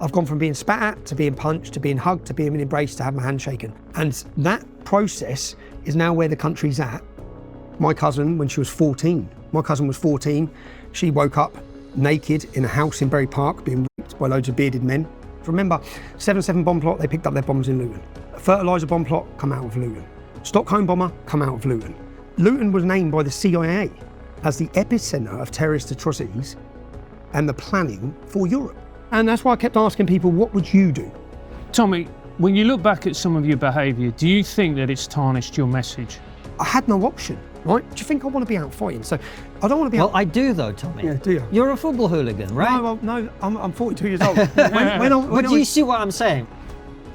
I've gone from being spat at, to being punched, to being hugged, to being embraced, to have my hand shaken. And that process is now where the country's at. My cousin, when she was 14, she woke up naked in a house in Bury Park, being raped by loads of bearded men. Remember, 7/7 bomb plot, they picked up their bombs in Luton. A fertiliser bomb plot, come out of Luton. Stockholm bomber, come out of Luton. Luton was named by the CIA as the epicentre of terrorist atrocities and the planning for Europe. And that's why I kept asking people, what would you do? Tommy, when you look back at some of your behaviour, do you think that it's tarnished your message? I had no option, right? Do you think I want to be out fighting? So I don't want to be Well, I do though, Tommy. Yeah, do you? You're a football hooligan, right? No, I'm 42 years old. When Do you see what I'm saying?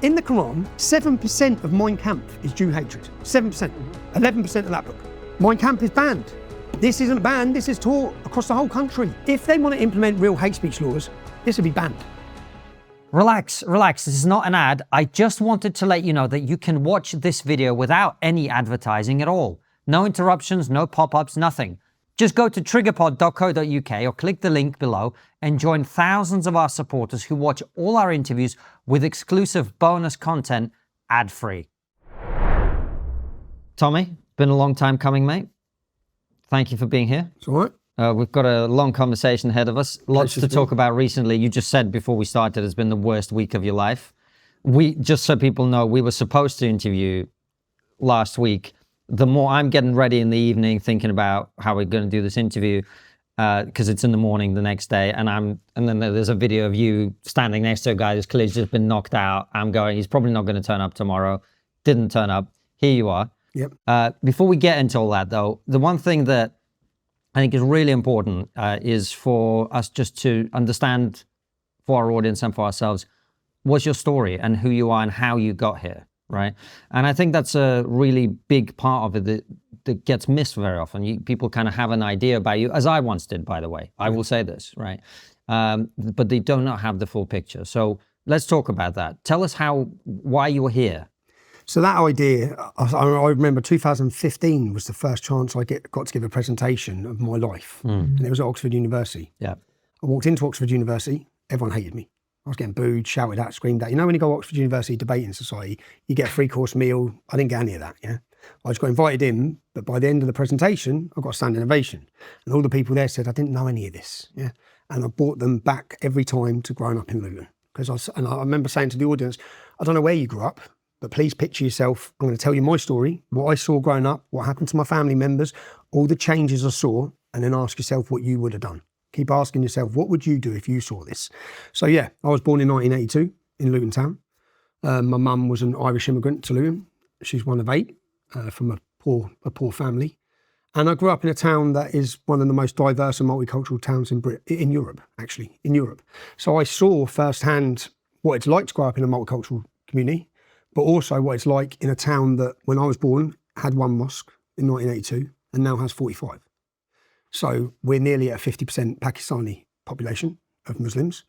in the Quran, 7% of Mein Kampf is Jew hatred. 7%. 11% of that book. Mein Kampf is banned. This isn't banned, this is taught across the whole country. If they want to implement real hate speech laws, this would be banned. Relax, this is not an ad. I just wanted to let you know that you can watch this video without any advertising at all. No interruptions, no pop-ups, nothing. Just go to triggerpod.co.uk or click the link below and join thousands of our supporters who watch all our interviews with exclusive bonus content ad-free. Tommy, been a long time coming, mate. Thank you for being here. It's all right. We've got a long conversation ahead of us. Lots to talk about recently. You just said before we started it's been the worst week of your life. Just so people know, we were supposed to interview last week. The more I'm getting ready in the evening thinking about how we're going to do this interview, because it's in the morning the next day, and then there's a video of you standing next to a guy who's clearly just been knocked out. I'm going, he's probably not going to turn up tomorrow. Didn't turn up. Here you are. Yep. Before we get into all that though, the one thing that I think is really important is for us just to understand for our audience and for ourselves, what's your story and who you are and how you got here, right? And I think that's a really big part of it that gets missed very often. People kind of have an idea about you, as I once did, by the way. I will say this, right? But they do not have the full picture. So let's talk about that. Tell us why you were here. So that idea, I remember 2015 was the first chance I got to give a presentation of my life. And it was at Oxford University. Yeah. I walked into Oxford University, everyone hated me. I was getting booed, shouted at, screamed at. You know, when you go to Oxford University Debating Society, you get a 3-course meal. I didn't get any of that, yeah. I just got invited in, but by the end of the presentation, I got a standing ovation. And all the people there said, I didn't know any of this, yeah. And I brought them back every time to growing up in Luton. And I remember saying to the audience, I don't know where you grew up, but please picture yourself. I'm going to tell you my story, what I saw growing up, what happened to my family members, all the changes I saw, and then ask yourself what you would have done. Keep asking yourself, what would you do if you saw this? So yeah, I was born in 1982 in Luton Town. My mum was an Irish immigrant to Luton. She's one of 8 from a poor family. And I grew up in a town that is one of the most diverse and multicultural towns in Europe, actually, in Europe. So I saw firsthand what it's like to grow up in a multicultural community, but also what it's like in a town that, when I was born, had 1 mosque in 1982 and now has 45. So we're nearly at a 50% Pakistani population of Muslims.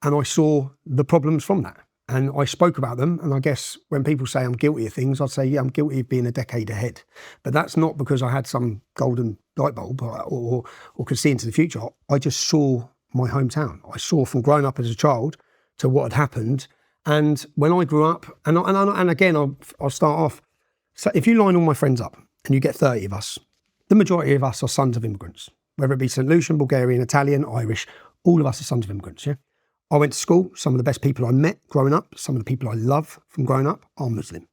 And I saw the problems from that. And I spoke about them. And I guess when people say I'm guilty of things, I'd say, yeah, I'm guilty of being a decade ahead. But that's not because I had some golden light bulb or could see into the future. I just saw my hometown. I saw from growing up as a child to what had happened. And when I grew up, and again, I'll start off. So if you line all my friends up and you get 30 of us, the majority of us are sons of immigrants, whether it be St. Lucian, Bulgarian, Italian, Irish, all of us are sons of immigrants, yeah? I went to school, some of the best people I met growing up, some of the people I love from growing up are Muslim.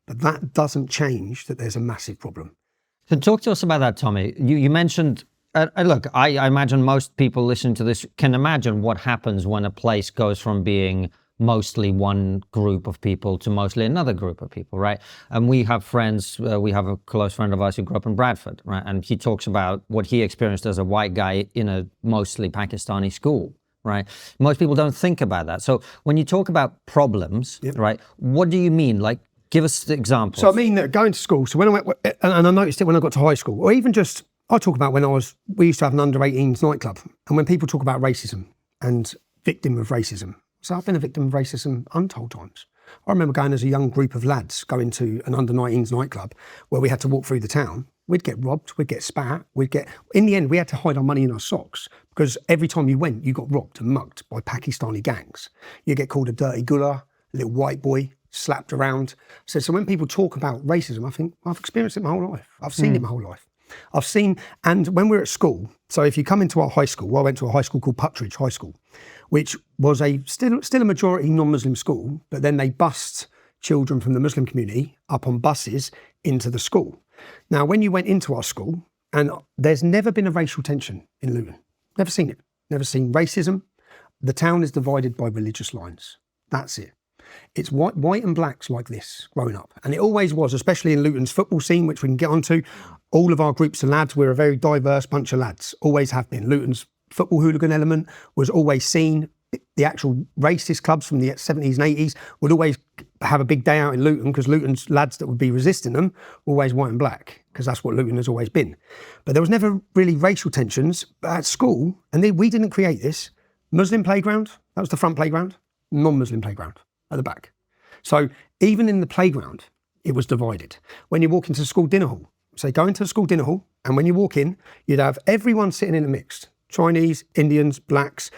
But that doesn't change that there's a massive problem. So talk to us about that, Tommy. You mentioned, look, I imagine most people listening to this can imagine what happens when a place goes from being mostly one group of people to mostly another group of people, right? And we have friends, we have a close friend of ours who grew up in Bradford, right? And he talks about what he experienced as a white guy in a mostly Pakistani school, right? Most people don't think about that. So when you talk about problems, yep, right, what do you mean? Like, give us the examples. So I mean, going to school, so when I went, and I noticed it when I got to high school, or even just, I talk about when we used to have an under-18s nightclub. And when people talk about racism and victim of racism, so I've been a victim of racism untold times. I remember going as a young group of lads going to an under-19s nightclub where we had to walk through the town. We'd get robbed, we'd get spat, in the end, we had to hide our money in our socks because every time you went, you got robbed and mugged by Pakistani gangs. You get called a dirty gullah, a little white boy, slapped around. So when people talk about racism, I think, I've experienced it my whole life. I've seen it my whole life. I've seen, and when we're at school, so if you come into our high school, I went to a high school called Puttridge High School, which was still a majority non-Muslim school, but then they bussed children from the Muslim community up on buses into the school. Now, when you went into our school, and there's never been a racial tension in Luton, never seen it, never seen racism. The town is divided by religious lines. That's it. It's white and blacks like this growing up. And it always was, especially in Luton's football scene, which we can get onto. All of our groups of lads, we're a very diverse bunch of lads, always have been. Luton's football hooligan element was always seen. The actual racist clubs from the 70s and 80s would always have a big day out in Luton because Luton's lads that would be resisting them were always white and black, because that's what Luton has always been. But there was never really racial tensions at school, and we didn't create this. Muslim playground, that was the front playground, non-Muslim playground at the back. So even in the playground, it was divided. When you walk into the school dinner hall, so go into the school dinner hall, and when you walk in, you'd have everyone sitting in a mixed. Chinese, Indians, blacks,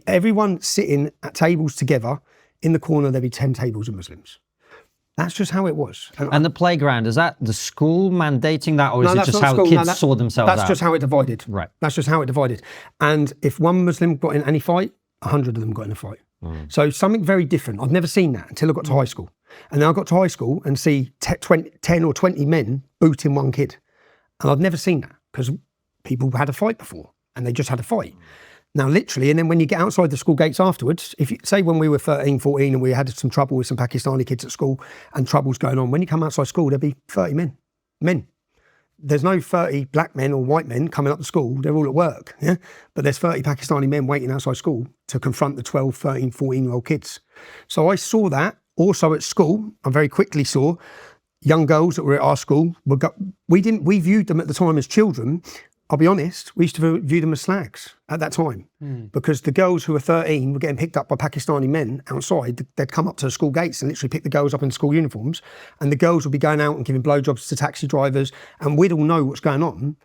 everyone sitting at tables together. In the corner, there'd be 10 tables of Muslims. That's just how it was. And the playground, is that the school mandating that, or is it just how kids saw themselves out? That's just how it divided. Right. That's just how it divided. And if one Muslim got in any fight, 100 of them got in a fight. So something very different. I've never seen that until I got to high school. And then I got to high school and see 10 or 20 men booting one kid. And I've never seen that because people had a fight before and they just had a fight. Now, literally, and then when you get outside the school gates afterwards, if you say when we were 13, 14 and we had some trouble with some Pakistani kids at school and trouble's going on, when you come outside school, there'll be 30 men. There's no 30 black men or white men coming up to school. They're all at work, yeah? But there's 30 Pakistani men waiting outside school to confront the 12, 13, 14-year-old kids. So I saw that. Also at school, I very quickly saw young girls that were at our school. We viewed them at the time as children. I'll be honest, we used to view them as slags at that time because the girls who were 13 were getting picked up by Pakistani men outside. They'd come up to the school gates and literally pick the girls up in school uniforms, and the girls would be going out and giving blowjobs to taxi drivers, and we'd all know what's going on,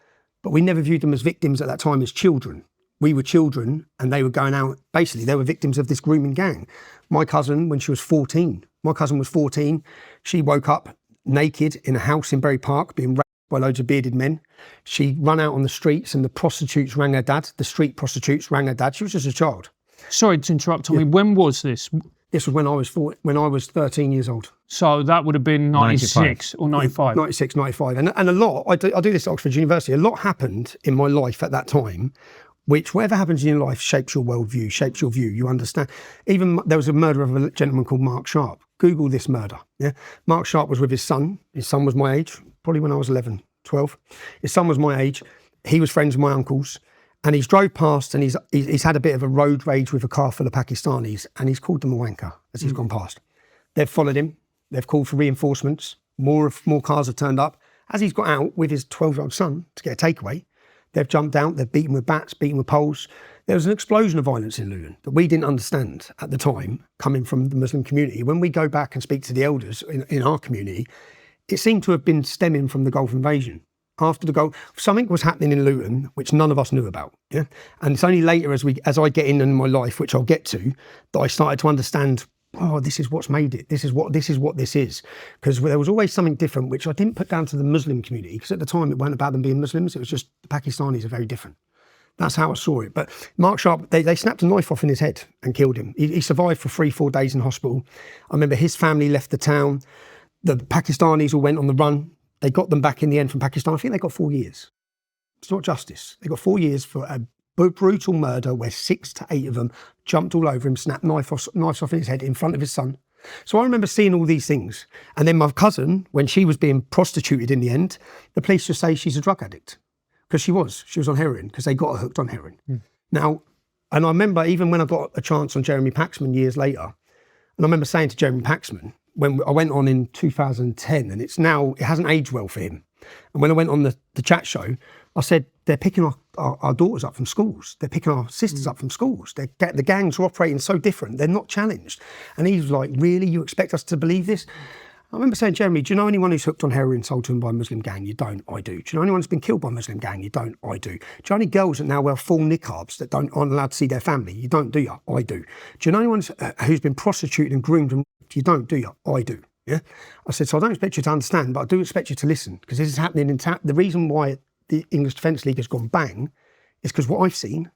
but we never viewed them as victims at that time as children. We were children and they were going out, basically they were victims of this grooming gang. My cousin, when she was 14, she woke up naked in a house in Bury Park being raped by loads of bearded men. She ran out on the streets and the prostitutes rang her dad. The street prostitutes rang her dad. She was just a child. Sorry to interrupt, Tommy. When was this? This was when I was 13 years old. So that would have been 96 or 95? 96, 95. And a lot, I do this at Oxford University, a lot happened in my life at that time, which whatever happens in your life shapes your worldview, shapes your view, you understand. Even there was a murder of a gentleman called Mark Sharp. Google this murder. Yeah, Mark Sharp was with his son. His son was my age, probably when I was 11, 12. His son was my age. He was friends with my uncles. And he's drove past and he's had a bit of a road rage with a car full of Pakistanis, and he's called them a wanker as he's gone past. They've followed him. They've called for reinforcements. More cars have turned up. As he's got out with his 12-year-old son to get a takeaway, they've jumped out, they've beaten with bats, beaten with poles. There was an explosion of violence in Luton that we didn't understand at the time, coming from the Muslim community. When we go back and speak to the elders in our community, it seemed to have been stemming from the Gulf invasion. After the Gulf, something was happening in Luton which none of us knew about. Yeah, and it's only later as I get in my life, which I'll get to, that I started to understand. Oh, this is what's made it. This is what this is. Because there was always something different, which I didn't put down to the Muslim community, because at the time it wasn't about them being Muslims. It was just the Pakistanis are very different. That's how I saw it. But Mark Sharp, they snapped a knife off in his head and killed him. He survived for 3-4 days in hospital. I remember his family left the town. The Pakistanis all went on the run. They got them back in the end from Pakistan. I think they got 4 years. It's not justice. They got 4 years for a brutal murder where 6 to 8 of them jumped all over him, snapped knives off in his head in front of his son. So I remember seeing all these things. And then my cousin, when she was being prostituted in the end, the police just say she's a drug addict. Because she was on heroin, because they got her hooked on heroin. Now, and I remember even when I got a chance on Jeremy Paxman years later, and I remember saying to Jeremy Paxman, when I went on in 2010, and it hasn't aged well for him. And when I went on the chat show, I said, they're picking our daughters up from schools. They're picking our sisters up from schools. The gangs are operating so different. They're not challenged. And he was like, really? You expect us to believe this? I remember saying, Jeremy, do you know anyone who's hooked on heroin sold to them by a Muslim gang? You don't. I do. Do you know anyone who's been killed by a Muslim gang? You don't. I do. Do you know any girls that now wear full niqabs that aren't allowed to see their family? You don't, do you? I do. Do you know anyone who's been prostituted and groomed and raped? You don't, do you? I do. Yeah. I said, so I don't expect you to understand, but I do expect you to listen, because this is happening in the reason why the English Defence League has gone bang is because what I've seen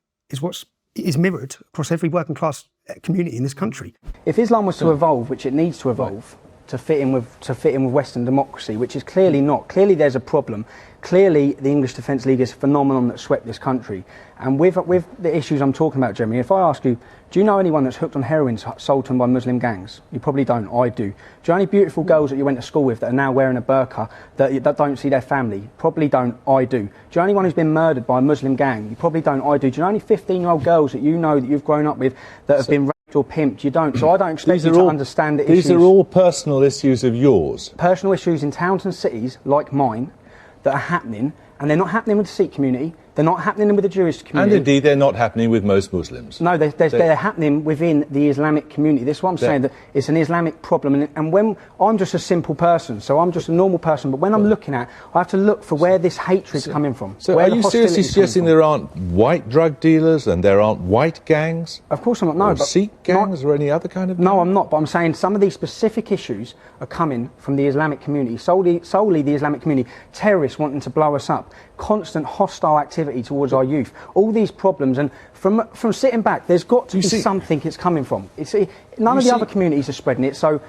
is mirrored across every working class community in this country. If Islam was to evolve, which it needs to evolve, to fit in with Western democracy, which is clearly not. Clearly there's a problem. Clearly the English Defence League is a phenomenon that swept this country. And with the issues I'm talking about, Jeremy, if I ask you, do you know anyone that's hooked on heroin sold to them by Muslim gangs? You probably don't. I do. Do you know any beautiful girls that you went to school with that are now wearing a burqa that don't see their family? Probably don't. I do. Do you know anyone who's been murdered by a Muslim gang? You probably don't. I do. Do you know any 15-year-old girls that you know that you've grown up with that have been raped or pimped? You don't. So I don't expect you to understand the issues. These are all personal issues of yours. Personal issues in towns and cities like mine that are happening, and they're not happening with the Sikh community, they're not happening with the Jewish community. And indeed, they're not happening with most Muslims. No, they're happening within the Islamic community. This is what I'm saying, that it's an Islamic problem. And when I'm just a simple person, so I'm just a normal person, but when I'm looking at, I have to look for where this hatred's coming from. So are you seriously suggesting there aren't white drug dealers and there aren't white gangs? Of course I'm not, no. Or Sikh gangs or any other kind of... No, I'm not, but I'm saying some of these specific issues are coming from the Islamic community, solely the Islamic community, terrorists wanting to blow us up, constant hostile activity towards our youth, all these problems, and from sitting back, there's got to be something it's coming from. None of the other communities are spreading it, so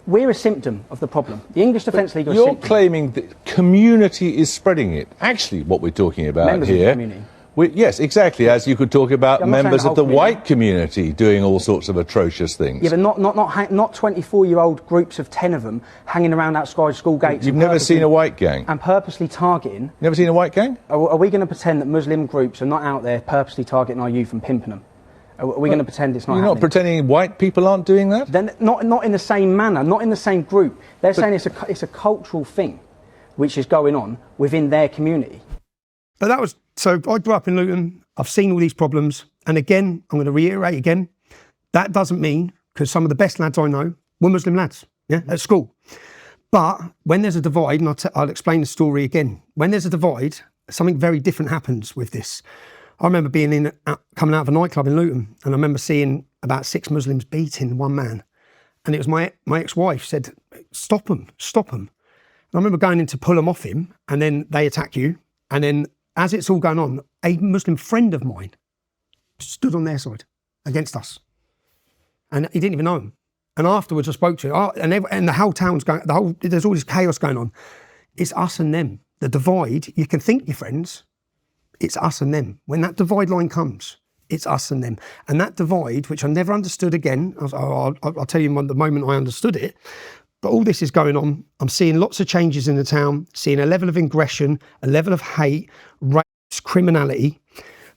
we're a symptom of the problem. The English Defence League are a symptom. You're claiming that community is spreading it. Actually, what we're talking about Members here... of the community. Yes, exactly, as you could talk about members of the white community doing all sorts of atrocious things. Yeah, but not 24-year-old groups of 10 of them hanging around outside school gates. You've never seen a white gang? And purposely targeting... Never seen a white gang? Are we going to pretend that Muslim groups are not out there purposely targeting our youth and pimping them? Are we going to pretend it's not happening? You're not pretending white people aren't doing that? Then not in the same manner, not in the same group. They're saying it's a cultural thing which is going on within their community. But that was... So I grew up in Luton, I've seen all these problems, and again, I'm going to reiterate again, that doesn't mean, because some of the best lads I know were Muslim lads, at school. But when there's a divide, and I'll explain the story again, when there's a divide, something very different happens with this. I remember coming out of a nightclub in Luton, and I remember seeing about 6 Muslims beating one man. And it was my ex-wife said, stop them. And I remember going in to pull them off him, and then they attack you, and then as it's all going on, a Muslim friend of mine stood on their side against us. And he didn't even know him. And afterwards I spoke to him, and the whole town's going, there's all this chaos going on. It's us and them. The divide, you can think you're friends, it's us and them. When that divide line comes, it's us and them. And that divide, which I never understood again, I'll tell you the moment I understood it, but all this is going on. I'm seeing lots of changes in the town, seeing a level of aggression, a level of hate, rapes, criminality.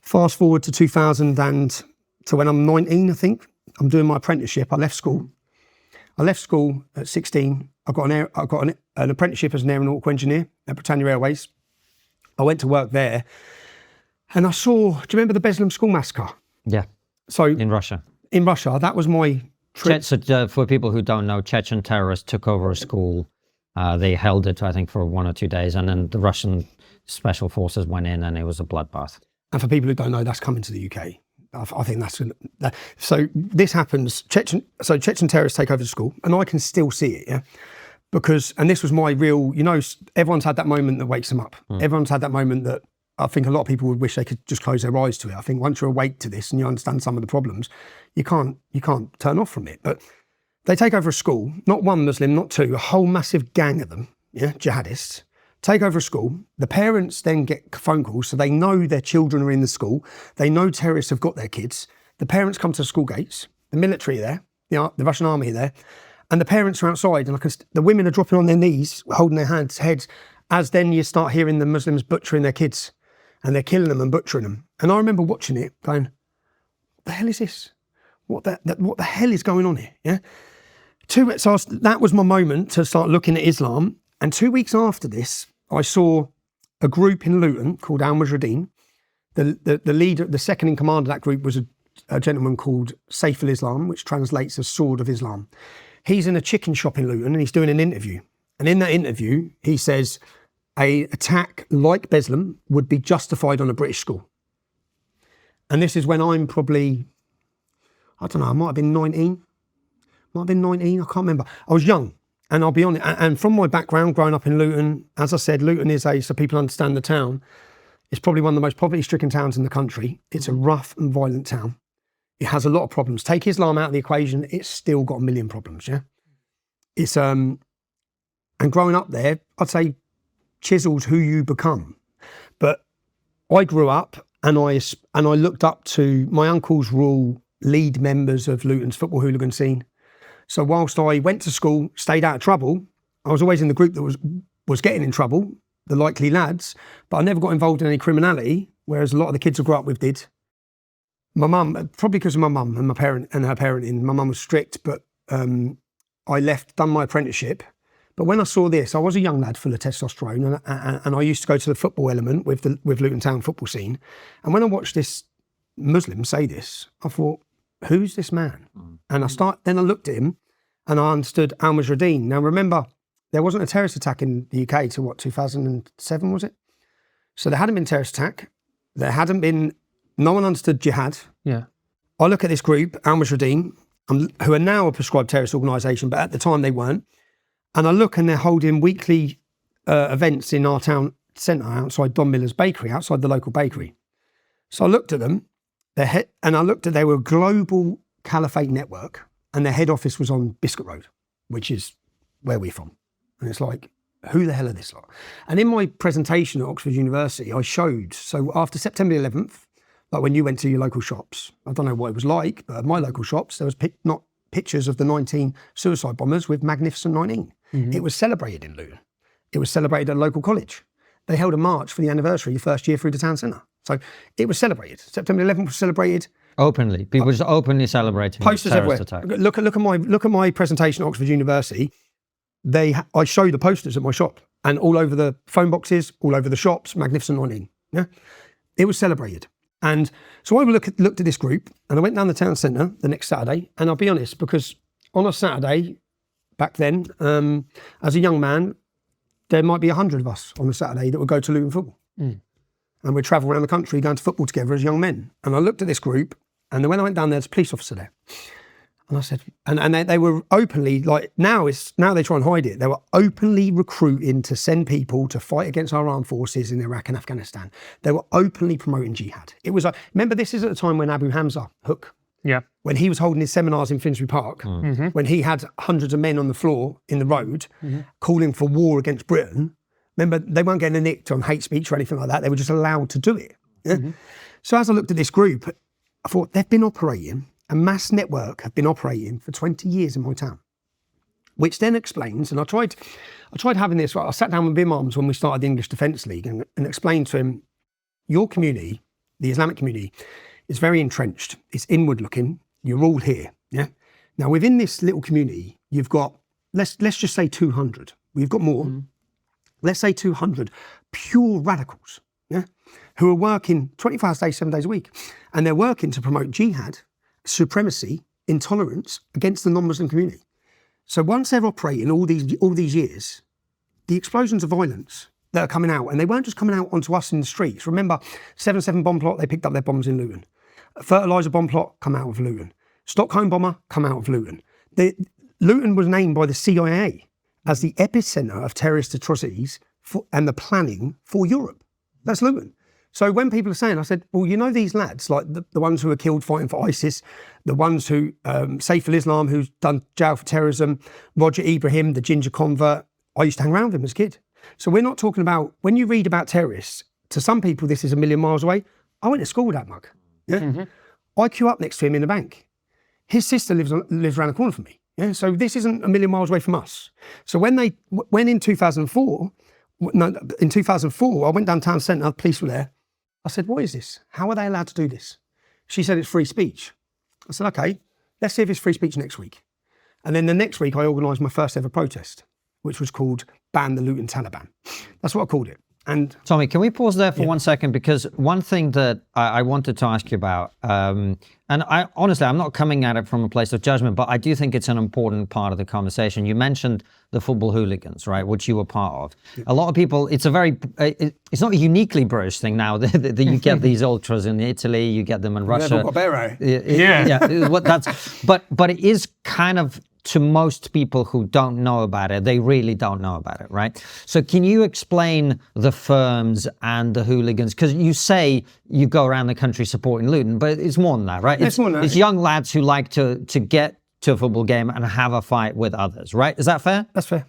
Fast forward to 2000 and to when I'm 19, I think. I'm doing my apprenticeship. I left school. At 16. I got an apprenticeship as an aeronautical engineer at Britannia Airways. I went to work there, and I saw. Do you remember the Beslan school massacre? Yeah. So in Russia. In Russia, that was my trip. For people who don't know, Chechen terrorists took over a school. They held it, I think, for 1 or 2 days, and then the Russian special forces went in, and it was a bloodbath. And for people who don't know, that's coming to the UK. I think so this happens. Chechen terrorists take over the school, and I can still see it, yeah. And this was my real. Everyone's had that moment that wakes them up. Everyone's had that moment that I think a lot of people would wish they could just close their eyes to it. I think once you're awake to this and you understand some of the problems, you can't turn off from it. But they take over a school, not one Muslim, not 2, a whole massive gang of them, yeah, jihadists, take over a school. The parents then get phone calls, so they know their children are in the school. They know terrorists have got their kids. The parents come to the school gates, the military are there, the Russian army are there, and the parents are outside, and the women are dropping on their knees, holding their heads, as then you start hearing the Muslims butchering their kids. And they're killing them and butchering them. And I remember watching it going, what the hell is this? What the hell is going on here? Yeah. That was my moment to start looking at Islam. And 2 weeks after this, I saw a group in Luton called Al Mujahideen. The leader, the second in command of that group was a gentleman called Saif al-Islam, which translates as Sword of Islam. He's in a chicken shop in Luton and he's doing an interview. And in that interview, he says a attack like Beslan would be justified on a British school. And this is when I'm probably, I don't know, I might have been 19. I can't remember. I was young. And I'll be honest, and from my background, growing up in Luton, as I said, Luton is so people understand the town, it's probably one of the most poverty-stricken towns in the country. It's a rough and violent town. It has a lot of problems. Take Islam out of the equation, it's still got a million problems, yeah? It's, and growing up there, I'd say chisels who you become. But I grew up and I looked up to my uncles were all lead members of Luton's football hooligan scene. So whilst I went to school, stayed out of trouble, I was always in the group that was getting in trouble, the likely lads, but I never got involved in any criminality, whereas a lot of the kids I grew up with did. My mum, probably because of my mum and her parenting, my mum was strict, but I done my apprenticeship. But when I saw this, I was a young lad full of testosterone, and I used to go to the football element with Luton Town football scene. And when I watched this Muslim say this, I thought, who's this man? And then I looked at him and I understood Al-Mujahideen. Now remember, there wasn't a terrorist attack in the UK till 2007, was it? So there hadn't been a terrorist attack. No one understood jihad. Yeah. I look at this group, Al-Mujahideen, who are now a prescribed terrorist organisation, but at the time they weren't. And I look and they're holding weekly events in our town centre outside Don Miller's bakery, outside the local bakery. So I looked at them. They were a global caliphate network, and their head office was on Biscuit Road, which is where we're from. And it's like, who the hell are this lot? And in my presentation at Oxford University, I showed, so after September 11th, like when you went to your local shops, I don't know what it was like, but at my local shops, there was not pictures of the 19 suicide bombers with Magnificent 19. Mm-hmm. It was celebrated in Luton. It was celebrated at a local college. They held a march for the anniversary, the first year through the town centre. So it was celebrated. September 11th was celebrated openly. People just openly celebrating posters terrorist everywhere. attack. Look at my presentation at Oxford University. I show the posters at my shop, and all over the phone boxes, all over the shops, Magnificent 19. Yeah, it was celebrated. And so I looked at this group, and I went down the town centre the next Saturday. And I'll be honest, because on a Saturday back then, as a young man, there might be 100 of us on a Saturday that would go to Luton football. Mm. And we'd travel around the country going to football together as young men. And I looked at this group, and then when I went down there, there's a police officer there. And I said, and they were openly, like now they try and hide it. They were openly recruiting to send people to fight against our armed forces in Iraq and Afghanistan. They were openly promoting jihad. It was like, remember, this is at the time when Abu Hamza, Hook, yeah, when he was holding his seminars in Finsbury Park, when he had hundreds of men on the floor in the road calling for war against Britain. Remember, they weren't getting nicked on hate speech or anything like that. They were just allowed to do it. Yeah? So as I looked at this group, I thought they've been operating, a mass network have been operating for 20 years in my town, which then explains, and I tried having this, I sat down with Bim Arms when we started the English Defence League and explained to him, your community, the Islamic community, is very entrenched. It's inward looking. You're all here. Yeah. Now within this little community, you've got, let's just say 200. We've got more. Let's say 200 pure radicals, yeah, who are working 24 hours a day, 7 days a week. And they're working to promote jihad, supremacy, intolerance against the non-Muslim community. So once they're operating all these years, the explosions of violence that are coming out, and they weren't just coming out onto us in the streets. Remember, 7/7 bomb plot, they picked up their bombs in Luton. A fertiliser bomb plot, come out of Luton. Stockholm bomber, come out of Luton. Luton was named by the CIA as the epicentre of terrorist atrocities and the planning for Europe. That's Luton. So when people are saying, I said, well, you know these lads, like the ones who were killed fighting for ISIS, the ones who, Saif al-Islam, who's done jail for terrorism, Roger Ibrahim, the ginger convert, I used to hang around with him as a kid. So we're not talking about, when you read about terrorists, to some people this is a million miles away. I went to school with that mug. Yeah? I queue up next to him in the bank. His sister lives around the corner from me. Yeah? So this isn't a million miles away from us. So when in 2004, I went down town centre, the police were there. I said, what is this? How are they allowed to do this? She said, it's free speech. I said, okay, let's see if it's free speech next week. And then the next week, I organised my first ever protest, which was called Ban the Luton Taliban. That's what I called it. And Tommy, can we pause there for 1 second? Because one thing that I wanted to ask you about, and I honestly, I'm not coming at it from a place of judgment, but I do think it's an important part of the conversation. You mentioned the football hooligans, right, which you were part of. A lot of people, it's it's not a uniquely British thing now that you get these ultras in Italy, you get them in Russia. But it is kind of, to most people who don't know about it, they really don't know about it, right? So can you explain the firms and the hooligans? Because you say you go around the country supporting Luton, but it's more than that, right? It's more than that. It's young lads who like to get to a football game and have a fight with others, right? Is that fair? That's fair.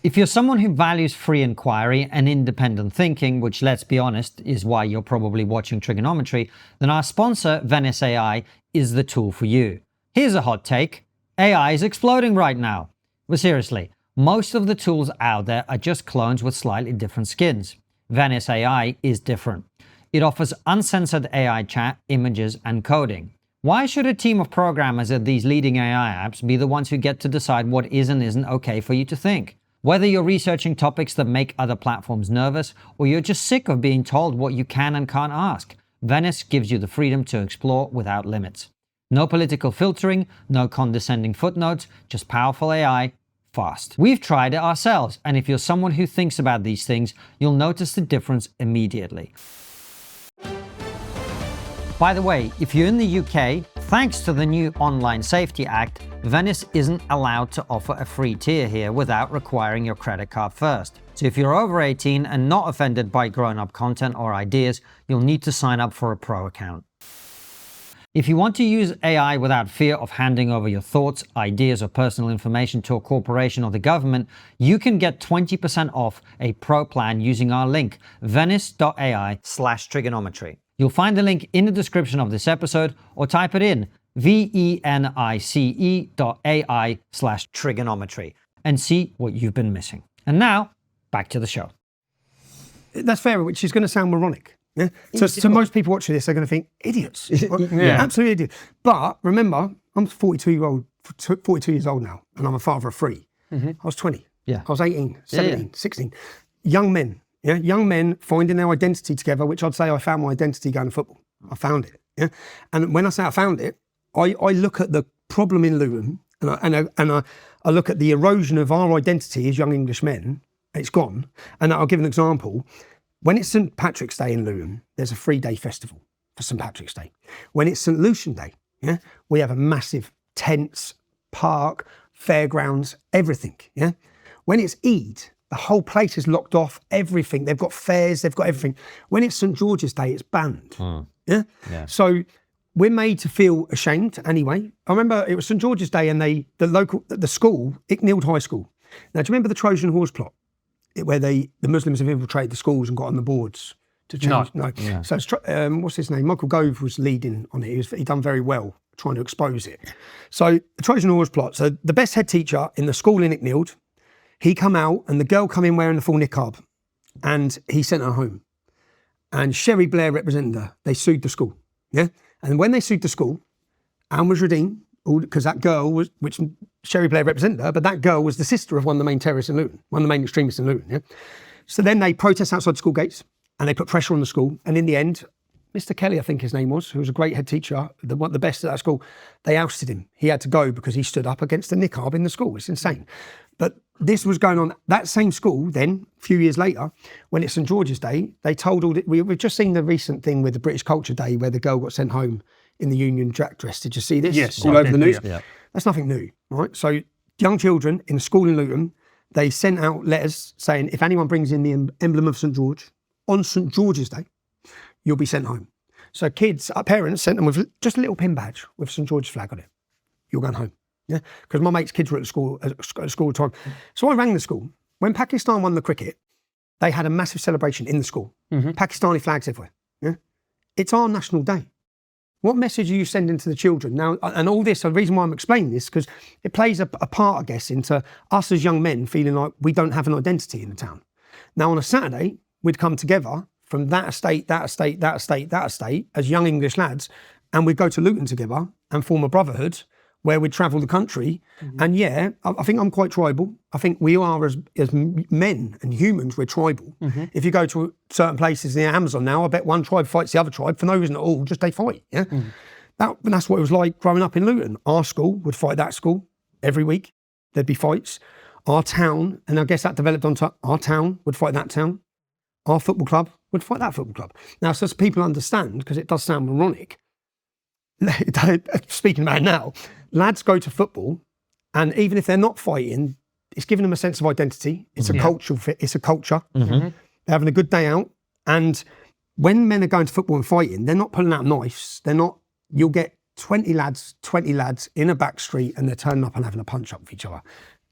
If you're someone who values free inquiry and independent thinking, which, let's be honest, is why you're probably watching Trigonometry, then our sponsor, Venice AI, is the tool for you. Here's a hot take. AI is exploding right now. But seriously, most of the tools out there are just clones with slightly different skins. Venice AI is different. It offers uncensored AI chat, images, and coding. Why should a team of programmers at these leading AI apps be the ones who get to decide what is and isn't okay for you to think? Whether you're researching topics that make other platforms nervous, or you're just sick of being told what you can and can't ask, Venice gives you the freedom to explore without limits. No political filtering, no condescending footnotes, just powerful AI, fast. We've tried it ourselves, and if you're someone who thinks about these things, you'll notice the difference immediately. By the way, if you're in the UK, thanks to the new Online Safety Act, Venice isn't allowed to offer a free tier here without requiring your credit card first. So if you're over 18 and not offended by grown-up content or ideas, you'll need to sign up for a pro account. If you want to use AI without fear of handing over your thoughts, ideas, or personal information to a corporation or the government, you can get 20% off a pro plan using our link, venice.ai/trigonometry. You'll find the link in the description of this episode, or type it in, venice.ai/trigonometry, and see what you've been missing. And now, back to the show. That's fair, which is going to sound moronic. Yeah. So most people watching this are going to think idiots, absolutely idiots. But remember, I'm 42 years old now, and I'm a father of 3. I was 20. Yeah. I was 18, 17, 16. Young men, young men finding their identity together, which I'd say I found my identity going to football. I found it. Yeah. And when I say I found it, I look at the problem in Luton, and I look at the erosion of our identity as young English men. It's gone. And I'll give an example. When it's St. Patrick's Day in Luton, there's a 3-day festival for St. Patrick's Day. When it's St. Lucian Day, we have a massive tents, park, fairgrounds, everything. Yeah. When it's Eid, the whole place is locked off, everything. They've got fairs, they've got everything. When it's St. George's Day, it's banned. Yeah. So we're made to feel ashamed anyway. I remember it was St. George's Day and the school, Icknield High School. Now, do you remember the Trojan horse plot? Where the Muslims have infiltrated the schools and got on the boards to change. No. Yeah. So what's his name? Michael Gove was leading on it. He done very well trying to expose it. So the Trojan horse plot. So the best head teacher in the school in Icknield, he come out and the girl come in wearing the full niqab, and he sent her home. And Sherry Blair represented her. They sued the school. Yeah. And when they sued the school, Anne was redeemed because that girl was, which Sherry Blair represented her, but that girl was the sister of one of the main terrorists in Luton, one of the main extremists in Luton. Yeah? So then they protest outside school gates and they put pressure on the school. And in the end, Mr. Kelly, I think his name was, who was a great head teacher, the best at that school, they ousted him. He had to go because he stood up against the niqab in the school. It's insane. But this was going on. That same school then, a few years later, when it's St. George's Day, they told we've just seen the recent thing with the British Culture Day where the girl got sent home in the Union Jack dress. Did you see this? Yes. All over the news. Yeah. That's nothing new, right? So young children in a school in Luton, they sent out letters saying if anyone brings in the emblem of St. George on St. George's Day, you'll be sent home. So parents sent them with just a little pin badge with St. George's flag on it. You're going home. Yeah, because my mate's kids were at school all the time. So I rang the school. When Pakistan won the cricket, they had a massive celebration in the school. Pakistani flags everywhere. Yeah, it's our national day. What message are you sending to the children now? And all this, the reason why I'm explaining this, because it plays a part, I guess, into us as young men feeling like we don't have an identity in the town. Now, on a Saturday, we'd come together from that estate as young English lads, and we'd go to Luton together and form a brotherhood where we'd travel the country. And yeah, I think I'm quite tribal. I think we are as men and humans, we're tribal. If you go to certain places in the Amazon now, I bet one tribe fights the other tribe for no reason at all, just they fight, yeah? That's what it was like growing up in Luton. Our school would fight that school every week. There'd be fights. Our town, and I guess that developed onto our town, would fight that town. Our football club would fight that football club. Now, so people understand, because it does sound moronic, speaking about it now, lads go to football, and even if they're not fighting, it's giving them a sense of identity. It's a cultural fit. It's a culture. They're having a good day out. And when men are going to football and fighting, they're not pulling out knives. They're not, you'll get 20 lads in a back street, and they're turning up and having a punch up with each other.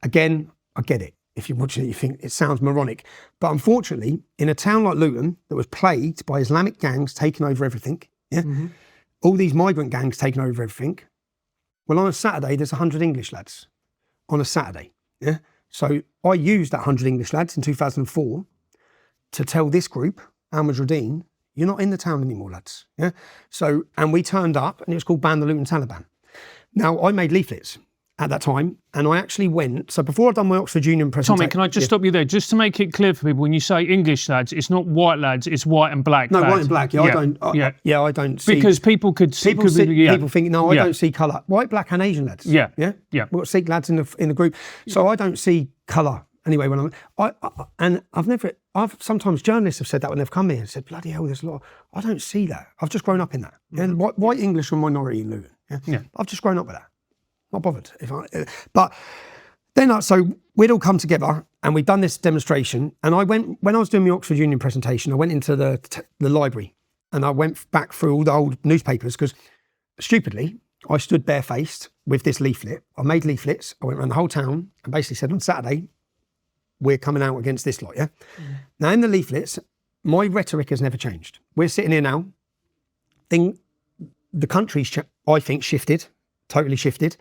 Again, I get it. If you're watching it, you think it sounds moronic. But unfortunately, in a town like Luton that was plagued by Islamic gangs taking over everything, all these migrant gangs taking over everything, well, on a Saturday, there's 100 English lads on a Saturday. Yeah. So I used that 100 English lads in 2004 to tell this group, Al Mujahideen, you're not in the town anymore, lads. Yeah. So, and we turned up, and it was called Ban the Luton Taliban. Now, I made leaflets at that time, and I actually went, so before I'd done my Oxford Union presentation... Tommy, can I just stop you there? Just to make it clear for people, when you say English lads, it's not white lads, it's white and black No, lads. white and black, I don't see... Because people could see... People think, no, I don't see colour. White, black and Asian lads. Yeah. We've got Sikh lads in the group. So I don't see colour. Anyway, when I've sometimes journalists have said that when they've come here and said, bloody hell, there's a lot. I don't see that. I've just grown up in that. Yeah? White English are a minority in Luton. Yeah? I've just grown up with that. Not bothered. But then, so we'd all come together and we'd done this demonstration. And I went, when I was doing the Oxford Union presentation, I went into the library and I went back through all the old newspapers because, stupidly, I stood barefaced with this leaflet. I made leaflets. I went around the whole town and basically said, on Saturday, we're coming out against this lot, yeah? Now, in the leaflets, my rhetoric has never changed. We're sitting here now. The country's, I think, shifted. Totally shifted.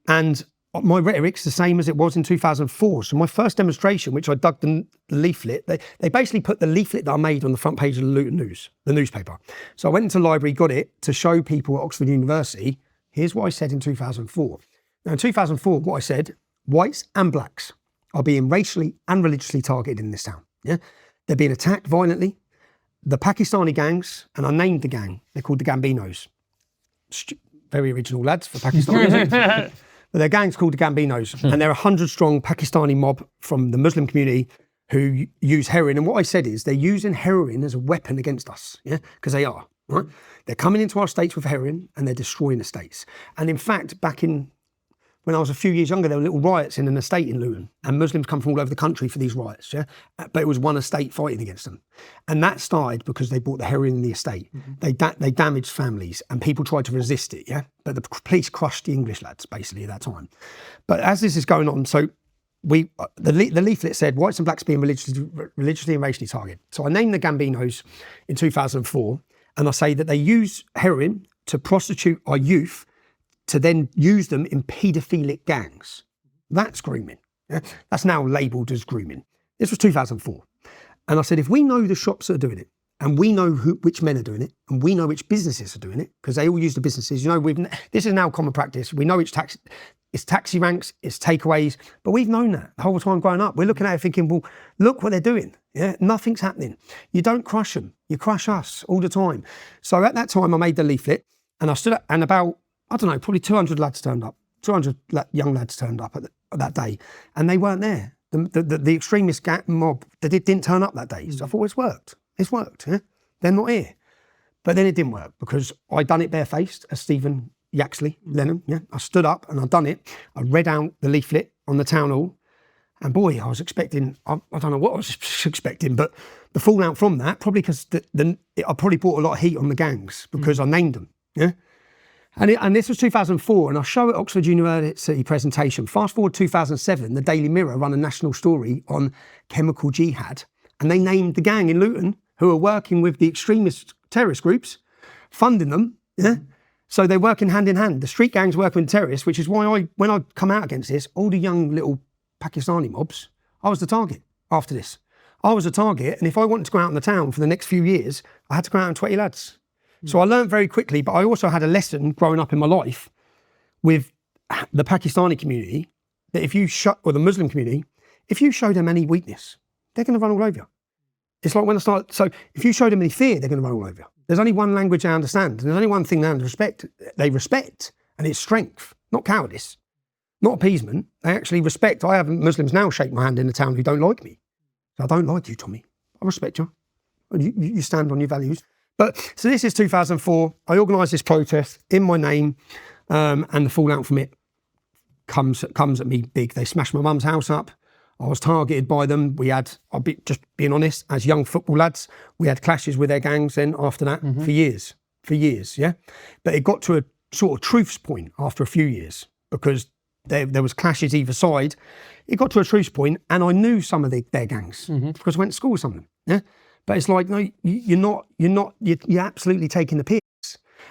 And my rhetoric's the same as it was in 2004. So my first demonstration, which I dug the leaflet, they basically put the leaflet that I made on the front page of the Luton News, the newspaper. So I went into the library, got it to show people at Oxford University, here's what I said in 2004. Now in 2004, what I said, whites and blacks are being racially and religiously targeted in this town. Yeah, they're being attacked violently. The Pakistani gangs, and I named the gang, they're called the Gambinos. Very original lads for Pakistan. But their gang's called the Gambinos, and they're a 100-strong Pakistani mob from the Muslim community who use heroin. And what I said is they're using heroin as a weapon against us, yeah, because they are, right? They're coming into our states with heroin and they're destroying the states. And in fact, when I was a few years younger, there were little riots in an estate in Luton, and Muslims come from all over the country for these riots, yeah? But it was one estate fighting against them. And that started because they bought the heroin in the estate. They damaged families, and people tried to resist it, yeah? But the police crushed the English lads, basically, at that time. But as this is going on, so the leaflet said, whites and blacks being religiously and racially targeted. So I named the Gambinos in 2004, and I say that they use heroin to prostitute our youth, to then use them in paedophilic gangs. That's grooming. Yeah? That's now labelled as grooming. This was 2004. And I said, if we know the shops that are doing it, and we know which men are doing it, and we know which businesses are doing it, because they all use the businesses, this is now common practice. We know it's taxi ranks, it's takeaways, but we've known that the whole time growing up. We're looking at it thinking, well, look what they're doing. Yeah, nothing's happening. You don't crush them. You crush us all the time. So at that time, I made the leaflet, and I stood up, and about, I don't know, probably 200 lads turned up. 200 young lads turned up at that day, and they weren't there. The extremist mob, they didn't turn up that day. So I thought, it's worked. It's worked. Yeah? They're not here. But then it didn't work because I'd done it barefaced as Stephen Yaxley, Lennon. Yeah, I stood up and I'd done it. I read out the leaflet on the town hall, and boy, I was expecting, I don't know what I was expecting, but the fallout from that, probably because I probably brought a lot of heat on the gangs because I named them. Yeah. And this was 2004, and I show at Oxford University presentation. Fast forward 2007, the Daily Mirror run a national story on chemical jihad, and they named the gang in Luton who are working with the extremist terrorist groups, funding them. Yeah, so they're working hand in hand. The street gangs working with terrorists, which is why when I come out against this, all the young little Pakistani mobs, I was the target after this. I was a target, and if I wanted to go out in the town for the next few years, I had to go out in 20 lads. So I learned very quickly, but I also had a lesson growing up in my life with the Pakistani community, that if you or the Muslim community, if you show them any weakness, they're going to run all over you. It's like when I start, so if you show them any fear, they're going to run all over you. There's only one language they understand, and there's only one thing they respect, and it's strength, not cowardice, not appeasement. They actually respect. I have Muslims now shake my hand in the town who don't like me. So I don't like you, Tommy. I respect you. You stand on your values. But so this is 2004. I organised this protest in my name, and the fallout from it comes at me big. They smashed my mum's house up. I was targeted by them. We had, just being honest, as young football lads, we had clashes with their gangs then after that for years, yeah? But it got to a sort of truce point after a few years because there was clashes either side. It got to a truce point and I knew some of their gangs because I went to school with some of them, yeah? But it's like, no, you're absolutely taking the piss.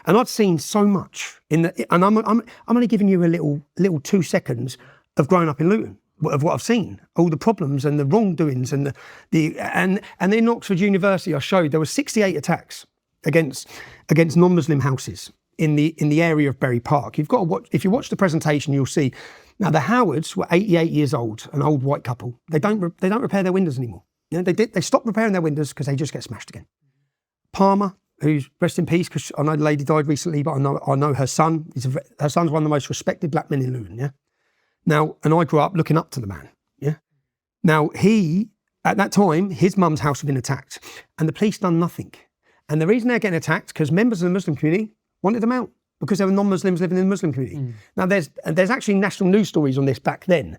And I'd seen so much and I'm only giving you a little 2 seconds of growing up in Luton, of what I've seen, all the problems and the wrongdoings and and in Oxford University, I showed there were 68 attacks against non-Muslim houses in the area of Bury Park. You've got to watch, if you watch the presentation, you'll see. Now the Howards were 88 years old, an old white couple. They don't repair their windows anymore. You know, they stopped repairing their windows because they just get smashed again. Palmer, who's rest in peace, because I know the lady died recently, but I know her son. Her son's one of the most respected black men in Luton. Yeah. Now, and I grew up looking up to the man. Yeah. Now at that time, his mum's house had been attacked, and the police done nothing. And the reason they're getting attacked because members of the Muslim community wanted them out because there were non-Muslims living in the Muslim community. Now, there's actually national news stories on this back then.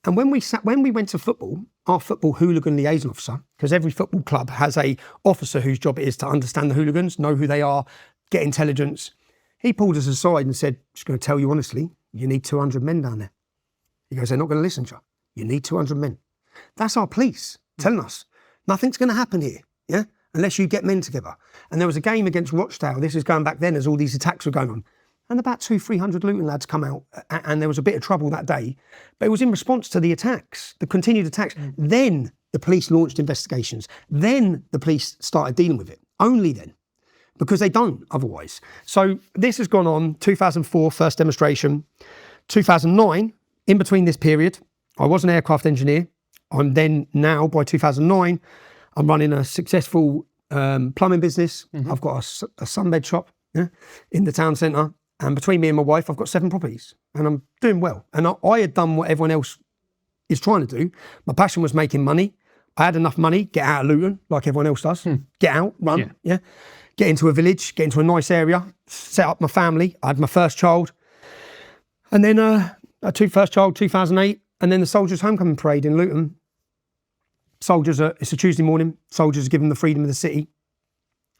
And when we went to football, our football hooligan liaison officer, because every football club has a officer whose job it is to understand the hooligans, know who they are, get intelligence. He pulled us aside and said, just going to tell you honestly, you need 200 men down there. He goes, they're not going to listen to you. You need 200 men. That's our police telling us nothing's going to happen here, yeah, unless you get men together. And there was a game against Rochdale. This is going back then as all these attacks were going on. And about 200-300 Luton lads come out and there was a bit of trouble that day. But it was in response to the attacks, the continued attacks. Then the police launched investigations. Then the police started dealing with it. Only then. Because they don't otherwise. So this has gone on, 2004, first demonstration. 2009, in between this period, I was an aircraft engineer. Now, by 2009, I'm running a successful plumbing business. I've got a sunbed shop in the town centre. And between me and my wife, I've got 7 properties and I'm doing well. And I had done what everyone else is trying to do. My passion was making money. I had enough money, get out of Luton, like everyone else does. Get out, run, yeah. Get into a village, get into a nice area, set up my family. I had my first child. And then first child, 2008. And then the Soldiers' Homecoming Parade in Luton. It's a Tuesday morning. Soldiers are given the freedom of the city.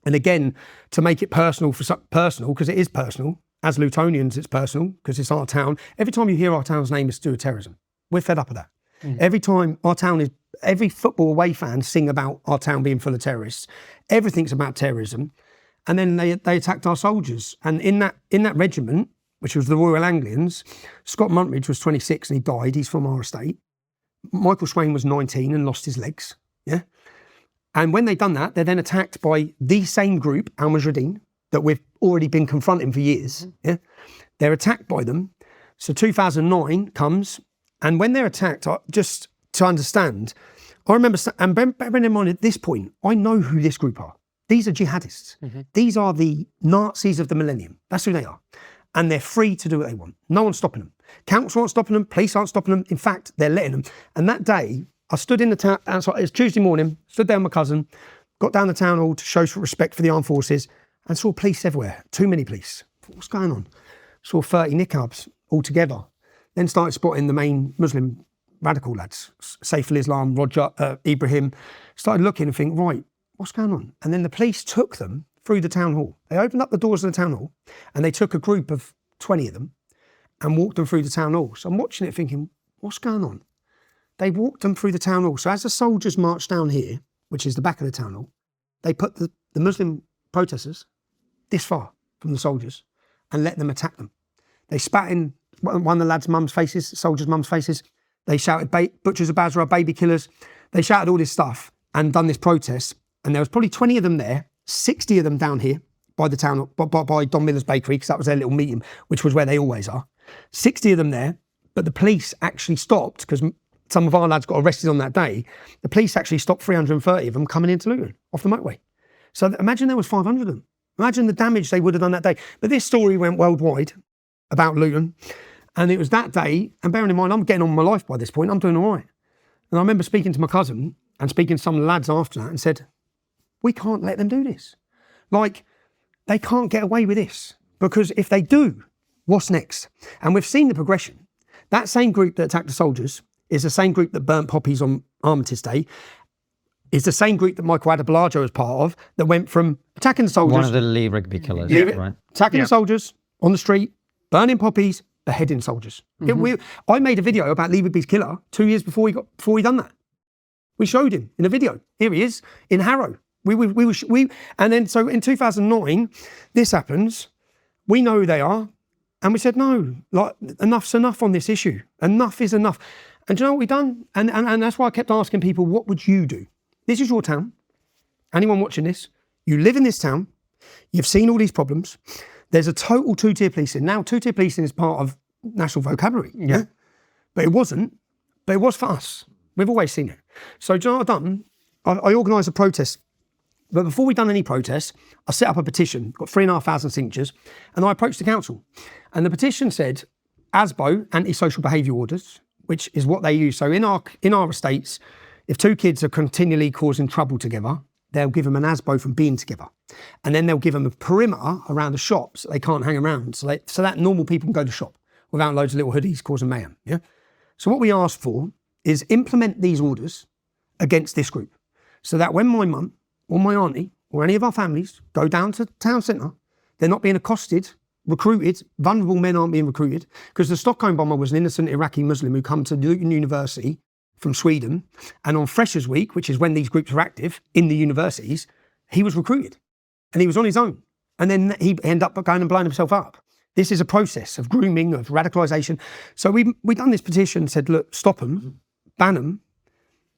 And again, to make it personal, because it is personal, as Lutonians, it's personal, because it's our town. Every time you hear our town's name, it's to do with terrorism. We're fed up with that. Every time every football away fan sing about our town being full of terrorists. Everything's about terrorism. And then they attacked our soldiers. And in that regiment, which was the Royal Anglians, Scott Muntridge was 26 and he died. He's from our estate. Michael Swain was 19 and lost his legs. Yeah. And when they've done that, they're then attacked by the same group, Al Mujahideen, that we've already been confronting for years. Yeah, they're attacked by them. So 2009 comes, and when they're attacked, just to understand, I remember, and bearing in mind at this point, I know who this group are. These are jihadists. These are the Nazis of the millennium. That's who they are. And they're free to do what they want. No one's stopping them. Council aren't stopping them. Police aren't stopping them. In fact, they're letting them. And that day, I stood in the town, it's Tuesday morning, stood there with my cousin, got down the town hall to show respect for the armed forces, and saw police everywhere, too many police. What's going on? Saw 30 niqabs all together. Then started spotting the main Muslim radical lads, Saif al-Islam, Roger, Ibrahim. Started looking and thinking, right, what's going on? And then the police took them through the town hall. They opened up the doors of the town hall and they took a group of 20 of them and walked them through the town hall. So I'm watching it thinking, what's going on? They walked them through the town hall. So as the soldiers marched down here, which is the back of the town hall, they put the Muslim protesters this far from the soldiers and let them attack them. They spat in one of the lads' mum's faces, soldiers' mum's faces. They shouted, butchers of Basra, baby killers. They shouted all this stuff and done this protest. And there was probably 20 of them there, 60 of them down here by the town, by Don Miller's bakery, because that was their little meeting, which was where they always are. 60 of them there, but the police actually stopped, because some of our lads got arrested on that day. The police actually stopped 330 of them coming into Luton off the motorway. So imagine there was 500 of them. Imagine the damage they would have done that day. But this story went worldwide about Luton. And it was that day, and bearing in mind, I'm getting on with my life by this point, I'm doing all right. And I remember speaking to my cousin and speaking to some of the lads after that and said, we can't let them do this. Like, they can't get away with this, because if they do, what's next? And we've seen the progression. That same group that attacked the soldiers is the same group that burnt poppies on Armistice Day. It's the same group that Michael Adebolajo was part of, that went from attacking the soldiers. One of the Lee Rigby killers, right? Attacking the soldiers on the street, burning poppies, beheading soldiers. I made a video about Lee Rigby's killer 2 years before he done that. We showed him in a video. Here he is in Harrow. And then so in 2009, this happens. We know who they are, and we said no. Like, enough's enough on this issue. Enough is enough. And do you know what we've done? And that's why I kept asking people, what would you do? This is your town. Anyone watching this, you live in this town. You've seen all these problems. There's a total two-tier policing. Now, two-tier policing is part of national vocabulary. Yeah. But it wasn't. But it was for us. We've always seen it. So do you know what I've done? I organised a protest. But before we'd done any protests, I set up a petition, got 3,500 signatures, and I approached the council. And the petition said, ASBO, antisocial behaviour orders, which is what they use. So in our estates, if two kids are continually causing trouble together, they'll give them an ASBO from being together. And then they'll give them a perimeter around the shop so they can't hang around, so that normal people can go to shop without loads of little hoodies causing mayhem. Yeah. So what we asked for is implement these orders against this group, so that when my mum or my auntie or any of our families go down to town centre, they're not being accosted, recruited. Vulnerable men aren't being recruited, because the Stockholm bomber was an innocent Iraqi Muslim who come to Luton University from Sweden, and on Freshers Week, which is when these groups are active in the universities, he was recruited, and he was on his own, and then he ended up going and blowing himself up. This is a process of grooming, of radicalisation. So we done this petition, said, look, stop them, ban them.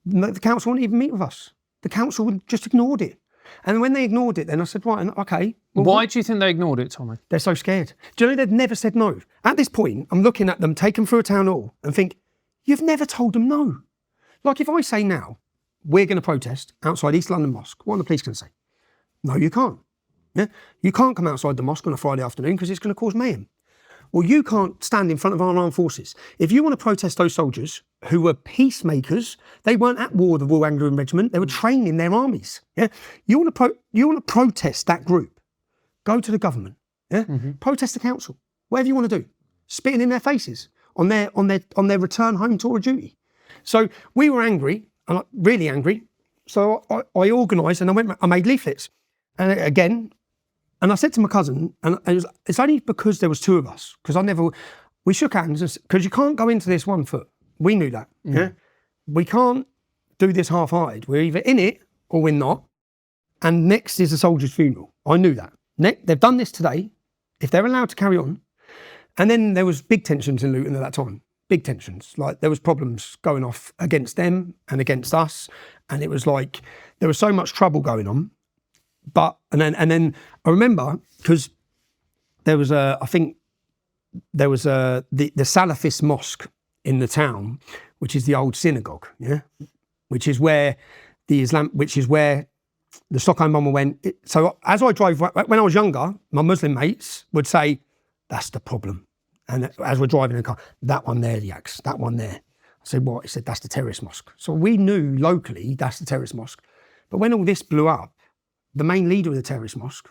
The council wouldn't even meet with us. The council just ignored it. And when they ignored it, then I said, right, okay. Well, why do you think they ignored it, Tommy? They're so scared. Do you know they've never said no? At this point, I'm looking at them, take them through a town hall and think, you've never told them no. Like, if I say now, we're going to protest outside East London Mosque, what are the police going to say? No, you can't. Yeah? You can't come outside the mosque on a Friday afternoon because it's going to cause mayhem. Well, you can't stand in front of our armed forces. If you want to protest those soldiers who were peacemakers, they weren't at war with the Royal Anglian Regiment, they were training their armies. Yeah? You want to protest that group, go to the government. Yeah? Protest the council, whatever you want to do. Spitting in their faces on their return home tour of duty. So we were angry, really angry. So I organised and I made leaflets. And again, and I said to my cousin, and it's only because there was two of us, because we shook hands, because you can't go into this 1 foot. We knew that. Yeah? We can't do this half-hearted. We're either in it or we're not. And next is a soldier's funeral. I knew that. They've done this today. If they're allowed to carry on. And then there was big tensions in Luton at that time. Big tensions. Like, there was problems going off against them and against us. And it was like, there was so much trouble going on. And then I remember, because there was the Salafist mosque in the town, which is the old synagogue, yeah, which is where the Stockholm bomber went. So as I drove, when I was younger, my Muslim mates would say, "That's the problem." And as we're driving in the car, that one there, the axe, that one there. I said, "What?" He said, "That's the terrorist mosque." So we knew locally that's the terrorist mosque. But when all this blew up, the main leader of the terrorist mosque,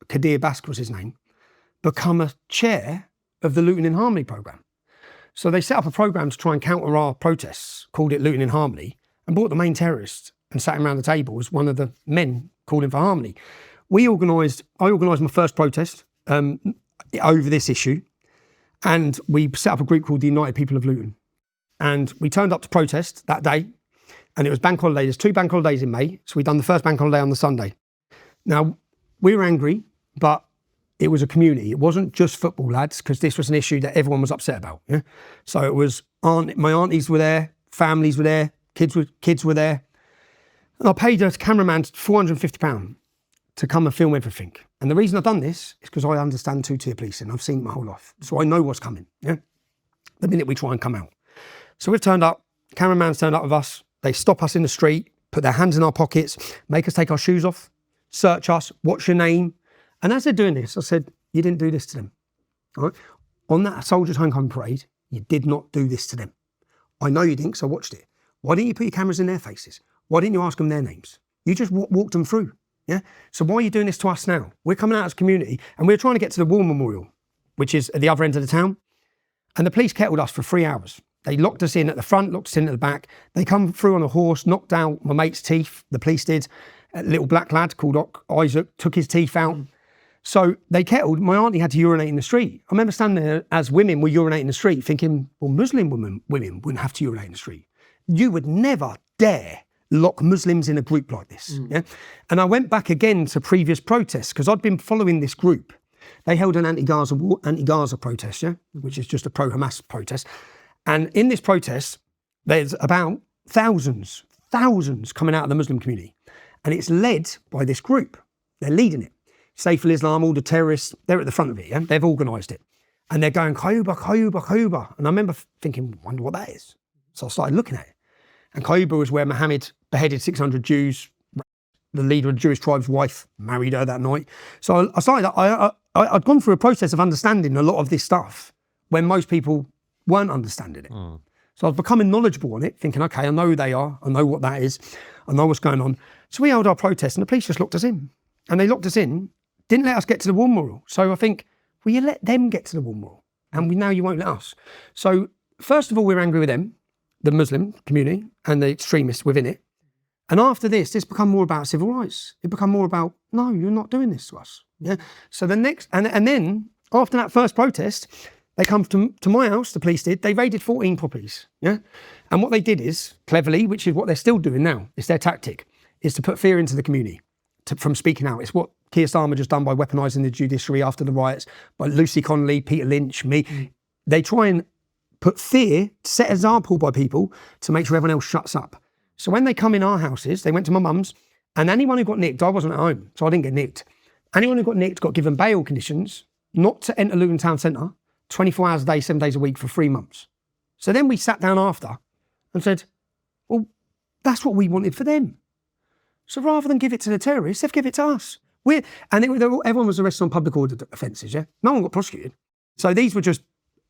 Kadir Bask was his name, become a chair of the Luton in Harmony programme. So they set up a programme to try and counter our protests, called it Luton in Harmony, and brought the main terrorist and sat him around the table as one of the men calling for harmony. I organised my first protest over this issue, and we set up a group called the United People of Luton. And we turned up to protest that day, and it was bank holiday. There's 2 bank holidays in May, so we'd done the first bank holiday on the Sunday. Now, we were angry, but it was a community. It wasn't just football lads, because this was an issue that everyone was upset about. Yeah? So it was, my aunties were there, families were there, kids were there. And I paid a cameraman £450 to come and film everything. And the reason I've done this is because I understand two-tier policing. I've seen it my whole life. So I know what's coming, yeah? The minute we try and come out. So we've turned up, cameraman's turned up with us, they stop us in the street, put their hands in our pockets, make us take our shoes off, search us, what's your name? And as they're doing this, I said, you didn't do this to them. All right? On that Soldiers' Homecoming Parade, you did not do this to them. I know you didn't, because I watched it. Why didn't you put your cameras in their faces? Why didn't you ask them their names? You just walked them through, yeah? So why are you doing this to us now? We're coming out as a community, and we're trying to get to the War Memorial, which is at the other end of the town. And the police kettled us for 3 hours. They locked us in at the front, locked us in at the back. They come through on a horse, knocked out my mate's teeth, the police did. A little black lad called Isaac took his teeth out. So they kettled, my auntie had to urinate in the street. I remember standing there as women were urinating in the street thinking, well, Muslim women wouldn't have to urinate in the street. You would never dare lock Muslims in a group like this. Yeah? And I went back again to previous protests because I'd been following this group. They held an anti-Gaza protest, yeah, which is just a pro-Hamas protest. And in this protest, there's about thousands coming out of the Muslim community. And it's led by this group. They're leading it. Saif al-Islam, all the terrorists, they're at the front of it, yeah? They've organised it. And they're going, Khyber, Khyber, Khyber. And I remember thinking, wonder what that is. So I started looking at it. And Khyber was where Muhammad beheaded 600 Jews. The leader of the Jewish tribe's wife married her that night. So I started, I'd gone through a process of understanding a lot of this stuff when most people weren't understanding it. So I was becoming knowledgeable on it, thinking, okay, I know who they are, I know what that is, I know what's going on. So we held our protest and the police just locked us in. And they locked us in, didn't let us get to the War Memorial. So I think, well, you let them get to the War Memorial and now you won't let us. So first of all, we're angry with them, the Muslim community and the extremists within it. And after this become more about civil rights. It become more about, no, you're not doing this to us. Yeah. So the next, and then after that first protest, they come to my house, the police did, they raided 14 properties. Yeah. And what they did is, cleverly, which is what they're still doing now, it's their tactic, is to put fear into the community from speaking out. It's what Keir Starmer just done by weaponising the judiciary after the riots, by Lucy Connolly, Peter Lynch, me. They try and put fear, set an example by people to make sure everyone else shuts up. So when they come in our houses, they went to my mum's, and anyone who got nicked, I wasn't at home, so I didn't get nicked. Anyone who got nicked got given bail conditions not to enter Luton Town Centre 24 hours a day, 7 days a week for 3 months. So then we sat down after and said, well, that's what we wanted for them. So rather than give it to the terrorists, they've given it to us. Everyone was arrested on public order offences, yeah? No one got prosecuted. So these were just,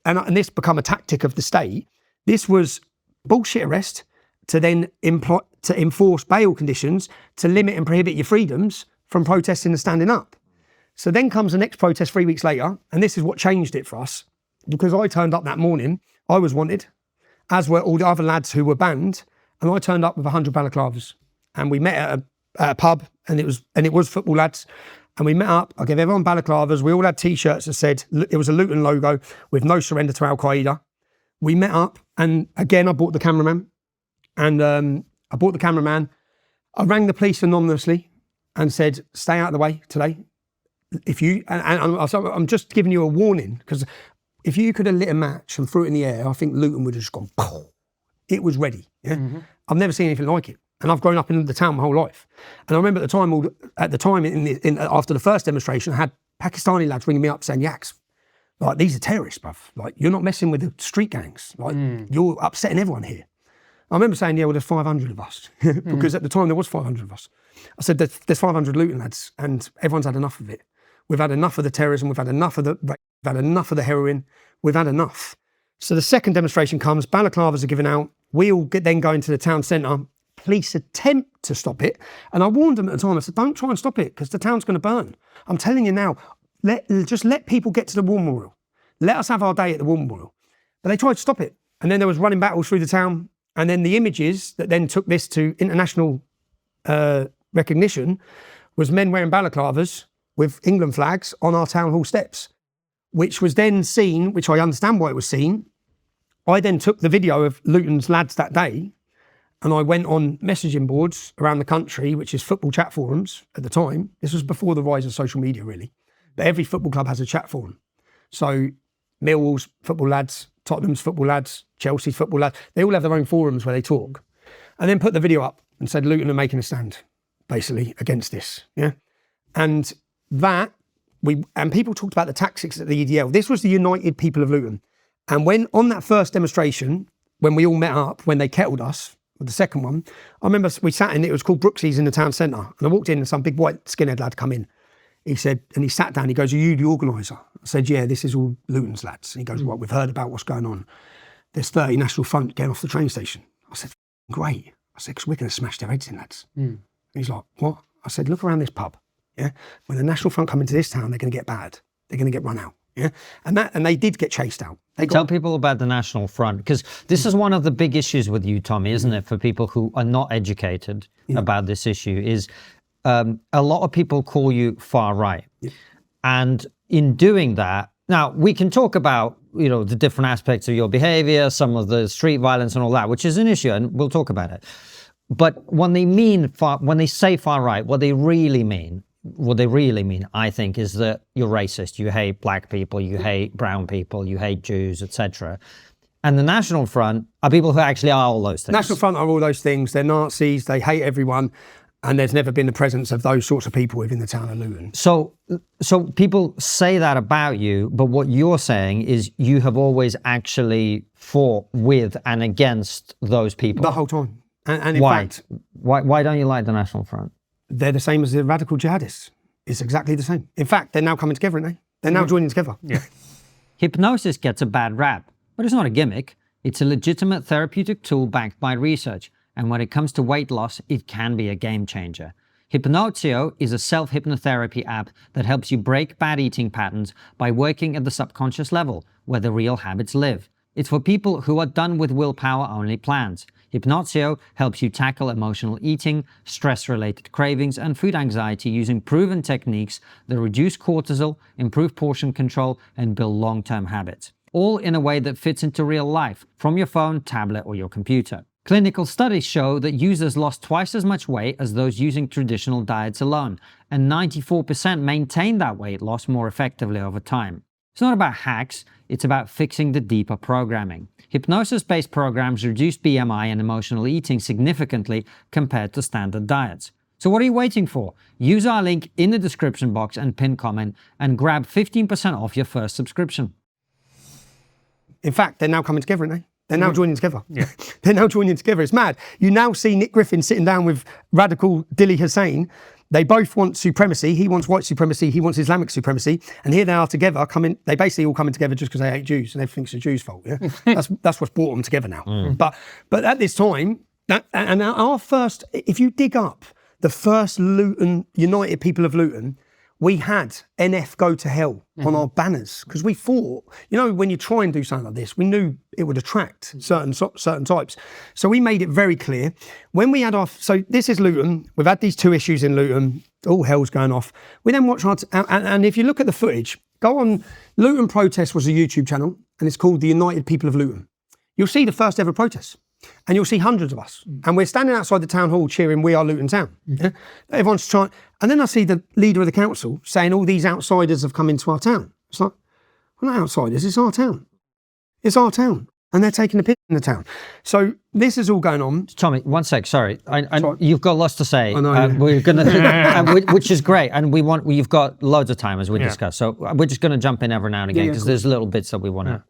and this become a tactic of the state. This was bullshit arrest to then enforce bail conditions to limit and prohibit your freedoms from protesting and standing up. So then comes the next protest 3 weeks later, and this is what changed it for us. Because I turned up that morning, I was wanted, as were all the other lads who were banned, and I turned up with 100 balaclavas. And we met at a pub, and it was football lads, and we met up. I gave everyone balaclavas. We all had T-shirts that said, it was a Luton logo with no surrender to Al-Qaeda. We met up, and again, I bought the cameraman. And I bought the cameraman. I rang the police anonymously and said, stay out of the way today. If you, I'm just giving you a warning, because if you could have lit a match and threw it in the air, I think Luton would have just gone, pow. It was ready. Yeah? I've never seen anything like it. And I've grown up in the town my whole life. And I remember at the time, after the first demonstration, I had Pakistani lads ringing me up saying, Yaks, like, these are terrorists, bruv. Like, you're not messing with the street gangs. Like, you're upsetting everyone here. I remember saying, yeah, well, there's 500 of us. Because at the time, there was 500 of us. I said, there's 500 Luton lads, and everyone's had enough of it. We've had enough of the terrorism. We've had enough of the heroin. We've had enough. So the second demonstration comes, balaclavas are given out. We all then go into the town centre. Police attempt to stop it. And I warned them at the time. I said, don't try and stop it, because the town's going to burn. I'm telling you now, just let people get to the War Memorial. Let us have our day at the War Memorial. But they tried to stop it. And then there was running battles through the town. And then the images that then took this to international recognition was men wearing balaclavas with England flags on our town hall steps, which was then seen, which I understand why it was seen. I then took the video of Luton's lads that day, and I went on messaging boards around the country, which is football chat forums at the time. This was before the rise of social media, really. But every football club has a chat forum. So Millwall's football lads, Tottenham's football lads, Chelsea's football lads, they all have their own forums where they talk. And then put the video up and said Luton are making a stand, basically, against this. Yeah. And people talked about the tactics at the EDL. This was the United People of Luton. And when on that first demonstration, when we all met up, when they kettled us, with the second one, I remember we sat in, it was called Brooksy's in the town centre. And I walked in and some big white skinhead lad come in. He said, and he sat down, he goes, "Are you the organiser?" I said, "Yeah, this is all Luton's lads." And he goes, "Well, we've heard about what's going on. There's 30 National Front getting off the train station." I said, "Great." I said, "Because we're going to smash their heads in, lads." And he's like, "What?" I said, "Look around this pub. Yeah, when the National Front come into this town, they're going to get bad. They're going to get run out. Yeah, and they did get chased out. Tell people about the National Front, because this is one of the big issues with you, Tommy, isn't it? For people who are not educated about this issue, is a lot of people call you far right, and in doing that, now we can talk about the different aspects of your behaviour, some of the street violence and all that, which is an issue, and we'll talk about it. But when they say far right, what they really mean, I think, is that you're racist, you hate black people, you hate brown people, you hate Jews, etc. And the National Front are people who actually are all those things. National Front are all those things. They're Nazis, they hate everyone, and there's never been the presence of those sorts of people within the town of Luton. So people say that about you, but what you're saying is you have always actually fought with and against those people. The whole time. And in Why? fact, Why don't you like the National Front? they're the same as the radical jihadists. It's exactly the same. In fact, they're now coming together, aren't they? They're now joining together. Yeah. Hypnosis gets a bad rap, but it's not a gimmick. It's a legitimate therapeutic tool backed by research, and when it comes to weight loss, it can be a game changer. Hypnotio is a self-hypnotherapy app that helps you break bad eating patterns by working at the subconscious level, where the real habits live. It's for people who are done with willpower-only plans. Hypnotio helps you tackle emotional eating, stress-related cravings, and food anxiety using proven techniques that reduce cortisol, improve portion control, and build long-term habits. All in a way that fits into real life, from your phone, tablet, or your computer. Clinical studies show that users lost twice as much weight as those using traditional diets alone, and 94% maintained that weight loss more effectively over time. It's not about hacks, it's about fixing the deeper programming. Hypnosis-based programs reduce BMI and emotional eating significantly compared to standard diets. So what are you waiting for? Use our link in the description box and pinned comment and grab 15% off your first subscription. In fact, they're now coming together, aren't they? They're now joining together. Yeah. They're now joining together. It's mad. You now see Nick Griffin sitting down with radical Dilly Hussain. They both want supremacy. He wants white supremacy. He wants Islamic supremacy. And here they are together they basically all coming together just because they hate Jews and everything's the Jews' fault. Yeah, that's what's brought them together now. But at this time, our first, if you dig up the first Luton United People of Luton, we had NF Go to Hell on our banners because we thought, when you try and do something like this, we knew it would attract certain types. So we made it very clear. When we had so this is Luton, we've had these 2 issues in Luton, all hell's going off. We then watch and if you look at the footage, go on, Luton Protest was a YouTube channel and it's called the United People of Luton. You'll see the first ever protest. And you'll see hundreds of us. And we're standing outside the town hall cheering, "We are Luton Town." Yeah? Everyone's trying. And then I see the leader of the council saying all these outsiders have come into our town. It's like, we're not outsiders, it's our town. It's our town. And they're taking the piss in the town. So this is all going on. Tommy, one sec, sorry. You've got lots to say. I know, yeah. We're gonna, which is great. And you've got loads of time as we discussed. So we're just going to jump in every now and again because there's little bits that we want to.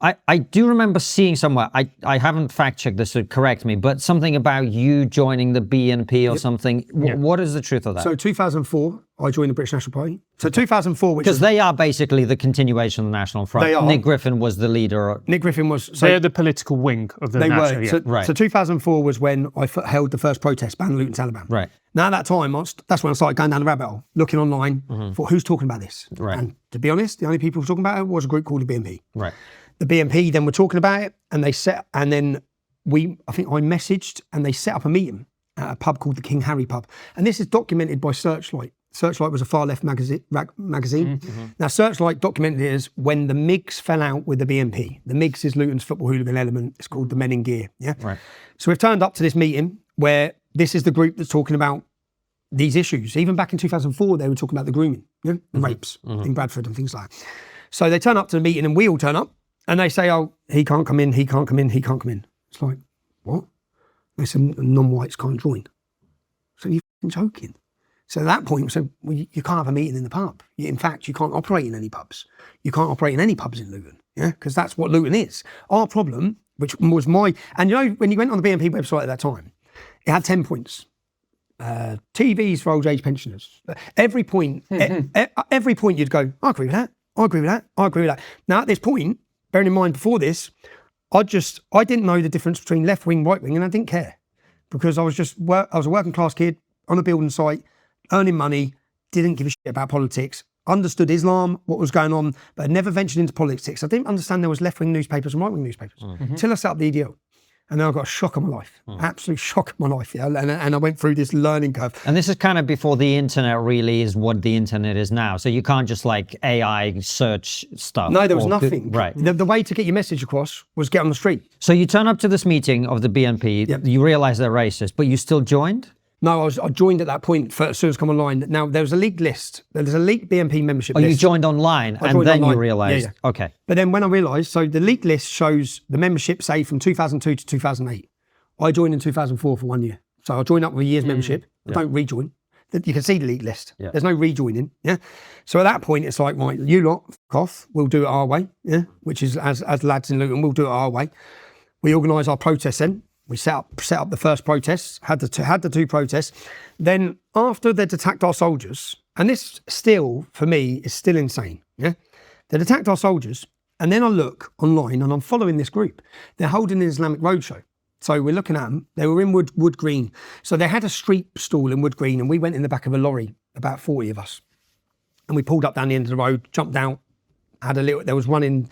I do remember seeing somewhere, I haven't fact checked this, so correct me, but something about you joining the BNP or something. What is the truth of that? So 2004, I joined the British National Party. So 2004, because they are basically the continuation of the National Front. They are. Nick Griffin was the leader. Nick Griffin was. They're the political wing of the National. They were. Yeah. So 2004 was when I held the first protest, ban Luton Taliban. Right. Now at that time, that's when I started going down the rabbit hole, looking online, thought, who's talking about this? Right. And to be honest, the only people who were talking about it was a group called the BNP. Right. The BNP then were talking about it, and I think I messaged, and they set up a meeting at a pub called the King Harry Pub. And this is documented by Searchlight. Searchlight was a far-left magazine. Now, Searchlight documented it as when the MIGs fell out with the BNP. The MIGs is Luton's football hooligan element. It's called the Men in Gear. Yeah. Right. So we've turned up to this meeting where this is the group that's talking about these issues. Even back in 2004, they were talking about the grooming, the rapes in Bradford and things like that. So they turn up to the meeting, and we all turn up, and they say, "Oh, he can't come in. He can't come in. He can't come in." It's like, what? They said non-whites can't join. So you're joking. So at that point, we said, well, you can't have a meeting in the pub. In fact, you can't operate in any pubs. You can't operate in any pubs in Luton, yeah, because that's what Luton is. Our problem, which was and you know, when you went on the BNP website at that time, it had 10 points. TVs for old age pensioners. Every point, every point you'd go, I agree with that. I agree with that. I agree with that. Now at this point, bearing in mind before this, I didn't know the difference between left wing, right wing, and I didn't care because I was a working class kid on a building site, earning money, didn't give a shit about politics, understood Islam, what was going on, but had never ventured into politics. I didn't understand there was left wing newspapers and right wing newspapers until I set up the EDL. And then I got a shock of my life, absolute shock of my life. Yeah? And I went through this learning curve. And this is kind of before the internet really is what the internet is now. So you can't just like AI search stuff. No, there was nothing. Right. The way to get your message across was get on the street. So you turn up to this meeting of the BNP, Yep. you realize they're racist, but you still joined? No, I joined at that point for as soon as come online. Now, there was a leaked list. There's a leaked BNP membership Oh, list. you joined online and joined then online. you realized, Yeah. okay. But then when I realised, so the leaked list shows the membership, say, from 2002 to 2008. I joined in 2004 for 1 year. So I joined up with a year's membership. I don't rejoin. You can see the leaked list. Yeah. There's no rejoining. Yeah. So at that point, it's like, right, you lot, f*** off. We'll do it our way. Yeah. Which is, as lads in Luton, we'll do it our way. We organise our protests then. We set up the first protests, had the two protests. Then after they'd attacked our soldiers, and this still, for me, is still insane. Yeah. They'd attacked our soldiers. And then I look online and I'm following this group. They're holding an Islamic roadshow. So we're looking at them. They were in Wood Green. So they had a street stall in Wood Green and we went in the back of a lorry, about 40 of us. And we pulled up down the end of the road, jumped out, there was one in,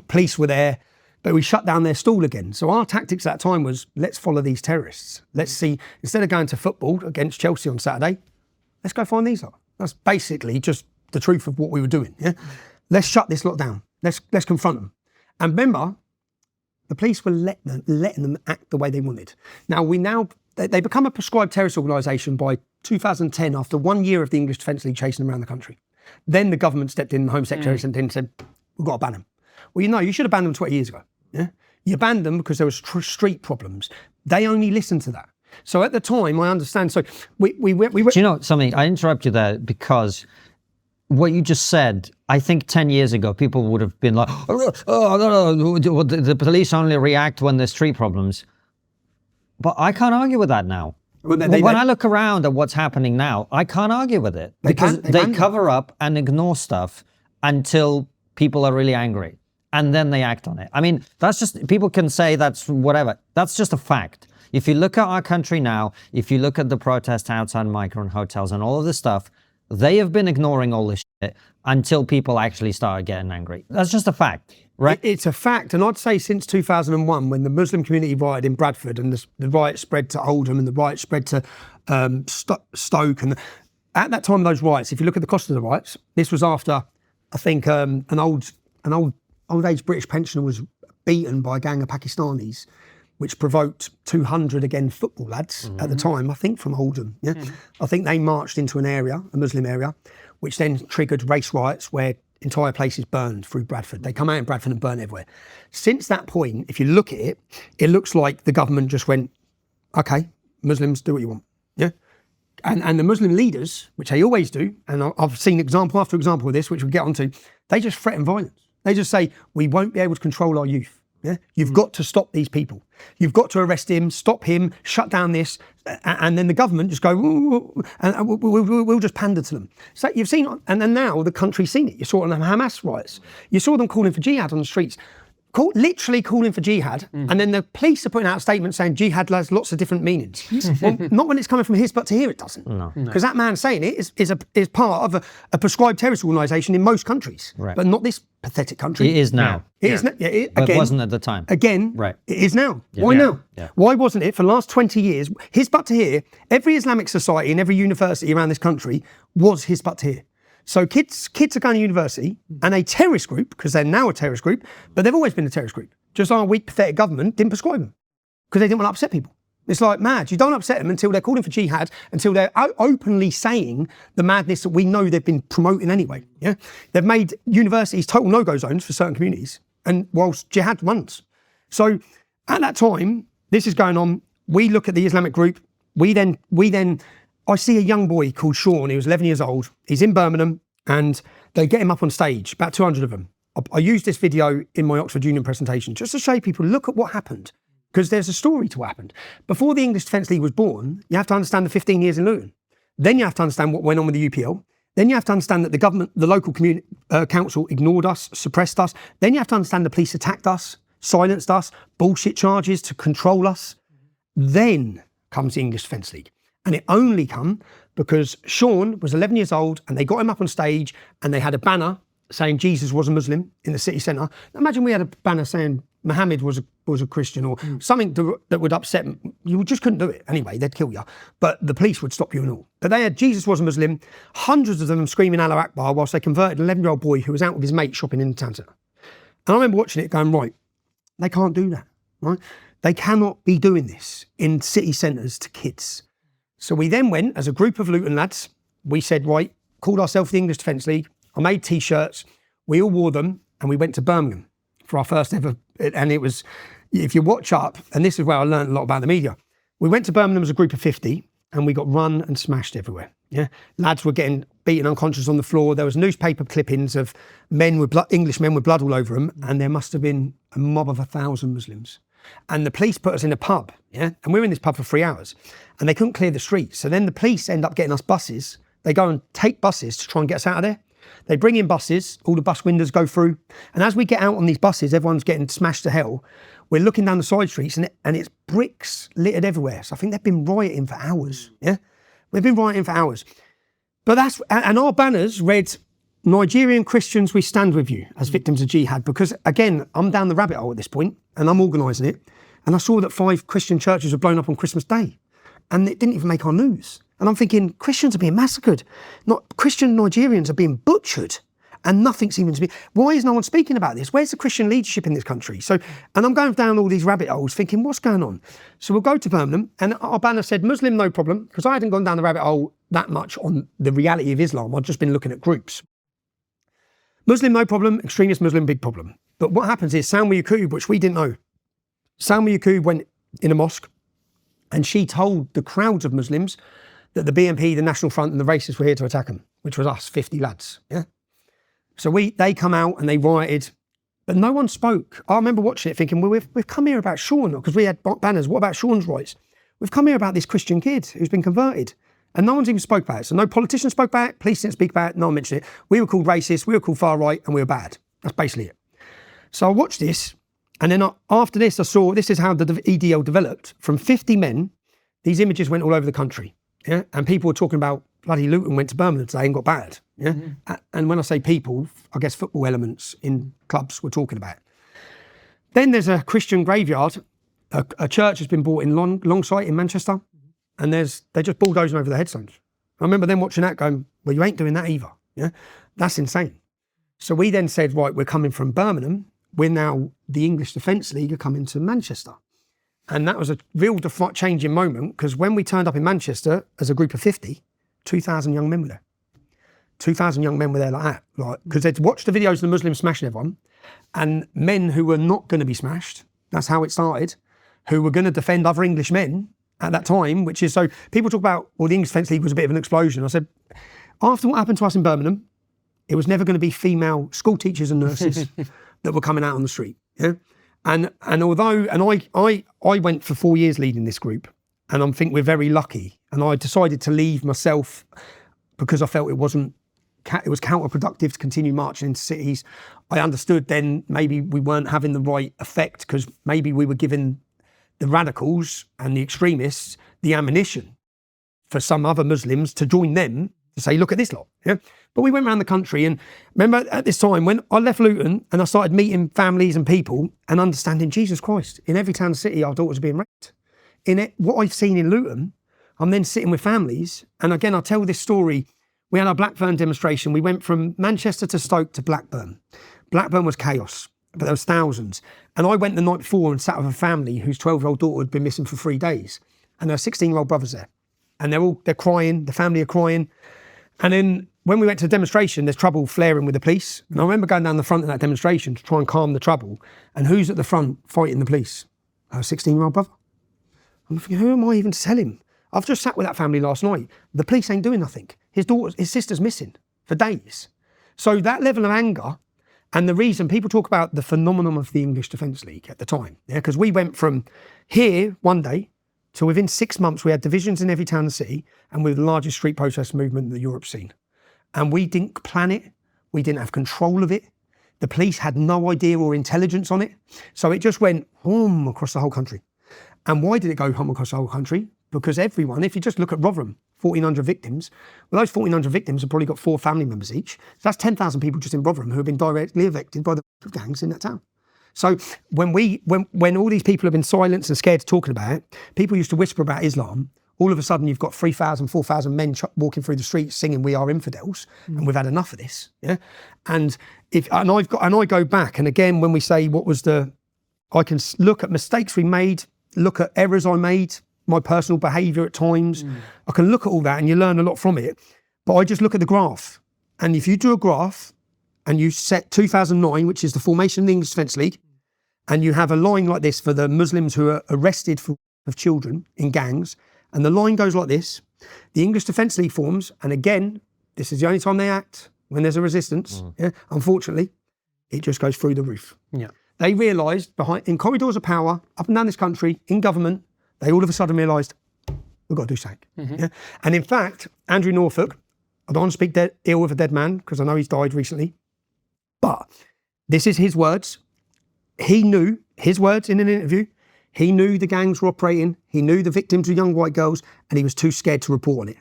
police were there, but we shut down their stall again. So our tactics at that time was, let's follow these terrorists. Let's see, instead of going to football against Chelsea on Saturday, let's go find these lot. That's basically just the truth of what we were doing. Yeah, let's shut this lot down. Let's confront them. And remember, the police were letting them act the way they wanted. They become a prescribed terrorist organisation by 2010 after 1 year of the English Defence League chasing them around the country. Then the government stepped in, the Home Secretary stepped in and said, we've got to ban them. Well, you should have banned them 20 years ago. Yeah? You banned them because there was street problems. They only listened to that. So at the time, I understand. So we went. Do you know something? I interrupt you there because what you just said, I think 10 years ago, people would have been like, the police only react when there's street problems. But I can't argue with that now. Well, when I look around at what's happening now, I can't argue with it because they cover up and ignore stuff until people are really angry. And then they act on it. I mean, that's just, people can say that's whatever. That's just a fact. If you look at our country now, if you look at the protests outside migrant hotels and all of this stuff, they have been ignoring all this shit until people actually start getting angry. That's just a fact, right? It's a fact. And I'd say since 2001, when the Muslim community rioted in Bradford and the riot spread to Oldham and the riot spread to Stoke. And at that time of those riots, if you look at the cost of the riots, this was after, I think, an old age British pensioner was beaten by a gang of Pakistanis, which provoked 200 again football lads at the time, I think from Oldham. Yeah, I think they marched into an area, a Muslim area, which then triggered race riots where entire places burned through Bradford. They come out in Bradford and burn everywhere. Since that point, if you look at it, it looks like the government just went, okay, Muslims, do what you want. Yeah. And the Muslim leaders, which they always do, and I've seen example after example of this, which we'll get onto, they just threaten violence. They just say, we won't be able to control our youth. Yeah? You've got to stop these people. You've got to arrest him, stop him, shut down this, and then the government just go, and we'll just pander to them. So you've seen, and then now the country's seen it. You saw it on the Hamas riots. You saw them calling for jihad on the streets. Literally calling for jihad, and then the police are putting out a statement saying jihad has lots of different meanings. Well, not when it's coming from his, but to here it doesn't. Because that man saying it is part of a prescribed terrorist organisation in most countries, but not this pathetic country. It is now. It is now. But it wasn't at the time. Again, Right. It is now. Why now? Yeah. Why wasn't it for the last 20 years? His but to here, every Islamic society in every university around this country was his but to here. So kids are going to university, and a terrorist group, because they're now a terrorist group, but they've always been a terrorist group. Just our weak, pathetic government didn't prescribe them because they didn't want to upset people. It's like mad. You don't upset them until they're calling for jihad, until they're openly saying the madness that we know they've been promoting anyway. Yeah, they've made universities total no-go zones for certain communities, and whilst jihad runs. So at that time, this is going on. We look at the Islamic group. We then I see a young boy called Sean. He was 11 years old. He's in Birmingham, and they get him up on stage, about 200 of them. I used this video in my Oxford Union presentation just to show people, look at what happened, because there's a story to what happened. Before the English Defence League was born, you have to understand the 15 years in Luton. Then you have to understand what went on with the UPL. Then you have to understand that the government, the local council ignored us, suppressed us. Then you have to understand the police attacked us, silenced us, bullshit charges to control us. Then comes the English Defence League. And it only come because Sean was 11 years old and they got him up on stage and they had a banner saying Jesus was a Muslim in the city centre. Imagine we had a banner saying Muhammad was a Christian or something that would upset them. You just couldn't do it. Anyway, they'd kill you. But the police would stop you and all. But they had Jesus was a Muslim, hundreds of them screaming Allah Akbar whilst they converted an 11-year-old boy who was out with his mate shopping in the town centre. And I remember watching it going, right, they can't do that, right? They cannot be doing this in city centres to kids. So we then went, as a group of Luton lads, we said, right, called ourselves the English Defence League. I made T-shirts, we all wore them, and we went to Birmingham for our first ever, and it was, if you watch up, and this is where I learned a lot about the media, we went to Birmingham as a group of 50, and we got run and smashed everywhere. Yeah, lads were getting beaten unconscious on the floor. There was newspaper clippings of men with blood, English men with blood all over them, and there must have been a mob of 1,000 Muslims. And the police put us in a pub, yeah, and we were in this pub for 3 hours, and they couldn't clear the streets. So then the police end up getting us buses. They go and take buses to try and get us out of there. They bring in buses, all the bus windows go through, and as we get out on these buses, everyone's getting smashed to hell. We're looking down the side streets, and it's bricks littered everywhere. So I think they've been rioting for hours, yeah? They've been rioting for hours. But and our banners read, Nigerian Christians, we stand with you as victims of jihad, because again, I'm down the rabbit hole at this point and I'm organising it. And I saw that 5 Christian churches were blown up on Christmas Day and it didn't even make our news. And I'm thinking, Christians are being massacred. Not Christian Nigerians are being butchered and nothing seems to be. Why is no one speaking about this? Where's the Christian leadership in this country? So, and I'm going down all these rabbit holes thinking, what's going on? So we'll go to Birmingham and our banner said, Muslim, no problem, because I hadn't gone down the rabbit hole that much on the reality of Islam. I'd just been looking at groups. Muslim, no problem. Extremist Muslim, big problem. But what happens is Salma Yaqub, which we didn't know, Salma Yaqub went in a mosque and she told the crowds of Muslims that the BNP, the National Front and the racists were here to attack them, which was us, 50 lads. Yeah. So they come out and they rioted, but no one spoke. I remember watching it thinking, well, we've come here about Sean, because we had banners. What about Sean's rights? We've come here about this Christian kid who's been converted. And no one's even spoke about it. So no politician spoke about it, police didn't speak about it, no one mentioned it. We were called racist, we were called far right, and we were bad. That's basically it. So I watched this, and then after this, I saw, this is how the EDL developed. From 50 men, these images went all over the country. Yeah, and people were talking about bloody Luton went to Birmingham today and got bad. Yeah, and when I say people, I guess football elements in clubs were talking about it. Then there's a Christian graveyard. A church has been bought in Longsight in Manchester, and they're just bulldozing over the headstones. I remember them watching that going, well, you ain't doing that either. Yeah, that's insane. So we then said, right, we're coming from Birmingham. We're now the English Defence League are coming to Manchester. And that was a real changing moment, because when we turned up in Manchester as a group of 50, 2,000 young men were there. 2,000 young men were there like that, like, because they'd watched the videos of the Muslims smashing everyone, and men who were not going to be smashed, that's how it started, who were going to defend other English men at that time, which is, so people talk about, well, the English Defence League was a bit of an explosion. I said, after what happened to us in Birmingham, it was never going to be female school teachers and nurses that were coming out on the street. Yeah. And although, and I went for 4 years leading this group, and I think we're very lucky. And I decided to leave myself because I felt it was counterproductive to continue marching into cities. I understood then maybe we weren't having the right effect, because maybe we were giving the radicals and the extremists the ammunition for some other Muslims to join them to say, look at this lot. Yeah. But we went around the country, and remember at this time when I left Luton and I started meeting families and people and understanding Jesus Christ, in every town and city our daughters are being raped. In it, what I've seen in Luton, I'm then sitting with families, and again I tell this story. We had our Blackburn demonstration. We went from Manchester to Stoke to Blackburn. Blackburn was chaos, but there was thousands. And I went the night before and sat with a family whose 12-year-old daughter had been missing for 3 days, and there are 16-year-old brothers there, and they're crying. The family are crying. And then when we went to the demonstration, there's trouble flaring with the police. And I remember going down the front of that demonstration to try and calm the trouble. And who's at the front fighting the police? A 16-year-old brother. I'm thinking, who am I even to tell him? I've just sat with that family last night. The police ain't doing nothing. His sister's missing for days. So that level of anger, and the reason people talk about the phenomenon of the English Defence League at the time, because we went from here one day to within 6 months, we had divisions in every town and city, and we were the largest street protest movement that Europe's seen. And we didn't plan it. We didn't have control of it. The police had no idea or intelligence on it. So it just went home across the whole country. And why did it go home across the whole country? Because everyone, if you just look at Rotherham, 1,400 victims, well, those 1,400 victims have probably got 4 family members each. So that's 10,000 people just in Rotherham who have been directly affected by the gangs in that town. So when all these people have been silenced and scared of talking about it, people used to whisper about Islam. All of a sudden, you've got 3,000, 4,000 men walking through the streets singing "We are infidels," and we've had enough of this. Yeah, and I go back, and again, when we say I can look at mistakes we made, look at errors I made, my personal behaviour at times. I can look at all that, and you learn a lot from it. But I just look at the graph, and if you do a graph, and you set 2009, which is the formation of the English Defence League, and you have a line like this for the Muslims who are arrested of children in gangs. And the line goes like this. The English Defence League forms, and again, this is the only time they act, when there's a resistance. Yeah, unfortunately, it just goes through the roof. Yeah. They realised, in corridors of power, up and down this country, in government, they all of a sudden realised, we've got to do something. Yeah? And in fact, Andrew Norfolk, I don't want to speak ill of a dead man, because I know he's died recently, but this is his words. He knew, his words in an interview, he knew the gangs were operating, he knew the victims were young white girls, and he was too scared to report on it.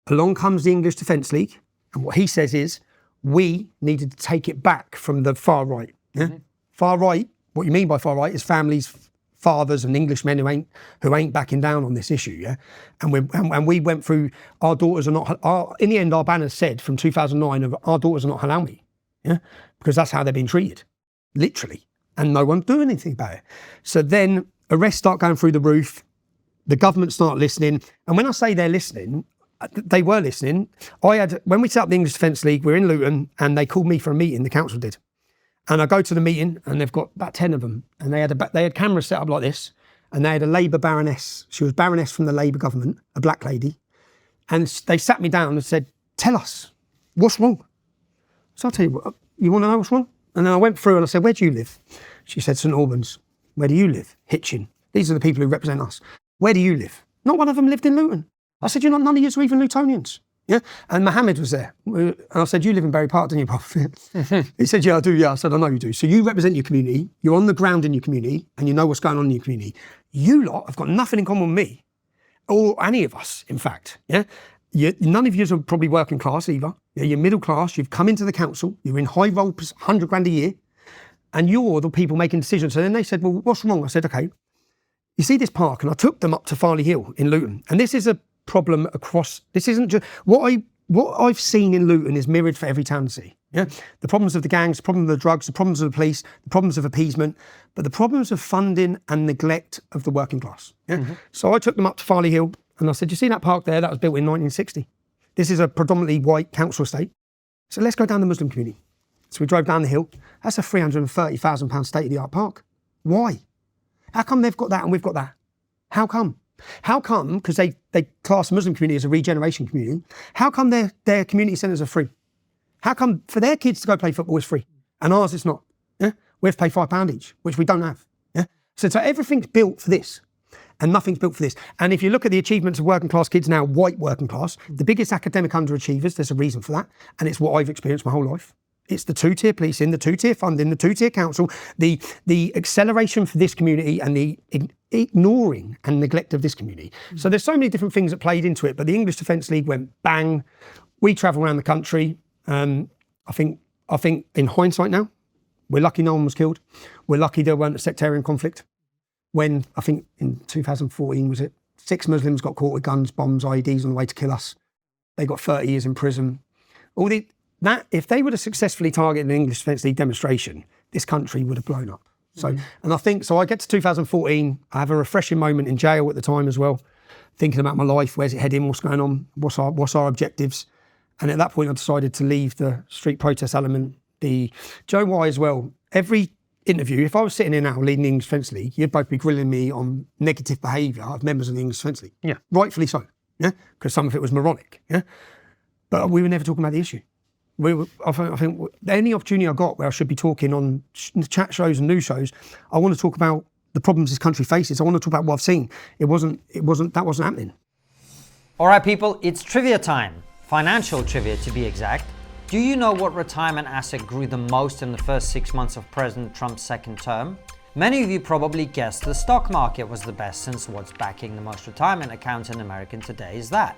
Along comes the English Defence League, and what he says is, we needed to take it back from the far right. Yeah? Far right, what you mean by far right is families, fathers and Englishmen who ain't backing down on this issue, yeah? And we went through, our daughters are not, in the end our banner said from 2009, our daughters are not halal meat, yeah? Because that's how they're being treated, literally, and no one's doing anything about it. So then arrests start going through the roof, the government start listening, and when I say they're listening, they were listening. When we set up the English Defence League, we're in Luton, and they called me for a meeting, the council did. And I go to the meeting, and they've got about 10 of them, and they had cameras set up like this, and they had a Labour baroness. She was baroness from the Labour government, a black lady, and they sat me down and said, tell us, what's wrong? So I'll tell you what, you want to know what's wrong? And then I went through and I said, where do you live? She said, St Albans. Where do you live? Hitchin. These are the people who represent us. Where do you live? Not one of them lived in Luton. I said, none of you are even Lutonians. Yeah. And Mohammed was there. And I said, you live in Berry Park, don't you, Prof? He said, yeah, I do. Yeah. I said, I know you do. So you represent your community. You're on the ground in your community and you know what's going on in your community. You lot have got nothing in common with me or any of us, in fact. Yeah. None of you are probably working class either. You're middle class. You've come into the council. You're in high roll, 100 grand a year. And you're the people making decisions. So then they said, well, what's wrong? I said, okay, you see this park? And I took them up to Farley Hill in Luton. And this is a problem across, this isn't just, what I've seen in Luton is mirrored for every town and city. Yeah? The problems of the gangs, the problems of the drugs, the problems of the police, the problems of appeasement, but the problems of funding and neglect of the working class. Yeah? So I took them up to Farley Hill and I said, you see that park there? That was built in 1960. This is a predominantly white council estate. So let's go down the Muslim community. So we drove down the hill. That's a £330,000 state-of-the-art park. Why? How come they've got that and we've got that? How come? How come, because they class the Muslim community as a regeneration community, how come their community centres are free? How come for their kids to go play football is free and ours it's not? Yeah? We have to pay £5 each, which we don't have. Yeah? So everything's built for this and nothing's built for this. And if you look at the achievements of working class kids now, white working class, the biggest academic underachievers, there's a reason for that. And it's what I've experienced my whole life. It's the two-tier policing, the two-tier funding, the two-tier council, the acceleration for this community and the ignoring and neglect of this community. So there's so many different things that played into it, but the English Defence League went bang. We travel around the country. I think in hindsight now, we're lucky no one was killed. We're lucky there weren't a sectarian conflict. When, I think in 2014, was it, 6 Muslims got caught with guns, bombs, IEDs on the way to kill us. They got 30 years in prison. If they would have successfully targeted an English Defence League demonstration, this country would have blown up. So, and I think, so I get to 2014, I have a refreshing moment in jail at the time as well, thinking about my life, where's it heading, what's going on, what's our objectives. And at that point, I decided to leave the street protest element. Joe Y as well, every interview, if I was sitting here now leading the English Defence League, you'd both be grilling me on negative behaviour of members of the English Defence League. Yeah. Rightfully so, yeah, because some of it was moronic, yeah. But we were never talking about the issue. I think any opportunity I got where I should be talking on chat shows and news shows, I want to talk about the problems this country faces. I want to talk about what I've seen. That wasn't happening. All right, people, it's trivia time. Financial trivia, to be exact. Do you know what retirement asset grew the most in the first 6 months of President Trump's second term? Many of you probably guessed the stock market was the best, since what's backing the most retirement accounts in America today is that.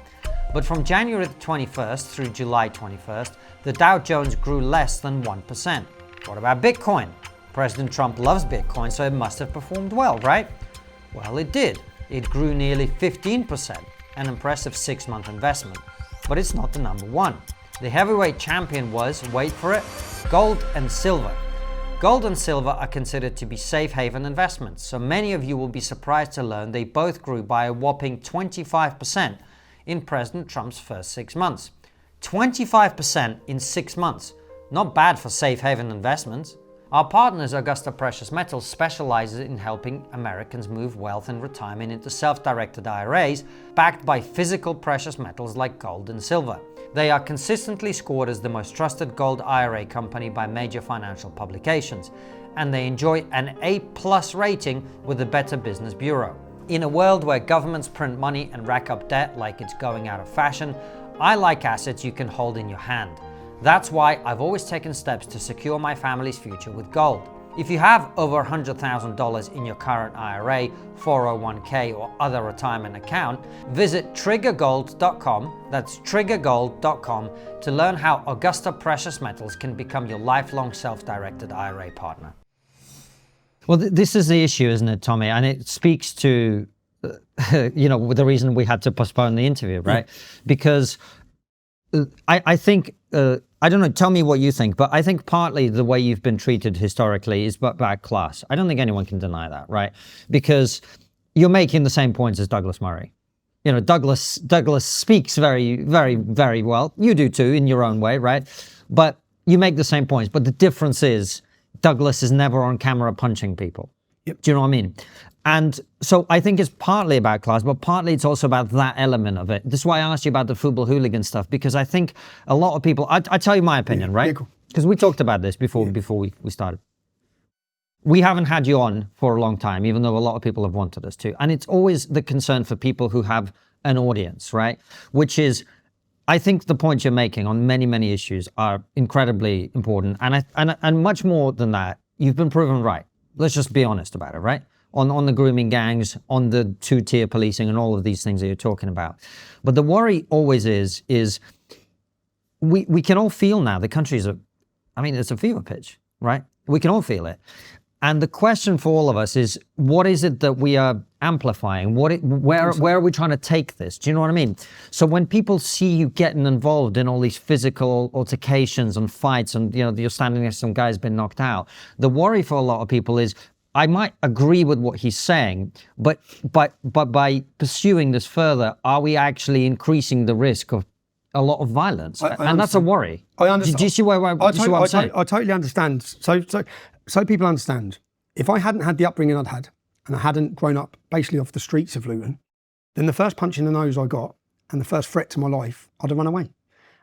But from January the 21st through July 21st, the Dow Jones grew less than 1%. What about Bitcoin? President Trump loves Bitcoin, so it must have performed well, right? Well, it did. It grew nearly 15%, an impressive 6-month investment. But it's not the number one. The heavyweight champion was, wait for it, gold and silver. Gold and silver are considered to be safe haven investments, so many of you will be surprised to learn they both grew by a whopping 25% in President Trump's first 6 months. 25% in 6 months. Not bad for safe haven investments. Our partners, Augusta Precious Metals, specializes in helping Americans move wealth and retirement into self-directed IRAs backed by physical precious metals like gold and silver. They are consistently scored as the most trusted gold IRA company by major financial publications, and they enjoy an A+ rating with the Better Business Bureau. In a world where governments print money and rack up debt like it's going out of fashion, I like assets you can hold in your hand. That's why I've always taken steps to secure my family's future with gold. If you have over $100,000 in your current IRA, 401k or other retirement account, visit triggergold.com, that's triggergold.com, to learn how Augusta Precious Metals can become your lifelong self-directed IRA partner. Well, this is the issue, isn't it, Tommy? And it speaks to, the reason we had to postpone the interview, right? Yeah. Because I think, I don't know, tell me what you think, but I think partly the way you've been treated historically is bad class. I don't think anyone can deny that, right? Because you're making the same points as Douglas Murray. Douglas speaks very, very, very well. You do too, in your own way, right? But you make the same points. But the difference is Douglas is never on camera punching people. Yep. Do you know what I mean? And so I think it's partly about class, but partly it's also about that element of it. This is why I asked you about the football hooligan stuff, because I think a lot of people, I tell you my opinion, right? Because we talked about this before we started. We haven't had you on for a long time, even though a lot of people have wanted us to. And it's always the concern for people who have an audience, right? Which is, I think the points you're making on many, many issues are incredibly important. And much more than that, you've been proven right. Let's just be honest about it, right? On the grooming gangs, on the two-tier policing and all of these things that you're talking about. But the worry always is we can all feel now the country's it's a fever pitch, right? We can all feel it. And the question for all of us is, what is it that we are amplifying? Where are we trying to take this? Do you know what I mean? So when people see you getting involved in all these physical altercations and fights and, you're standing next to some guy's been knocked out, the worry for a lot of people is, I might agree with what he's saying, but by pursuing this further, are we actually increasing the risk of a lot of violence? And that's a worry. I understand. Do you see what I'm saying? I totally understand. So people understand. If I hadn't had the upbringing I'd had, and I hadn't grown up basically off the streets of Luton, then the first punch in the nose I got and the first threat to my life, I'd have run away.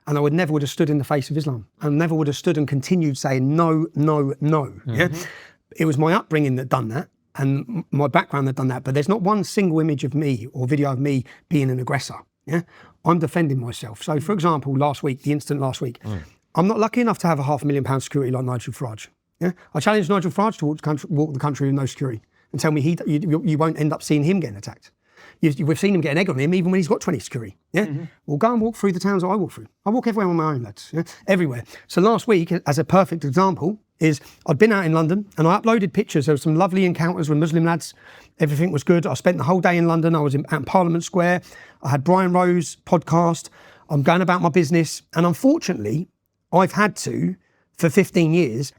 And I never would have stood in the face of Islam. I never would have stood and continued saying no, no, no. Mm-hmm. Yeah. It was my upbringing that done that, and my background that done that. But there's not one single image of me or video of me being an aggressor. Yeah, I'm defending myself. So, for example, the incident last week, I'm not lucky enough to have a £500,000 security like Nigel Farage. Yeah, I challenged Nigel Farage to walk the country with no security and tell me you won't end up seeing him getting attacked. We've seen him get an egg on him even when he's got 20 security. Yeah, Well, go and walk through the towns that I walk through. I walk everywhere on my own, lads. Yeah? Everywhere. So last week, as a perfect example, is I'd been out in London and I uploaded pictures. There were some lovely encounters with Muslim lads. Everything was good. I spent the whole day in London. I was at Parliament Square. I had Brian Rose podcast. I'm going about my business. And unfortunately, I've had to, for 15 years,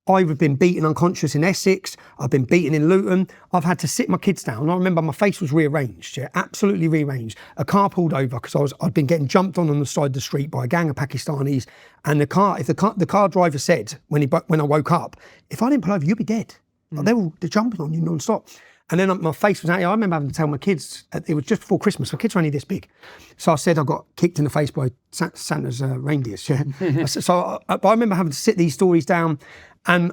I've been beaten unconscious in Essex. I've been beaten in Luton. I've had to sit my kids down. I remember my face was rearranged, absolutely rearranged. A car pulled over because I'd been getting jumped on the side of the street by a gang of Pakistanis. And the car driver said when I woke up, if I didn't pull over, you'd be dead. Like, they're jumping on you non-stop. And then my face was out. I remember having to tell my kids, it was just before Christmas, my kids were only this big. So I said I got kicked in the face by Santa's reindeers. Yeah. But I remember having to sit these stories down. And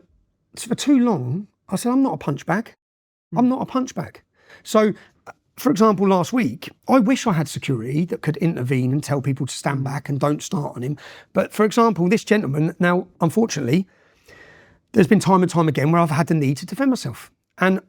for too long, I said, I'm not a punch bag. I'm not a punch bag. So, for example, last week, I wish I had security that could intervene and tell people to stand back and don't start on him. But for example, this gentleman, now, unfortunately, there's been time and time again where I've had the need to defend myself. And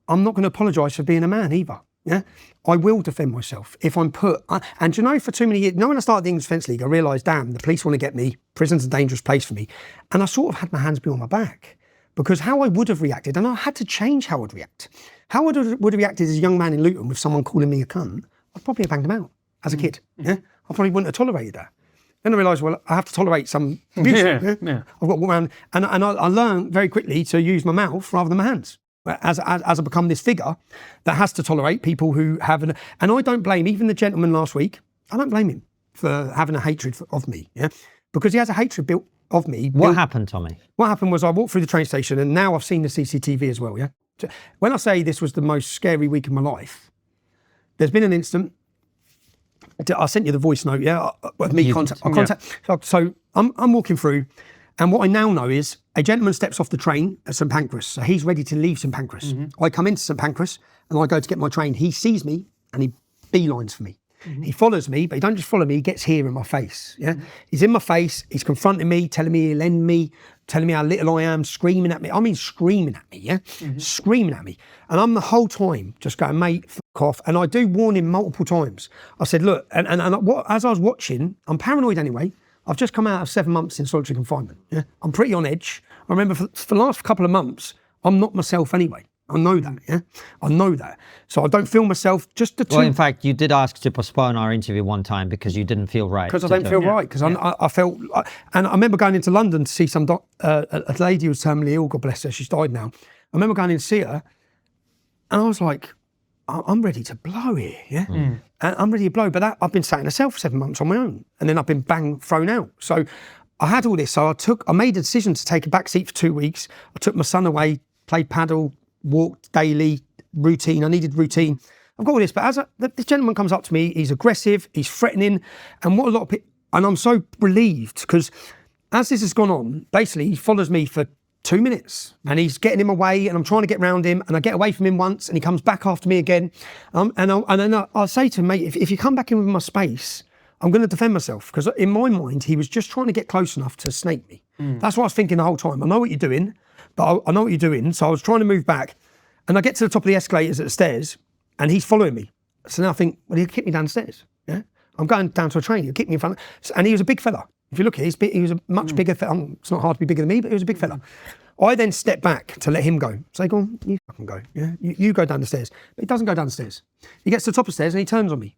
I'm not going to apologise for being a man either. Yeah, I will defend myself if I'm put. And you know, for too many years, when I started the English Defence League, I realised, damn, the police want to get me. Prison's a dangerous place for me. And I sort of had my hands behind my back because how I would have reacted, and I had to change how I'd react. How I would have reacted as a young man in Luton with someone calling me a cunt, I'd probably have banged him out as a kid. Yeah, I probably wouldn't have tolerated that. Then I realised, well, I have to tolerate some abuse. I've got to walk around, and I learned very quickly to use my mouth rather than my hands. As I become this figure that has to tolerate people who have and I don't blame even the gentleman last week. I don't blame him for having a hatred of me, because he has a hatred built of me. What happened, Tommy? What happened was I walked through the train station, and now I've seen the CCTV as well. When I say this was the most scary week of my life, there's been an incident. I sent you the voice note, of me contact. So I'm walking through. And what I now know is a gentleman steps off the train at St Pancras. So he's ready to leave St Pancras. I come into St Pancras and I go to get my train. He sees me and he beelines for me. He follows me, but he don't just follow me, he gets here in my face. He's in my face, he's confronting me, telling me he'll end me, telling me how little I am, screaming at me. I mean, screaming at me, screaming at me. And I'm the whole time just going, mate, fuck off. And I do warn him multiple times. I said, look, and as I was watching, I'm paranoid anyway. I've just come out of 7 months in solitary confinement. I'm pretty on edge. I remember for the last couple of months, I'm not myself anyway. I know that, I know that. So I don't feel myself, just the two. Well, in fact, you did ask to postpone our interview one time because you didn't feel right. Because I don't feel right, because I felt, and I remember going into London to see a lady who was terminally ill, God bless her, she's died now. I remember going in to see her, and I was like, I'm ready to blow here, And I'm ready to blow, but I've been sat in a cell for 7 months on my own, and then I've been thrown out. So I had all this, so I made a decision to take a back seat for 2 weeks. I took my son away, played paddle, walked daily, routine. I needed routine. I've got all this, but this gentleman comes up to me, he's aggressive, he's threatening, and what a lot of people, and I'm so relieved, because as this has gone on, basically he follows me for 2 minutes and he's getting him away and I'm trying to get round him and I get away from him once and he comes back after me again. And then I'll say to him, mate, if you come back in with my space, I'm going to defend myself, because in my mind, he was just trying to get close enough to snake me. That's what I was thinking the whole time. I know what you're doing, but I know what you're doing. So I was trying to move back and I get to the top of the escalators at the stairs and he's following me. So now I think, well, he'll kick me downstairs. I'm going down to a train, he'll kick me in front. And he was a big fella. If you look at it, he was a much bigger fella. It's not hard to be bigger than me, but he was a big fella. I then step back to let him go. So go on, you fucking go. You go down the stairs. But he doesn't go down the stairs. He gets to the top of the stairs and he turns on me.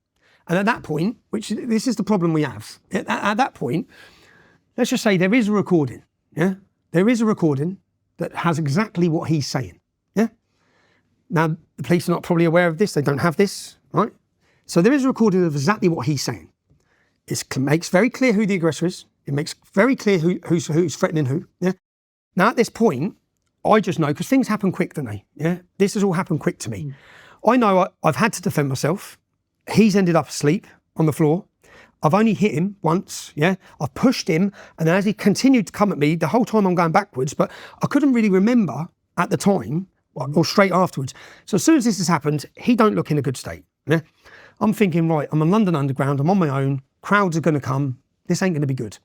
And at that point, which this is the problem we have, at that point, let's just say there is a recording. There is a recording that has exactly what he's saying. Now, the police are not probably aware of this. They don't have this, right? So there is a recording of exactly what he's saying. It makes very clear who the aggressor is. It makes very clear who's threatening who. Now, at this point, I just know, because things happen quick, don't they? This has all happened quick to me. I know I've had to defend myself. He's ended up asleep on the floor. I've only hit him once, I've pushed him, and as he continued to come at me, the whole time I'm going backwards, but I couldn't really remember at the time, or straight afterwards. So as soon as this has happened, he don't look in a good state. I'm thinking, right, I'm on London Underground, I'm on my own, crowds are going to come, this ain't going to be good.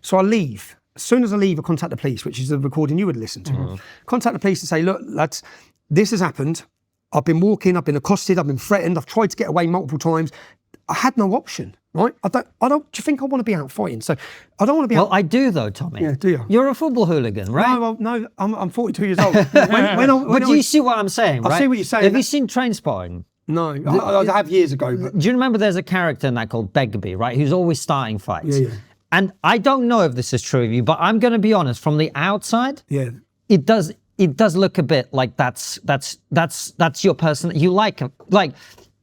So I leave. As soon as I leave, I contact the police, which is the recording you would listen to. Contact the police and say, look, lads, this has happened. I've been walking, I've been accosted, I've been threatened, I've tried to get away multiple times. I had no option, right? I don't, do you think I want to be out fighting? So I don't want to be out. Well, I do though, Tommy. Yeah, do you? You're a football hooligan, right? No, I'm 42 years old. But do you see what I'm saying, right? I see what you're saying. Have you seen Trainspotting? No, I have years ago. But... Do you remember there's a character in that called Begbie, right? Who's always starting fights. Yeah. And I don't know if this is true of you, but I'm going to be honest, from the outside, it does look a bit like that's your person. You like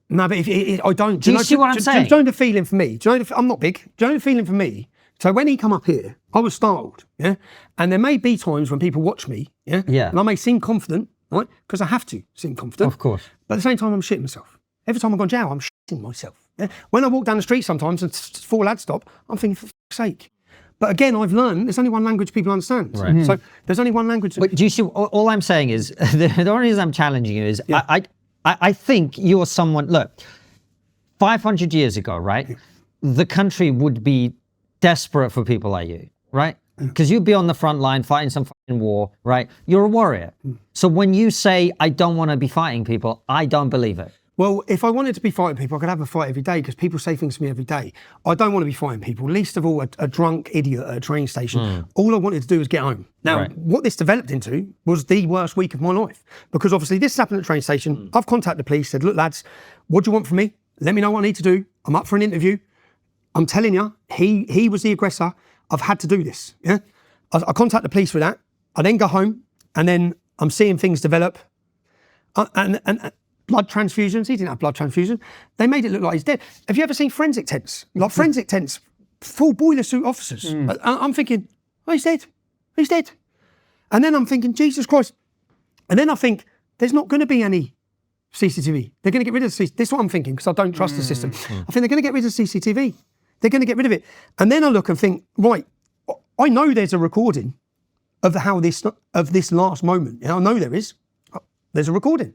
No, but I don't. Do you see what I'm saying? Do you know the feeling for me? I'm not big. Do you know the feeling for me? So when he come up here, I was startled, yeah? And there may be times when people watch me, yeah? Yeah. And I may seem confident, right? Because I have to seem confident. Of course. But at the same time, I'm shitting myself. Every time I go in jail, I'm shitting myself. Yeah? When I walk down the street sometimes and 4 lads stop, I'm thinking, for fuck's sake. But again, I've learned there's only one language people understand. Right. So there's only one language. But do you see, all I'm saying is, the only reason I'm challenging you is, I think you're someone, look, 500 years ago, right? The country would be desperate for people like you, right? Because you'd be on the front line fighting some fucking war, right? You're a warrior. So when you say, I don't want to be fighting people, I don't believe it. Well, if I wanted to be fighting people, I could have a fight every day because people say things to me every day. I don't want to be fighting people, least of all a drunk idiot at a train station. All I wanted to do was get home. Now, what this developed into was the worst week of my life because obviously this happened at the train station. I've contacted the police, said, look, lads, what do you want from me? Let me know what I need to do. I'm up for an interview. I'm telling you, he was the aggressor. I've had to do this. Yeah, I contact the police for that. I then go home, and then I'm seeing things develop. And blood transfusions. He didn't have blood transfusion. They made it look like he's dead. Have you ever seen forensic tents? Like forensic tents, full boiler suit officers. I'm thinking, oh, he's dead. He's dead. And then I'm thinking, Jesus Christ. And then I think there's not going to be any CCTV. They're going to get rid of the CCTV. This is what I'm thinking because I don't trust the system. I think they're going to get rid of CCTV. They're going to get rid of it. And then I look and think, right, I know there's a recording of this last moment. I know there is. There's a recording.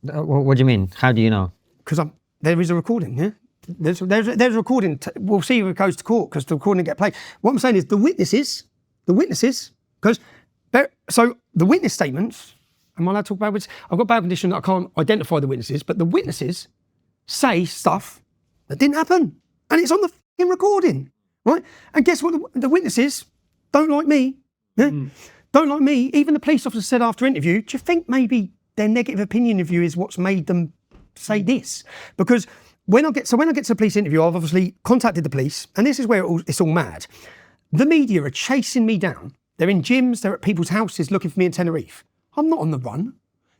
What do you mean? How do you know? Because there is a recording, yeah? There's a recording. We'll see if it goes to court because the recording get played. What I'm saying is the witnesses, because so the witness statements, am I allowed to talk about witnesses? I've got bad condition that I can't identify the witnesses, but the witnesses say stuff that didn't happen. And it's on the fucking recording, right? And guess what? The witnesses don't like me, yeah? Don't like me. Even the police officer said after interview, do you think maybe their negative opinion of you is what's made them say this? Because when I get to the police interview, I've obviously contacted the police, and this is where it's all mad. The media are chasing me down. They're in gyms, they're at people's houses looking for me in Tenerife. I'm not on the run.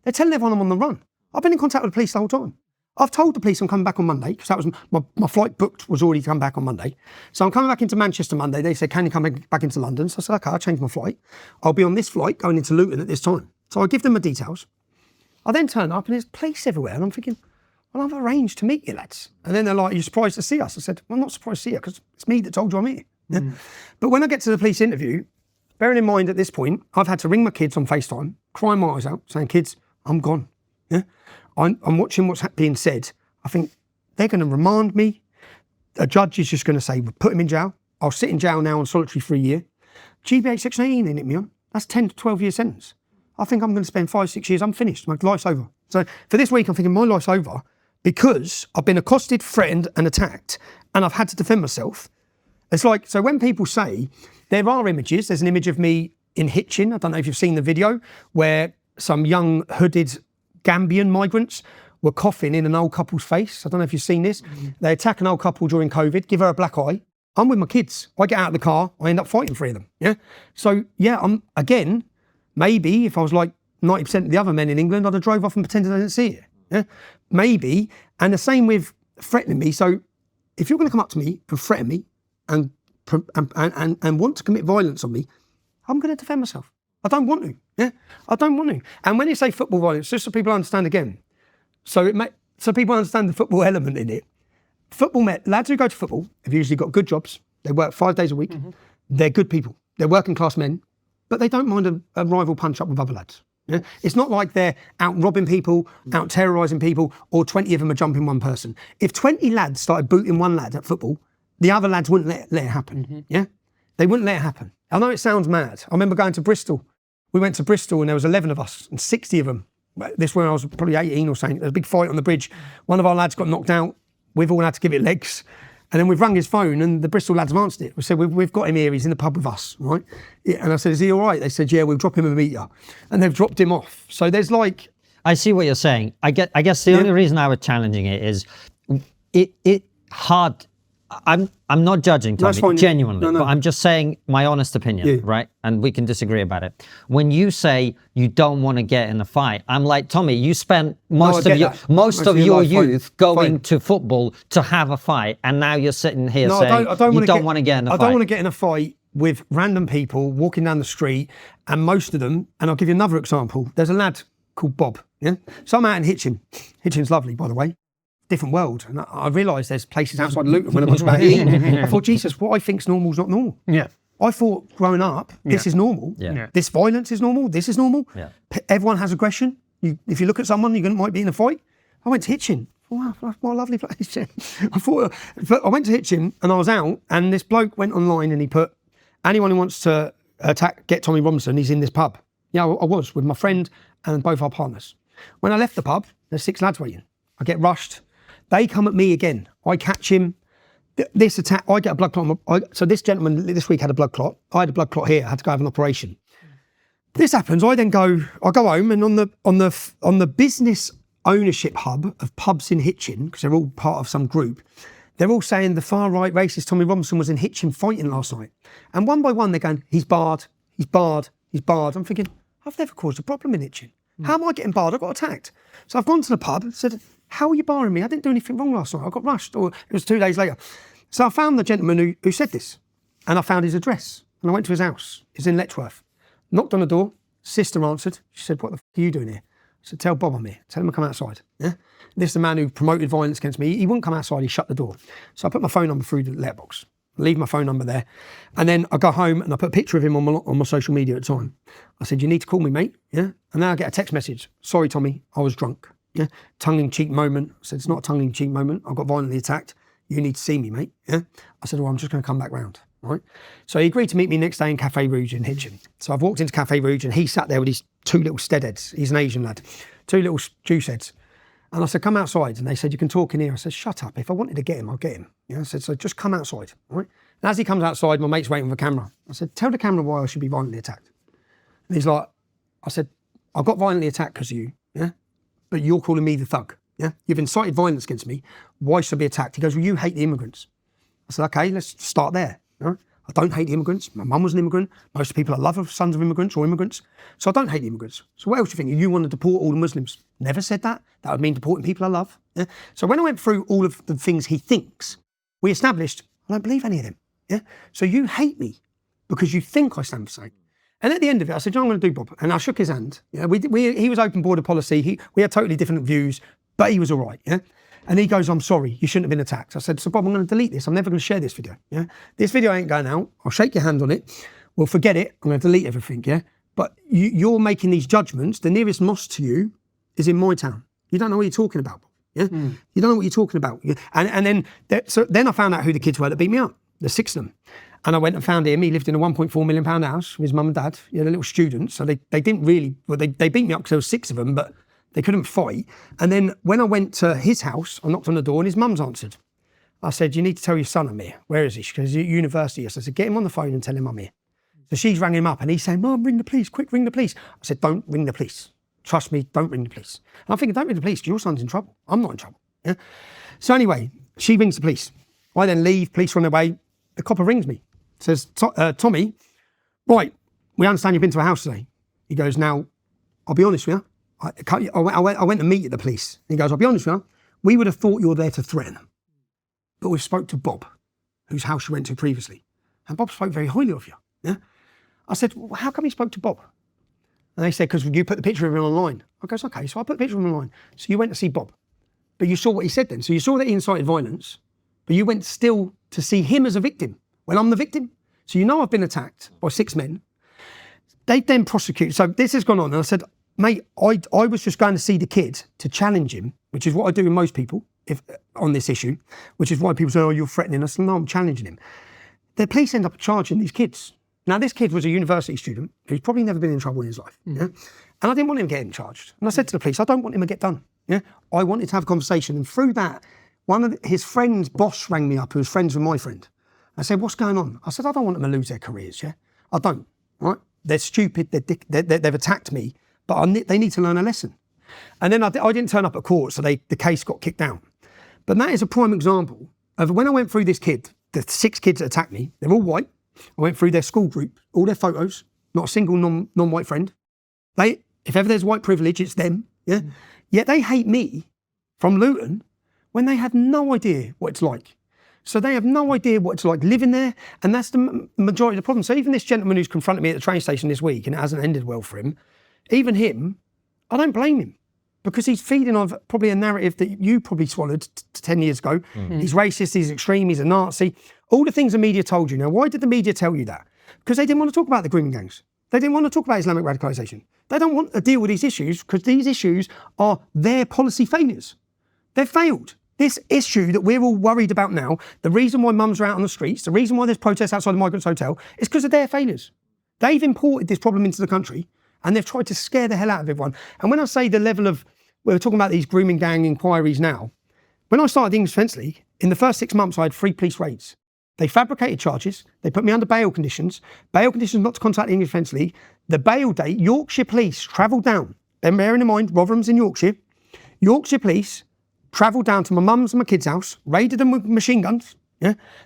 They're telling everyone I'm on the run. I've been in contact with the police the whole time. I've told the police I'm coming back on Monday, because that was my flight booked was already to come back on Monday. So I'm coming back into Manchester Monday. They said, can you come back into London? So I said, okay, I'll change my flight. I'll be on this flight going into Luton at this time. So I give them the details. I then turn up and there's police everywhere. And I'm thinking, well, I've arranged to meet you lads. And then they're like, are you surprised to see us? I said, well, I'm not surprised to see you because it's me that told you I'm here. Yeah? But when I get to the police interview, bearing in mind at this point, I've had to ring my kids on FaceTime, crying my eyes out, saying, kids, I'm gone. Yeah, I'm watching what's being said. I think they're going to remand me. A judge is just going to say, we'll put him in jail. I'll sit in jail now on solitary for a year. GBH Section 18 they hit me on. That's 10 to 12 year sentence. I think I'm going to spend 5-6 years. I'm finished. My life's over. So for this week, I'm thinking my life's over because I've been accosted, threatened and attacked and I've had to defend myself. It's like, so when people say there are images, there's an image of me in Hitchin. I don't know if you've seen the video where some young hooded Gambian migrants were coughing in an old couple's face. I don't know if you've seen this. They attack an old couple during COVID, give her a black eye. I'm with my kids. I get out of the car, I end up fighting 3 of them. Yeah. So yeah, again, maybe if I was like 90% of the other men in England, I'd have drove off and pretended I didn't see it. Yeah. Maybe. And the same with threatening me. So if you're going to come up to me and threaten me and want to commit violence on me, I'm going to defend myself. I don't want to. Yeah. I don't want to. And when you say football violence, just so people understand again, so people understand the football element in it. Lads who go to football have usually got good jobs. They work 5 days a week. They're good people. They're working class men, but they don't mind a rival punch up with other lads. Yeah? It's not like they're out robbing people, out terrorising people, or 20 of them are jumping one person. If 20 lads started booting one lad at football, the other lads wouldn't let it happen. Yeah, they wouldn't let it happen. I know it sounds mad. I remember going to Bristol. We went to Bristol and there was 11 of us and 60 of them. This when I was probably 18 or something. There was a big fight on the bridge. One of our lads got knocked out. We've all had to give it legs. And then we've rung his phone and the Bristol lads have answered it. We said, we've got him here. He's in the pub with us, right? Yeah, and I said, is he all right? They said, yeah, we'll drop him a meter. And they've dropped him off. So there's like... I see what you're saying. I guess the only reason I was challenging it is it hard. I'm not judging, That's Tommy, fine. genuinely, No. but I'm just saying my honest opinion, Yeah. right? And we can disagree about it. When you say you don't want to get in a fight, I'm like, Tommy, you spent most I of get that. most of your your life fighting. youth going Fighting. to football to have a fight, and now you're sitting here saying you don't want to get in a fight. I don't want to get in a fight with random people walking down the street, and most of them, and I'll give you another example. There's a lad called Bob, yeah? So I'm out in Hitchin. Hitchin's lovely, by the way. Different world. And I realised there's places outside Luton when I watch about it. I thought, Jesus, what I think's normal is not normal. Yeah. I thought growing up, this is normal. Yeah. This violence is normal. This is normal. Yeah. Everyone has aggression. If you look at someone, you might be in a fight. I went to Hitchin. Wow, what a lovely place. I went to Hitchin and I was out, and this bloke went online and he put, anyone who wants to get Tommy Robinson, he's in this pub. Yeah, I was with my friend and both our partners. When I left the pub, there's 6 lads waiting. I get rushed. They come at me again. I catch him. This attack, I get a blood clot. So this gentleman this week had a blood clot. I had a blood clot here. I had to go have an operation. This happens. I go home, and on the business ownership hub of pubs in Hitchin, because they're all part of some group, they're all saying the far right racist Tommy Robinson was in Hitchin fighting last night. And one by one they're going, he's barred, he's barred, he's barred. I'm thinking, I've never caused a problem in Hitchin. How am I getting barred? I got attacked. So I've gone to the pub and said, how are you barring me? I didn't do anything wrong last night. I got rushed, or it was 2 days later. So I found the gentleman who said this, and I found his address, and I went to his house. He's in Letchworth. Knocked on the door. Sister answered. She said, what the f*** are you doing here? I said, tell Bob I'm here. Tell him to come outside. Yeah. This is the man who promoted violence against me. He wouldn't come outside. He shut the door. So I put my phone number through the letterbox. Leave my phone number there. And then I go home and I put a picture of him on my social media at the time. I said, you need to call me, mate. Yeah. And then I get a text message. Sorry, Tommy, I was drunk. Yeah. Tongue-in-cheek moment. I said, it's not a tongue-in-cheek moment. I got violently attacked. You need to see me, mate. Yeah. I said, well, I'm just going to come back round. Right. So he agreed to meet me next day in Cafe Rouge in Hitchin. So I've walked into Cafe Rouge and he sat there with his 2 little steadheads. He's an Asian lad. 2 little juice heads. And I said, come outside. And they said, you can talk in here. I said, shut up. If I wanted to get him, I'll get him. Yeah. I said, so just come outside. Right. And as he comes outside, my mate's waiting for the camera. I said, tell the camera why I should be violently attacked. And he's like, I said, I got violently attacked because of you. Yeah. But you're calling me the thug. Yeah. You've incited violence against me. Why should I be attacked? He goes, well, you hate the immigrants. I said, okay, let's start there. Right? I don't hate the immigrants. My mum was an immigrant. Most of the people I love are sons of immigrants or immigrants. So I don't hate the immigrants. So what else do you think? You want to deport all the Muslims? Never said that. That would mean deporting people I love. Yeah? So when I went through all of the things he thinks, we established, I don't believe any of them. Yeah. So you hate me because you think I stand for something. And at the end of it, I said, I'm going to do Bob. And I shook his hand. Yeah, he was open border policy. We had totally different views, but he was all right. Yeah. And he goes, I'm sorry, you shouldn't have been attacked. I said, so Bob, I'm going to delete this. I'm never going to share this video. Yeah. This video ain't going out. I'll shake your hand on it. We'll forget it. I'm going to delete everything. Yeah. But you're making these judgments. The nearest mosque to you is in my town. You don't know what you're talking about, Bob. Yeah. You don't know what you're talking about. And then I found out who the kids were that beat me up. There's 6 of them. And I went and found him. He lived in a £1.4 million house with his mum and dad. He had a little student. So they didn't really, well, they beat me up because there were 6 of them, but they couldn't fight. And then when I went to his house, I knocked on the door and his mum's answered. I said, you need to tell your son I'm here. Where is he? She goes, he's at university. So I said, get him on the phone and tell him I'm here. So she's rang him up and he's saying, Mum, ring the police, quick, ring the police. I said, don't ring the police. Trust me, don't ring the police. And I'm thinking, don't ring the police because your son's in trouble. I'm not in trouble. Yeah. So anyway, she rings the police. I then leave, police run away. The copper rings me, says, Tommy, right, we understand you've been to a house today. He goes, now, I'll be honest with you. I went to meet at the police. He goes, I'll be honest with you, we would have thought you were there to threaten them. But we've spoke to Bob, whose house you went to previously. And Bob spoke very highly of you. Yeah. I said, well, how come you spoke to Bob? And they said, because you put the picture of him online. I goes, okay, so I put the picture of him online. So you went to see Bob. But you saw what he said then. So you saw that he incited violence, but you went still to see him as a victim. Well, I'm the victim. So you know I've been attacked by 6 men. They then prosecuted. So this has gone on. And I said, mate, I was just going to see the kid to challenge him, which is what I do with most people on this issue, which is why people say, oh, you're threatening us. No, I'm challenging him. The police end up charging these kids. Now, this kid was a university student who's probably never been in trouble in his life. Yeah? And I didn't want him getting charged. And I said to the police, I don't want him to get done. Yeah? I wanted to have a conversation. And through that, one of his friend's boss rang me up, who was friends with my friend. I said, what's going on? I said, I don't want them to lose their careers, yeah? I don't, right? They're stupid, they've attacked me, but they need to learn a lesson. And then I didn't turn up at court, so the case got kicked down. But that is a prime example of when I went through this kid, the 6 kids that attacked me, they're all white. I went through their school group, all their photos, not a single non-white friend. If ever there's white privilege, it's them. Yeah. Yet they hate me from Luton when they have no idea what it's like. So they have no idea what it's like living there, and that's the majority of the problem. So even this gentleman who's confronted me at the train station this week, and it hasn't ended well for him, even him, I don't blame him, because he's feeding on probably a narrative that you probably swallowed 10 years ago. He's racist, he's extreme, he's a Nazi. All the things the media told you. Now, why did the media tell you that? Because they didn't want to talk about the grooming gangs. They didn't want to talk about Islamic radicalisation. They don't want to deal with these issues because these issues are their policy failures. They've failed. This issue that we're all worried about now, the reason why mums are out on the streets, the reason why there's protests outside the Migrants Hotel, is because of their failures. They've imported this problem into the country and they've tried to scare the hell out of everyone. And when I say the level of, we're talking about these grooming gang inquiries now, when I started the English Defence League, in the first 6 months I had 3 police raids. They fabricated charges, they put me under bail conditions not to contact the English Defence League. The bail date, Yorkshire Police travelled down, then bearing in mind Rotherham's in Yorkshire, Yorkshire Police travelled down to my mum's and my kid's house, raided them with machine guns,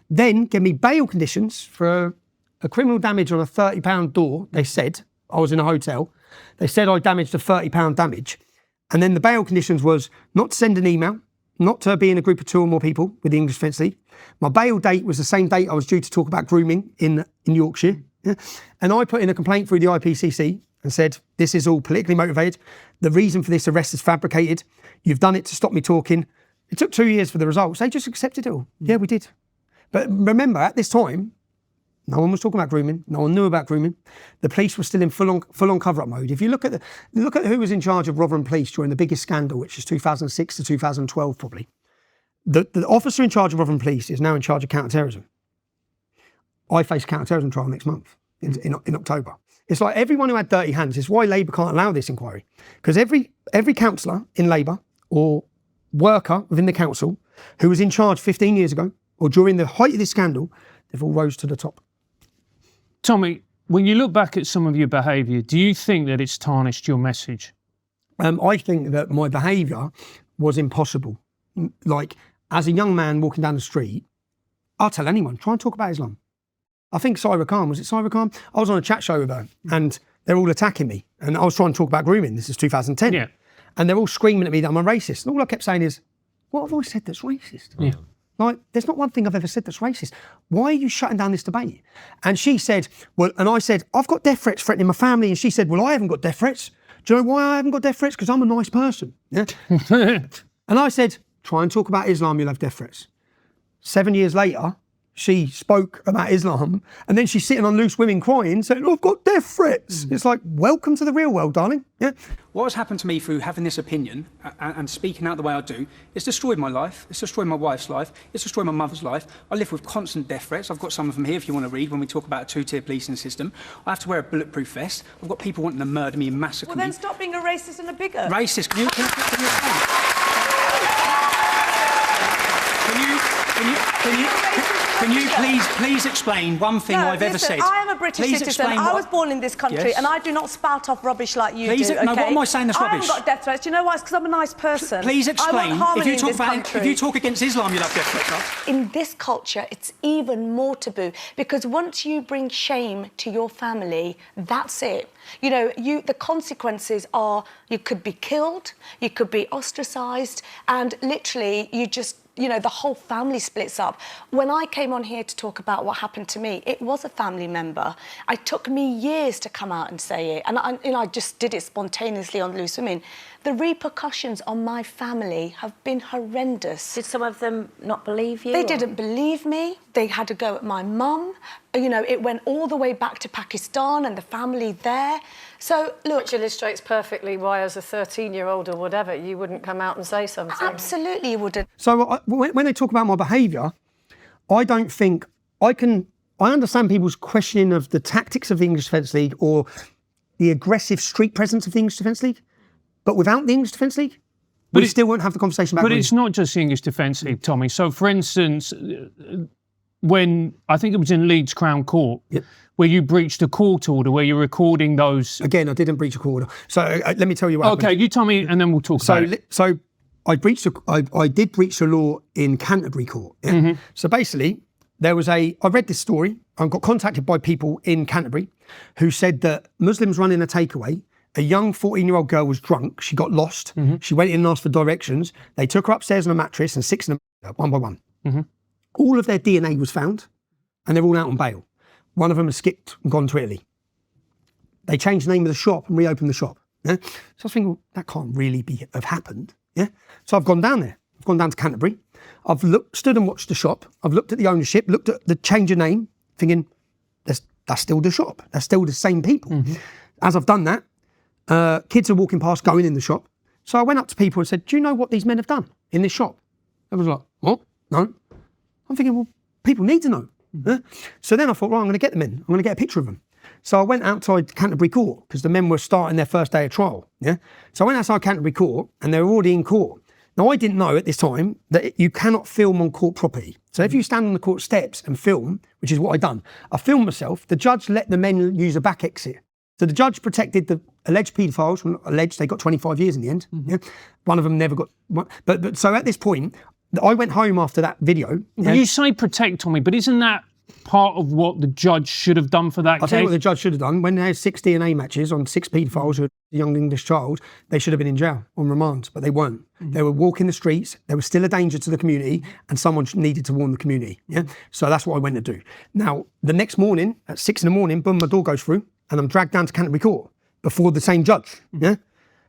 then gave me bail conditions for a criminal damage on a £30 door. They said, I was in a hotel, they said I damaged a £30 damage. And then the bail conditions was not to send an email, not to be in a group of 2 or more people with the English Defence League. My bail date was the same date I was due to talk about grooming in Yorkshire. And I put in a complaint through the IPCC and said, this is all politically motivated. The reason for this arrest is fabricated. You've done it to stop me talking. It took 2 years for the results. They just accepted it all. Yeah, we did. But remember, at this time, no one was talking about grooming. No one knew about grooming. The police were still in full-on cover-up mode. If you look at who was in charge of Rotherham Police during the biggest scandal, which is 2006 to 2012 probably, the officer in charge of Rotherham Police is now in charge of counter-terrorism. I face a counter-terrorism trial next month in October. It's like everyone who had dirty hands. It's why Labour can't allow this inquiry. Because every councillor in Labour or worker within the council who was in charge 15 years ago or during the height of this scandal, they've all rose to the top. Tommy, when you look back at some of your behaviour, do you think that it's tarnished your message? I think that my behaviour was impossible. Like, as a young man walking down the street, I'll tell anyone, try and talk about Islam. I think Saira Khan, was it Saira Khan? I was on a chat show with her and they're all attacking me. And I was trying to talk about grooming. This is 2010. Yeah. And they're all screaming at me that I'm a racist. And all I kept saying is, what have I said that's racist? Yeah. Like, there's not one thing I've ever said that's racist. Why are you shutting down this debate? And she said, well, and I said, I've got death threats threatening my family. And she said, well, I haven't got death threats. Do you know why I haven't got death threats? Because I'm a nice person. Yeah. And I said, try and talk about Islam, you'll have death threats. 7 years later, she spoke about Islam and then she's sitting on Loose Women crying, saying, oh, I've got death threats. It's like, welcome to the real world, darling. Yeah. What has happened to me through having this opinion and speaking out the way I do, it's destroyed my life, it's destroyed my wife's life, it's destroyed my mother's life. I live with constant death threats. I've got some of them here if you want to read when we talk about a 2-tier policing system. I have to wear a bulletproof vest. I've got people wanting to murder me and massacre me. Well, then stop being a racist and a bigot. Racist? Can you please explain one thing I've ever said? I am a British citizen. I was born in this country and I do not spout off rubbish like you do, okay? No, what am I saying that's rubbish? I haven't got death threats. Do you know why? It's because I'm a nice person. Please explain. If you talk country. against Islam, you'll have death threats. In this culture, it's even more taboo because once you bring shame to your family, that's it. You know, the consequences are you could be killed, you could be ostracised, and literally you just, you know, the whole family splits up. When I came on here to talk about what happened to me, it was a family member. It took me years to come out and say it, and I just did it spontaneously on Loose Women. The repercussions on my family have been horrendous. Did some of them not believe you? They didn't believe me. They had to go at my mum. You know, it went all the way back to Pakistan and the family there. So, look... Which illustrates perfectly why, as a 13-year-old or whatever, you wouldn't come out and say something. Absolutely you wouldn't. So when they talk about my behaviour, I don't think I understand people's questioning of the tactics of the English Defence League or the aggressive street presence of the English Defence League. But without the English Defence League, we still won't have the conversation about But it's not just the English Defence League, Tommy. So, for instance, when I think it was in Leeds Crown Court, where you breached a court order, where you're recording those... Again, I didn't breach a court order. So let me tell you what happened. Okay, you tell me and then we'll talk about it. So I did breach the law in Canterbury Court. Yeah? So basically, I read this story. I got contacted by people in Canterbury who said that Muslims running a takeaway, a young 14-year-old girl was drunk. She got lost. She went in and asked for directions. They took her upstairs on a mattress and 6 of them, one by one. All of their DNA was found, and they're all out on bail. One of them has skipped and gone to Italy. They changed the name of the shop and reopened the shop. Yeah? So I was thinking, well, that can't really have happened. Yeah. So I've gone down there. I've gone down to Canterbury. I've stood and watched the shop. I've looked at the ownership, looked at the change of name, thinking, that's still the shop. That's still the same people. As I've done that, kids are walking past, going in the shop. So I went up to people and said, do you know what these men have done in this shop? I was like, what? No. I'm thinking, well, people need to know. Yeah? So then I thought, right, I'm going to get them in. I'm going to get a picture of them. So I went outside Canterbury Court because the men were starting their first day of trial. Yeah. So I went outside Canterbury Court and they were already in court. Now, I didn't know at this time that you cannot film on court property. So if you stand on the court steps and film, which is what I'd done, I filmed myself. The judge let the men use a back exit. So the judge protected the alleged paedophiles. Well, not alleged, they got 25 years in the end. Yeah? One of them never got. But so at this point, I went home after that video. You say protect, Tommy, but isn't that part of what the judge should have done for that case? I'll tell you what the judge should have done. When they had 6 DNA matches on 6 paedophiles who were a young English child, they should have been in jail on remand, but they weren't. They were walking the streets. They were still a danger to the community, and someone needed to warn the community. Yeah. So that's what I went to do. Now, the next morning, at 6 in the morning, boom, my door goes through, and I'm dragged down to Canterbury Court before the same judge, yeah,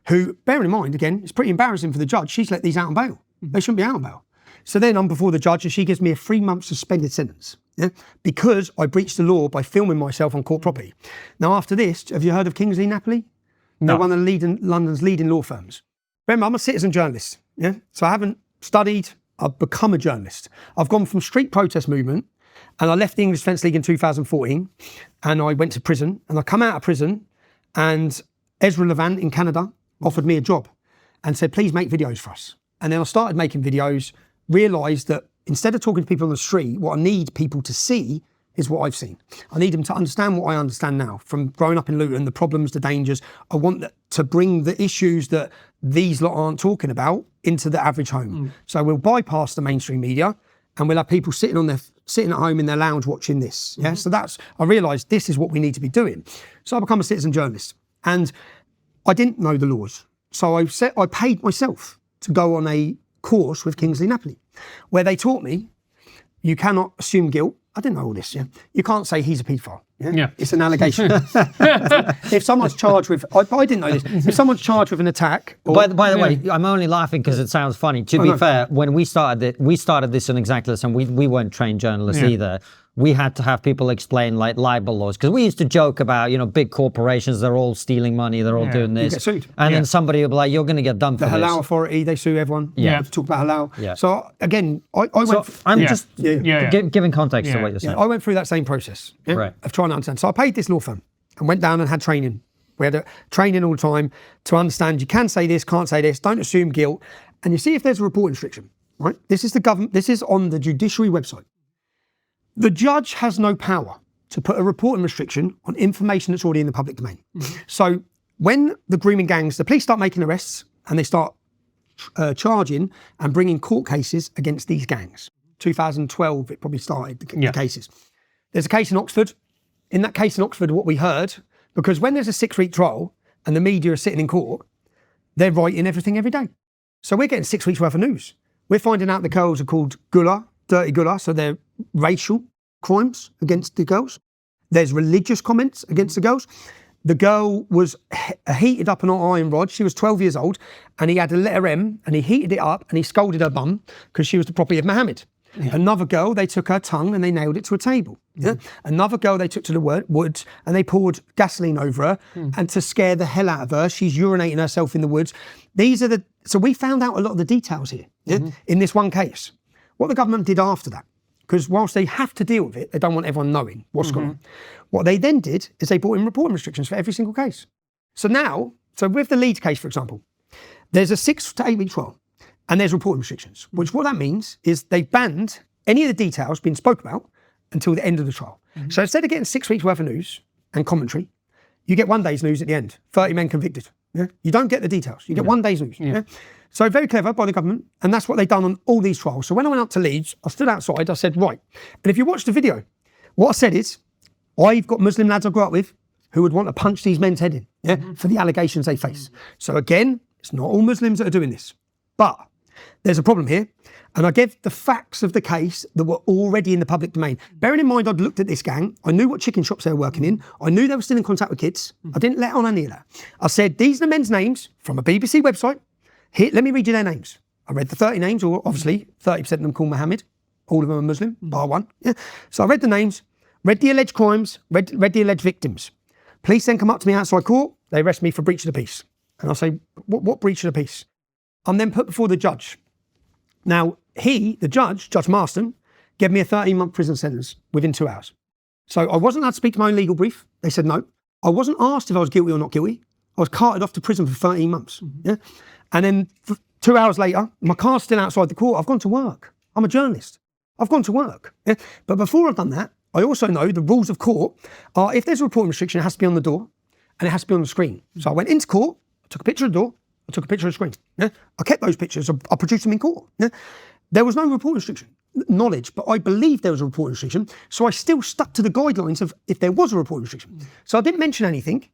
who, bearing in mind, again, it's pretty embarrassing for the judge. She's let these out on bail. They shouldn't be out on bail. So then I'm before the judge and she gives me a 3-month suspended sentence, yeah, because I breached the law by filming myself on court property. Now, after this, have you heard of Kingsley Napoli? No. They're one of London's leading law firms. Remember, I'm a citizen journalist, yeah? So I haven't studied, I've become a journalist. I've gone from street protest movement and I left the English Defence League in 2014 and I went to prison and I come out of prison and Ezra Levant in Canada offered me a job and said, please make videos for us. And then I started making videos, realised that instead of talking to people on the street, what I need people to see is what I've seen. I need them to understand what I understand now. From growing up in Luton, the problems, the dangers, I want to bring the issues that these lot aren't talking about into the average home. So we'll bypass the mainstream media and we'll have people sitting at home in their lounge watching this. Yeah. So I realised this is what we need to be doing. So I become a citizen journalist and I didn't know the laws. So I paid myself to go on a course with Kingsley Napoli, where they taught me you cannot assume guilt. I didn't know all this. Yeah, you can't say he's a paedophile. Yeah, it's an allegation. If someone's charged with, I didn't know this. If someone's charged with an attack. By the way, I'm only laughing because it sounds funny. To be fair, when we started this in exactly the same. We weren't trained journalists either. We had to have people explain like libel laws because we used to joke about, big corporations, they're all stealing money, they're all doing this. You get sued. And then somebody will be like, you're going to get done for the this. Halal Authority, they sue everyone. Yeah. Talk about halal. Yeah. So again, I'm just giving context to what you're saying. I went through that same process of trying to understand. So I paid this law firm and went down and had training. We had training all the time to understand you can say this, can't say this, don't assume guilt. And you see if there's a reporting restriction, right? This is the government, this is on the judiciary website. The judge has no power to put a reporting restriction on information that's already in the public domain. So when the grooming gangs, the police start making arrests and they start charging and bringing court cases against these gangs. 2012, it probably started, the cases. There's a case in Oxford. In that case in Oxford, what we heard, because when there's a 6-week trial and the media are sitting in court, they're writing everything every day. So we're getting 6 weeks worth of news. We're finding out the girls are called Gullah, dirty Gullah, so they're racial crimes against the girls. There's religious comments against the girls. The girl was heated up on an iron rod. She was 12 years old and he had a letter M and he heated it up and he scolded her bum because she was the property of Muhammad. Yeah. Another girl, they took her tongue and they nailed it to a table. Yeah. Another girl, they took to the woods and they poured gasoline over her and to scare the hell out of her, she's urinating herself in the woods. So we found out a lot of the details here in this one case. What the government did after that, because whilst they have to deal with it, they don't want everyone knowing what's going on. What they then did is they brought in reporting restrictions for every single case. So with the Leeds case, for example, there's a 6 to 8 week trial and there's reporting restrictions, which what that means is they banned any of the details being spoke about until the end of the trial. So instead of getting 6 weeks worth of news and commentary, you get one day's news at the end, 30 men convicted. Yeah? You don't get the details, you get one day's news. Yeah? So very clever by the government, and that's what they've done on all these trials. So when I went up to Leeds, I stood outside, I said, right, and if you watch the video, what I said is, I've got Muslim lads I grew up with who would want to punch these men's head in, for the allegations they face. So again, it's not all Muslims that are doing this, but there's a problem here, and I gave the facts of the case that were already in the public domain. Bearing in mind I'd looked at this gang, I knew what chicken shops they were working in, I knew they were still in contact with kids, I didn't let on any of that. I said, these are the men's names from a BBC website. Here, let me read you their names. I read the 30 names, or obviously 30% of them called Mohammed, all of them are Muslim, bar one. Yeah. So I read the names, read the alleged crimes, read the alleged victims. Police then come up to me outside court, they arrest me for breach of the peace. And I say, what breach of the peace? I'm then put before the judge. Now, the judge, Judge Marston, gave me a 13-month prison sentence within 2 hours. So I wasn't allowed to speak to my own legal brief. They said no. I wasn't asked if I was guilty or not guilty. I was carted off to prison for 13 months. Yeah? And then 2 hours later, my car's still outside the court. I've gone to work. I'm a journalist. I've gone to work. Yeah? But before I've done that, I also know the rules of court are if there's a reporting restriction, it has to be on the door and it has to be on the screen. So I went into court, I took a picture of the door, I took a picture of the screen. Yeah? I kept those pictures, I produced them in court. Yeah? There was no reporting restriction, knowledge, but I believed there was a reporting restriction, so I still stuck to the guidelines of if there was a reporting restriction. So I didn't mention anything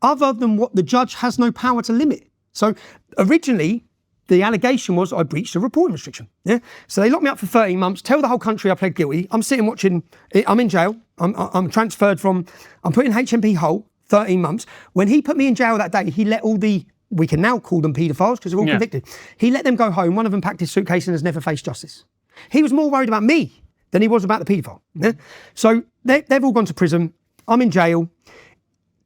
other than what the judge has no power to limit. So originally, the allegation was I breached a reporting restriction. Yeah. So they locked me up for 13 months, tell the whole country I pled guilty. I'm sitting watching, I'm in jail. I'm transferred from, I'm put in HMP Hull, 13 months. When he put me in jail that day, he let all the, we can now call them paedophiles because they're all convicted. He let them go home. One of them packed his suitcase and has never faced justice. He was more worried about me than he was about the paedophile. Yeah? So they've all gone to prison. I'm in jail.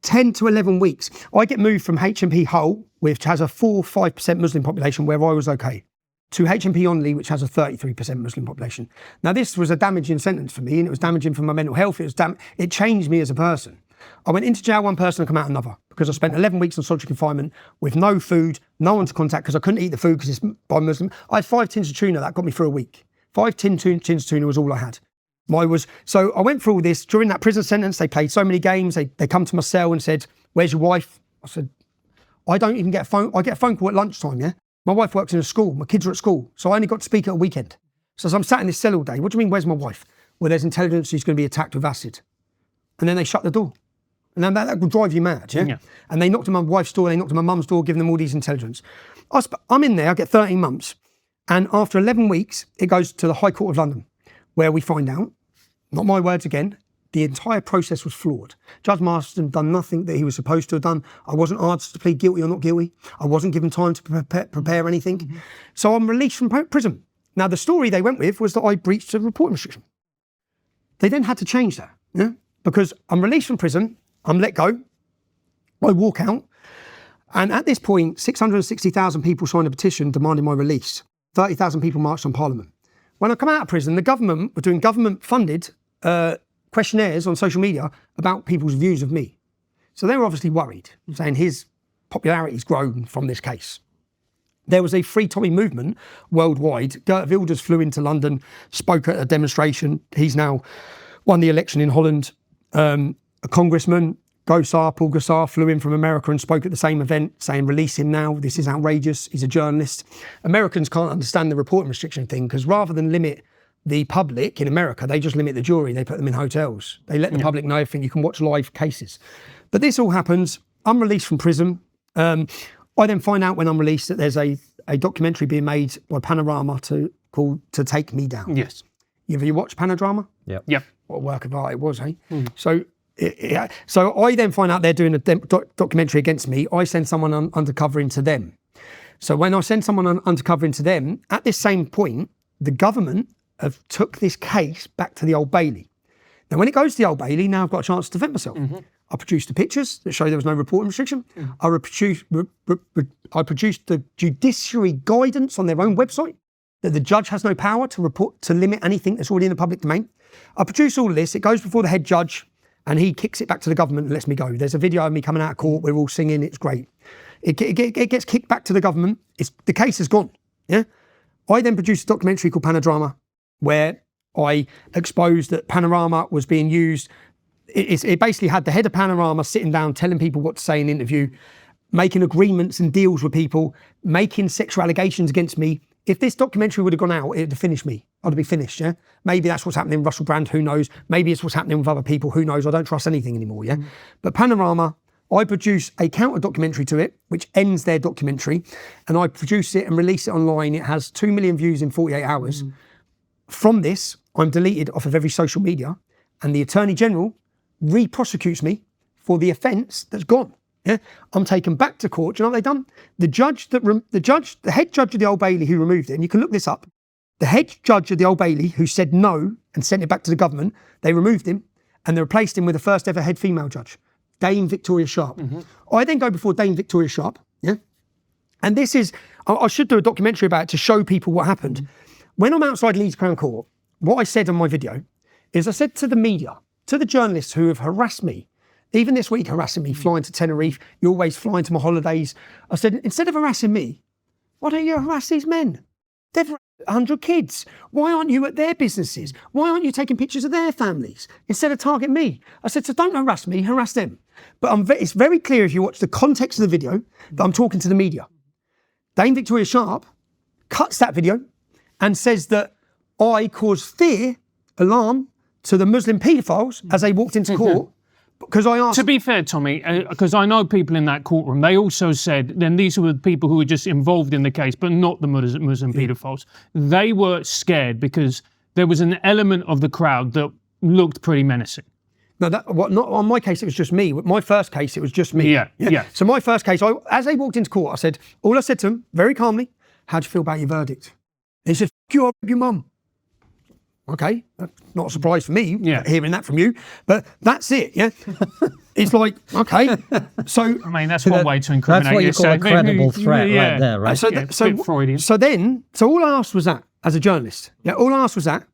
10 to 11 weeks. I get moved from HMP Hull, which has a 4-5% Muslim population, where I was okay, to HMP Onley, which has a 33% Muslim population. Now, this was a damaging sentence for me, and it was damaging for my mental health. It changed me as a person. I went into jail one person and come out another, because I spent 11 weeks on solitary confinement with no food, no one to contact, because I couldn't eat the food because it's by Muslim. I had 5 tins of tuna. That got me through a week. 5 tins of tuna was all I had. So I went through all this. During that prison sentence, they played so many games. They come to my cell and said, where's your wife? I said, I don't even get a phone. I get a phone call at lunchtime, yeah? My wife works in a school. My kids are at school. So I only got to speak at a weekend. So as I'm sat in this cell all day, what do you mean, where's my wife? Well, there's intelligence she's going to be attacked with acid. And then they shut the door. And then that will drive you mad, yeah? And they knocked on my wife's door, they knocked on my mum's door, giving them all these intelligence. I'm in there, I get 13 months. And after 11 weeks, it goes to the High Court of London, where we find out, not my words again, the entire process was flawed. Judge Marston done nothing that he was supposed to have done. I wasn't asked to plead guilty or not guilty. I wasn't given time to prepare anything. So I'm released from prison. Now, the story they went with was that I breached a reporting restriction. They then had to change that, yeah? Because I'm released from prison, I'm let go, I walk out, and at this point, 660,000 people signed a petition demanding my release. 30,000 people marched on Parliament. When I come out of prison, the government were doing government-funded questionnaires on social media about people's views of me. So they were obviously worried, saying his popularity's grown from this case. There was a Free Tommy movement worldwide. Geert Wilders flew into London, spoke at a demonstration. He's now won the election in Holland. A congressman, Paul Gosar, flew in from America and spoke at the same event, saying, release him now, this is outrageous, he's a journalist. Americans can't understand the reporting restriction thing, because rather than limit the public in America, they just limit the jury, they put them in hotels. They let the public know everything, you can watch live cases. But this all happens, I'm released from prison. I then find out when I'm released that there's a documentary being made by Panorama called To Take Me Down. Yes. Have you watched Panorama? Yep. What a work of art it was, eh? So I then find out they're doing a documentary against me. I send someone undercover into them. So when I send someone undercover into them, at this same point, the government have took this case back to the Old Bailey. Now, when it goes to the Old Bailey, now I've got a chance to defend myself. I produced the pictures that show there was no reporting restriction. I produced the judiciary guidance on their own website that the judge has no power to limit anything that's already in the public domain. I produce all of this. It goes before the head judge, and he kicks it back to the government and lets me go. There's a video of me coming out of court. We're all singing. It's great. It gets kicked back to the government. The case is gone. Yeah. I then produced a documentary called Panodrama, where I exposed that Panorama was being used. It basically had the head of Panorama sitting down telling people what to say in an interview, making agreements and deals with people, making sexual allegations against me. If this documentary would have gone out, it would have finished me. I'd be finished, yeah? Maybe that's what's happening with Russell Brand, who knows? Maybe it's what's happening with other people, who knows? I don't trust anything anymore, yeah? But Panorama, I produce a counter-documentary to it, which ends their documentary, and I produce it and release it online. It has 2 million views in 48 hours. From this, I'm deleted off of every social media, and the Attorney General re-prosecutes me for the offence that's gone. Yeah, I'm taken back to court. Do you know what they've done? The head judge of the Old Bailey who removed it, and you can look this up. The head judge of the Old Bailey who said no and sent it back to the government, they removed him and they replaced him with the first ever head female judge, Dame Victoria Sharp. I then go before Dame Victoria Sharp, yeah? And this is, I should do a documentary about it to show people what happened. When I'm outside Leeds Crown Court, what I said on my video is I said to the media, to the journalists who have harassed me, even this week harassing me, flying to Tenerife, you're always flying to my holidays. I said, instead of harassing me, why don't you harass these men? They've 100 kids. Why aren't you at their businesses? Why aren't you taking pictures of their families instead of targeting me? I said, so don't harass me, harass them. But it's very clear if you watch the context of the video that I'm talking to the media. Dame Victoria Sharp cuts that video and says that I caused fear, alarm to the Muslim paedophiles as they walked into court. Because I asked... To be fair, Tommy, because I know people in that courtroom, they also said, then these were the people who were just involved in the case, but not the Muslim paedophiles. They were scared because there was an element of the crowd that looked pretty menacing. No, not on my case, it was just me. My first case, it was just me. Yeah. So my first case, as they walked into court, I said to them, very calmly, how do you feel about your verdict? And he said, F you, I'll rip your mum. Okay, that's not a surprise for me, hearing that from you, but that's it, yeah? It's like, okay, so... I mean, that's one way to incriminate That's what you call a credible threat right there, right? So all I asked was that, as a journalist, all I asked was that.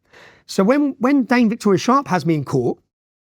So when Dame Victoria Sharp has me in court,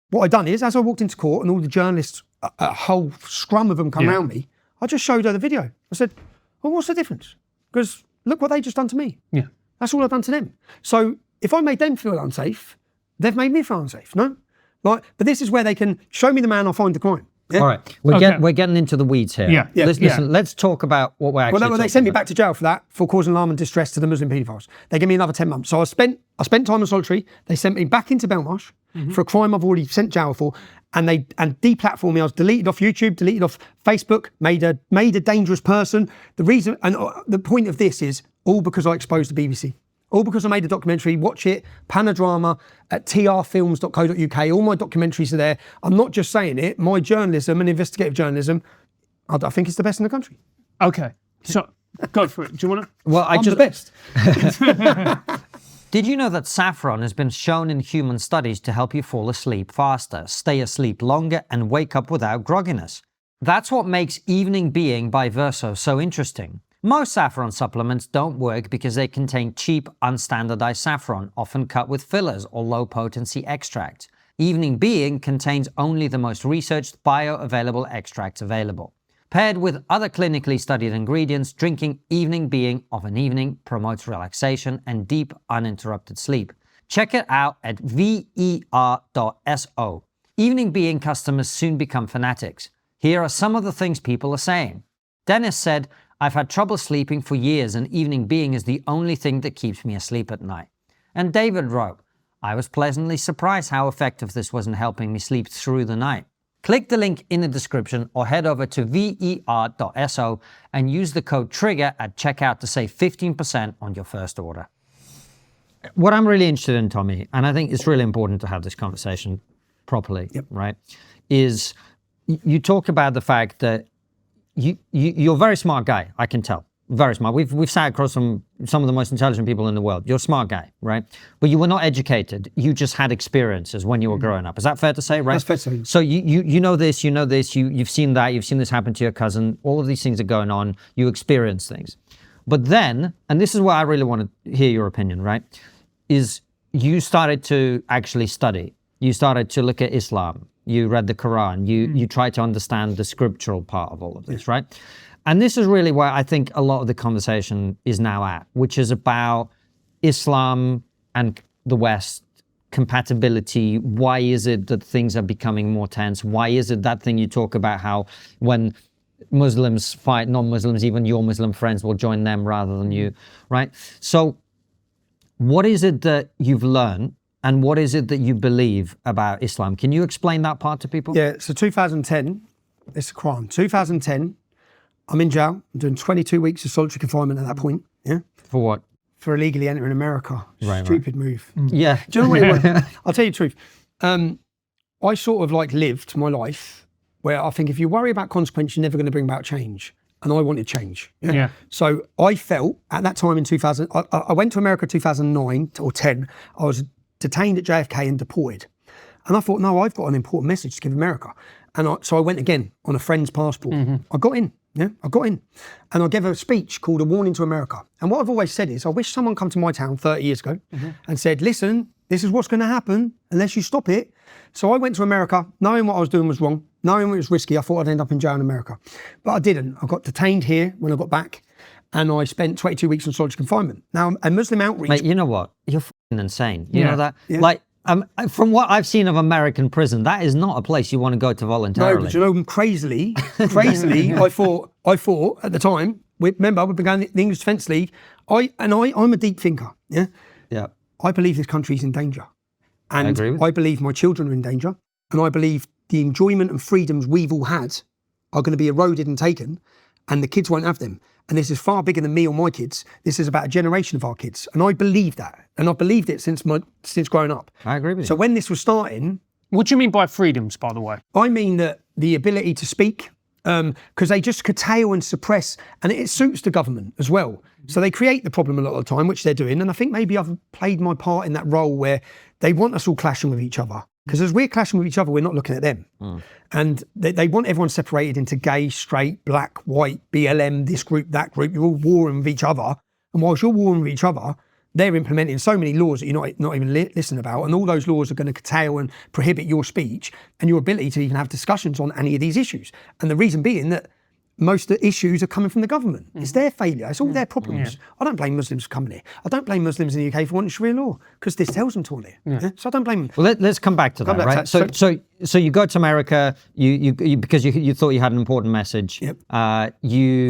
what I'd done is, as I walked into court and all the journalists, a whole scrum of them come around me, I just showed her the video. I said, well, what's the difference? Because look what they just done to me. Yeah. That's all I've done to them. So if I made them feel unsafe, they've made me feel unsafe, no? But this is where they can show me the man, I'll find the crime. Yeah? All right, we're getting into the weeds here. Listen, let's talk about what we're actually Well, they sent me back to jail for that, for causing alarm and distress to the Muslim paedophiles. They gave me another 10 months. So I spent time in solitary. They sent me back into Belmarsh for a crime I've already sent jail for, and they deplatformed me. I was deleted off YouTube, deleted off Facebook, made a dangerous person. The reason, and the point of this is all because I exposed the BBC. All because I made a documentary. Watch it, Panodrama at trfilms.co.uk. All my documentaries are there. I'm not just saying it. My journalism and investigative journalism, I think it's the best in the country. Okay, so go for it. Do you want to? Well, I'm the best. Did you know that saffron has been shown in human studies to help you fall asleep faster, stay asleep longer, and wake up without grogginess? That's what makes Evening Being by Verso so interesting. Most saffron supplements don't work because they contain cheap, unstandardized saffron, often cut with fillers or low-potency extracts. Evening Being contains only the most researched bioavailable extracts available. Paired with other clinically studied ingredients, drinking Evening Being of an evening promotes relaxation and deep, uninterrupted sleep. Check it out at ver.so. Evening Being customers soon become fanatics. Here are some of the things people are saying. Dennis said, I've had trouble sleeping for years and Evening Being is the only thing that keeps me asleep at night. And David wrote, I was pleasantly surprised how effective this was in helping me sleep through the night. Click the link in the description or head over to ver.so and use the code TRIGGER at checkout to save 15% on your first order. What I'm really interested in, Tommy, and I think it's really important to have this conversation properly, right, is you talk about the fact that you're a very smart guy, I can tell. Very smart. We've sat across from some of the most intelligent people in the world. You're a smart guy, right? But you were not educated. You just had experiences when you were growing up. Is that fair to say, right? That's fair to say. So you know this, you've seen that, you've seen this happen to your cousin. All of these things are going on. You experience things. But then, and this is where I really want to hear your opinion, right? Is you started to actually study. You started to look at Islam. You read the Quran. You tried to understand the scriptural part of all of this, right? And this is really where I think a lot of the conversation is now at, which is about Islam and the West, compatibility. Why is it that things are becoming more tense? Why is it that thing you talk about how when Muslims fight non-Muslims, even your Muslim friends will join them rather than you, right? So what is it that you've learned and what is it that you believe about Islam? Can you explain that part to people? Yeah, so 2010, it's a crime. 2010, I'm in jail. I'm doing 22 weeks of solitary confinement at that point. Yeah. For what? For illegally entering America. Right, Stupid move. Yeah. Do you know what it was? I'll tell you the truth. I sort of like lived my life where I think if you worry about consequence, you're never going to bring about change. And I wanted change. Yeah. So I felt at that time in 2000, I went to America 2009 or 10. I was detained at JFK and deported. And I thought, no, I've got an important message to give America. And so I went again on a friend's passport. I got in. Yeah, I got in. And I gave a speech called A Warning to America. And what I've always said is, I wish someone come to my town 30 years ago and said, listen, this is what's going to happen unless you stop it. So I went to America knowing what I was doing was wrong, knowing it was risky. I thought I'd end up in jail in America. But I didn't. I got detained here when I got back and I spent 22 weeks in solitary confinement. Now, a Muslim outreach... Mate, you know what? You're f***ing insane. You Yeah. know that? Yeah. Like, from what I've seen of American prison, that is not a place you want to go to voluntarily. No, but you know, crazily, I thought at the time, remember, we began the English Defence League, I'm a deep thinker, yeah? Yeah. I believe this country's in danger. And agree with I believe my children are in danger. And I believe the enjoyment and freedoms we've all had are going to be eroded and taken, and the kids won't have them. And this is far bigger than me or my kids. This is about a generation of our kids. And I believe that. And I've believed it since growing up. I agree with you. So when this was starting, What do you mean by freedoms, by the way? I mean that the ability to speak, because they just curtail and suppress, and it suits the government as well. So they create the problem a lot of the time, which they're doing. And I think maybe I've played my part in that role where they want us all clashing with each other. Because as we're clashing with each other, we're not looking at them. And they want everyone separated into gay, straight, black, white, BLM, this group, that group. You're all warring with each other. And whilst you're warring with each other, they're implementing so many laws that you're not even listening about. And all those laws are going to curtail and prohibit your speech and your ability to even have discussions on any of these issues. And the reason being that most of the issues are coming from the government. It's their failure. It's all their problems. I don't blame Muslims for coming here. I don't blame Muslims in the UK for wanting Sharia law because this tells them to want it. Yeah? So I don't blame them. Well, let's come back to that, right? So you go to America, you because you thought you had an important message. Yep. I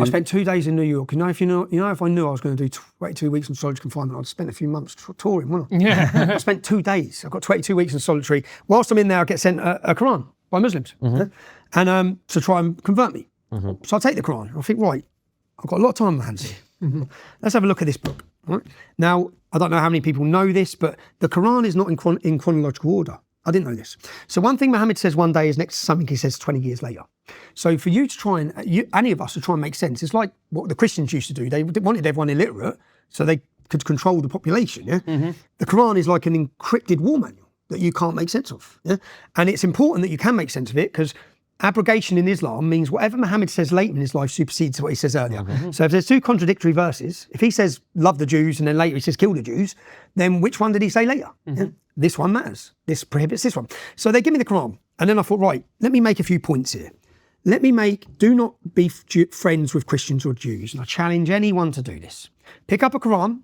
spent 2 days in New York. If I knew I was going to do 22 weeks in solitary confinement, I'd spent a few months touring, wouldn't I? Yeah. I spent 2 days. I got 22 weeks in solitary. Whilst I'm in there, I get sent a Quran by Muslims, and to try and convert me. So I take the Quran. I think, right, I've got a lot of time on my hands here. Let's have a look at this book. Right? Now, I don't know how many people know this, but the Quran is not in chronological order. I didn't know this. So one thing Muhammad says one day is next to something he says 20 years later. So for you to try and, any of us to try and make sense, it's like what the Christians used to do. They wanted everyone illiterate so they could control the population. Yeah? The Quran is like an encrypted war manual that you can't make sense of. Yeah? And it's important that you can make sense of it because abrogation in Islam means whatever Muhammad says later in his life supersedes what he says earlier. So if there's two contradictory verses, if he says love the Jews and then later he says kill the Jews, then which one did he say later? Yeah? This one matters. This prohibits this one. So they give me the Quran. And then I thought, right, let me make a few points here. Do not be friends with Christians or Jews. And I challenge anyone to do this. Pick up a Quran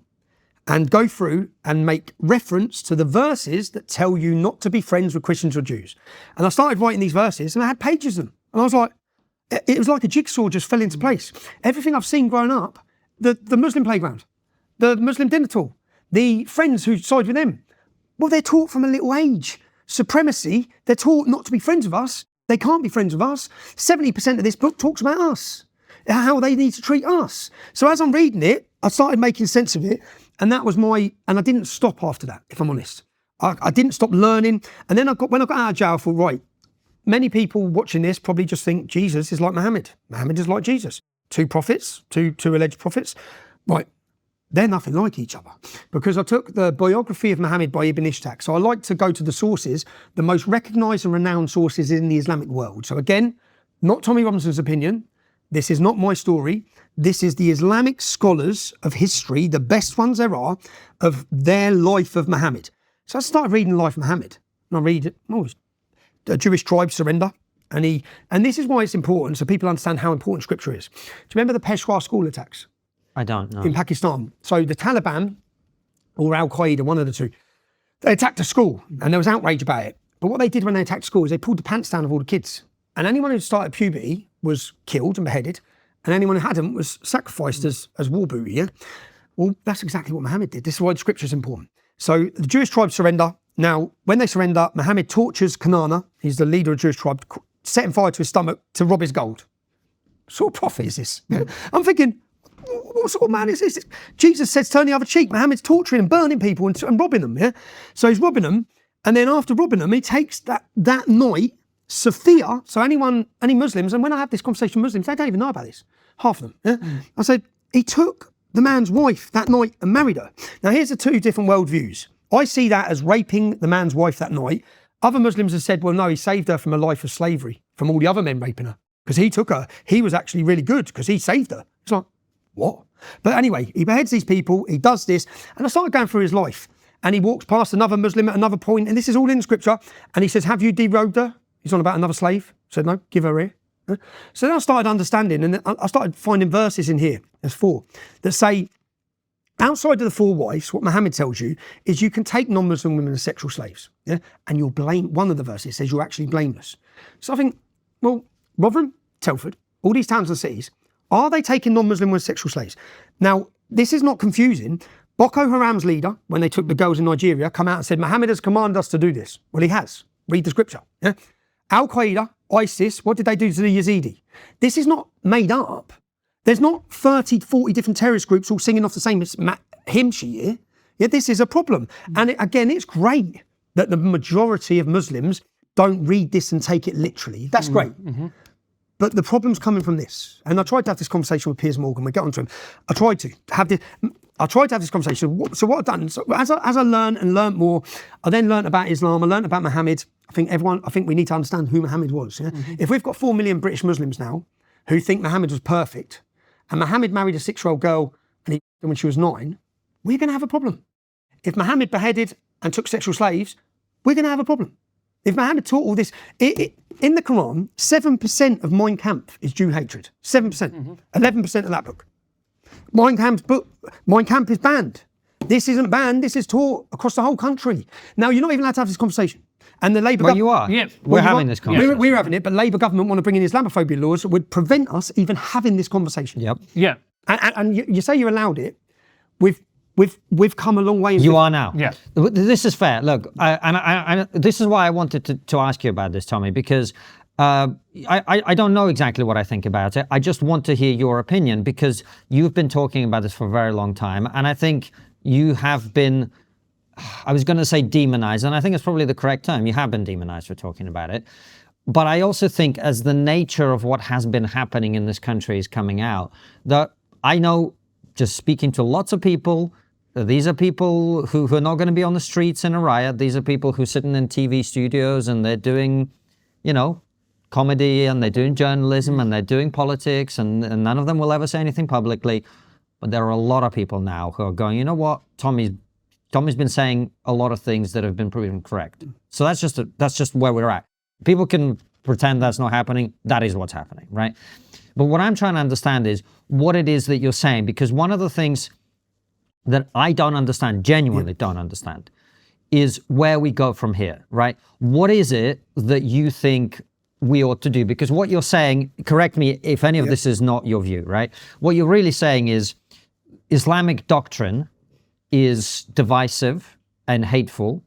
and go through and make reference to the verses that tell you not to be friends with Christians or Jews. And I started writing these verses and I had pages of them. And I was like, it was like a jigsaw just fell into place. Everything I've seen growing up, the Muslim playground, the Muslim dinner tool, the friends who side with them, well, they're taught from a little age. Supremacy, they're taught not to be friends with us. They can't be friends with us. 70% of this book talks about us, how they need to treat us. So as I'm reading it, I started making sense of it. And that was and I didn't stop after that, if I'm honest. I didn't stop learning. And then when I got out of jail, I thought, right, many people watching this probably just think Jesus is like Muhammad. Muhammad is like Jesus. Two prophets, two alleged prophets. Right, they're nothing like each other. Because I took the biography of Muhammad by Ibn Ishaq. So I like to go to the sources, the most recognised and renowned sources in the Islamic world. So again, not Tommy Robinson's opinion. This is not my story. This is the Islamic scholars of history, the best ones there are, of their life of Muhammad. So I started reading the life of Muhammad. And I read it, the Jewish tribe surrender. And this is why it's important, so people understand how important scripture is. Do you remember the Peshawar school attacks? I don't know. In Pakistan. So the Taliban, or Al-Qaeda, one of the two, they attacked a school and there was outrage about it. But what they did when they attacked school is they pulled the pants down of all the kids And anyone who started puberty was killed and beheaded, and anyone who hadn't was sacrificed as war booty, yeah? Well, that's exactly what Muhammad did. This is why the scripture is important. So the Jewish tribes surrender. Now, when they surrender, Muhammad tortures Kanana, he's the leader of the Jewish tribe, setting fire to his stomach to rob his gold. What sort of prophet is this? Yeah? I'm thinking, what sort of man is this? Jesus says, turn the other cheek. Muhammad's torturing and burning people and robbing them, yeah? So he's robbing them, and then after robbing them, he takes that night, Sophia, so any Muslims, and when I have this conversation with Muslims, they don't even know about this, half of them, yeah? I said, he took the man's wife that night and married her. Now here's the two different worldviews. I see that as raping the man's wife that night. Other Muslims have said, well, no, he saved her from a life of slavery, from all the other men raping her, because he took her. He was actually really good because he saved her. It's like, what? But anyway, he beheads these people, he does this, and I started going through his life, and he walks past another Muslim at another point, and this is all in scripture, and he says, have you derobed her? He's on about another slave. I said, no, give her here. So then I started understanding, and I started finding verses in here, there's 4, that say, outside of the 4 wives, what Muhammad tells you is you can take non-Muslim women as sexual slaves, yeah? And you're one of the verses says you're actually blameless. So I think, well, Rotherham, Telford, all these towns and cities, are they taking non-Muslim women as sexual slaves? Now, this is not confusing. Boko Haram's leader, when they took the girls in Nigeria, come out and said, Muhammad has commanded us to do this. Well, he has. Read the scripture. Yeah? Al-Qaeda, ISIS, what did they do to the Yazidi? This is not made up. There's not 30, 40 different terrorist groups all singing off the same hymn sheet here. Yeah, this is a problem. And again, it's great that the majority of Muslims don't read this and take it literally. That's great. But the problem's coming from this. And I tried to have this conversation with Piers Morgan. We'll get onto him. I tried to have this conversation. So what I've done, so as I learned more, I then learned about Islam, I learned about Muhammad. I think we need to understand who Muhammad was. Yeah? If we've got 4 million British Muslims now who think Muhammad was perfect, and Muhammad married a 6-year-old girl and when she was 9, we're going to have a problem. If Muhammad beheaded and took sexual slaves, we're going to have a problem. If Muhammad taught all this, in the Quran, 7% of Mein Kampf is Jew hatred. 7%. 11% of that book. Mein Kampf is banned. This isn't banned, this is taught across the whole country. Now, you're not even allowed to have this conversation. And the Labour Well, you are. Yeah. We're having this conversation. We're having it, but Labour government want to bring in Islamophobia laws that would prevent us even having this conversation. Yep. Yeah. And you say you allowed it. We've come a long way. You are now. Yeah. This is fair. Look, I this is why I wanted to ask you about this, Tommy, because I don't know exactly what I think about it. I just want to hear your opinion because you've been talking about this for a very long time. And I think you have been, I was going to say demonized, and I think it's probably the correct term. You have been demonized for talking about it. But I also think as the nature of what has been happening in this country is coming out, that I know, just speaking to lots of people, these are people who are not going to be on the streets in a riot. These are people who are sitting in TV studios and they're doing, comedy and they're doing journalism and they're doing politics and none of them will ever say anything publicly. But there are a lot of people now who are going, you know what, Tommy's been saying a lot of things that have been proven correct. So that's just where we're at. People can pretend that's not happening. That is what's happening, right? But what I'm trying to understand is what it is that you're saying, because one of the things that I don't understand, genuinely don't understand, is where we go from here, right? What is it that you think we ought to do? Because what you're saying, correct me if any of this is not your view, right? What you're really saying is Islamic doctrine is divisive and hateful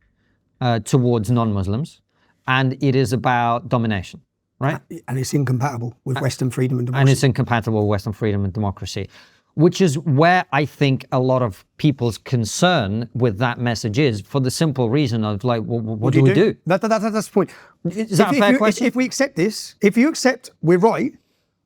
towards non-Muslims, and it is about domination, right? And it's incompatible with Western freedom and democracy. And it's incompatible with Western freedom and democracy, which is where I think a lot of people's concern with that message is, for the simple reason of like, well, what do we do? That's the point. Is that a fair question? If we accept this, if you accept we're right,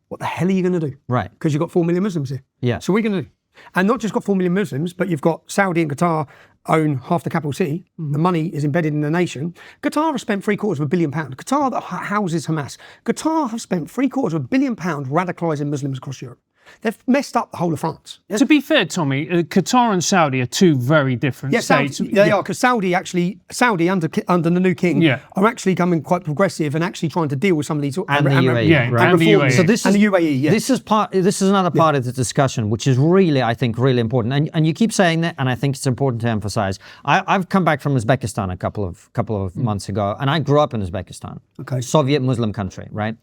what the hell are you going to do? Right. Because you've got 4 million Muslims here. Yeah. So what are you going to do? And not just got 4 million Muslims, but you've got Saudi and Qatar own half the capital city. The money is embedded in the nation. Qatar has spent £750 million. Qatar that houses Hamas. Qatar have spent £750 million radicalising Muslims across Europe. They've messed up the whole of France. Yeah? To be fair, Tommy, Qatar and Saudi are two very different states. They are, because Saudi under the new king are actually coming quite progressive and actually trying to deal with some of these and the UAE, right? And the UAE. So this is the UAE. This is another part of the discussion, which is really, I think, really important. And you keep saying that, and I think it's important to emphasize. I've come back from Uzbekistan a couple of months ago, and I grew up in Uzbekistan, Soviet Muslim country, right?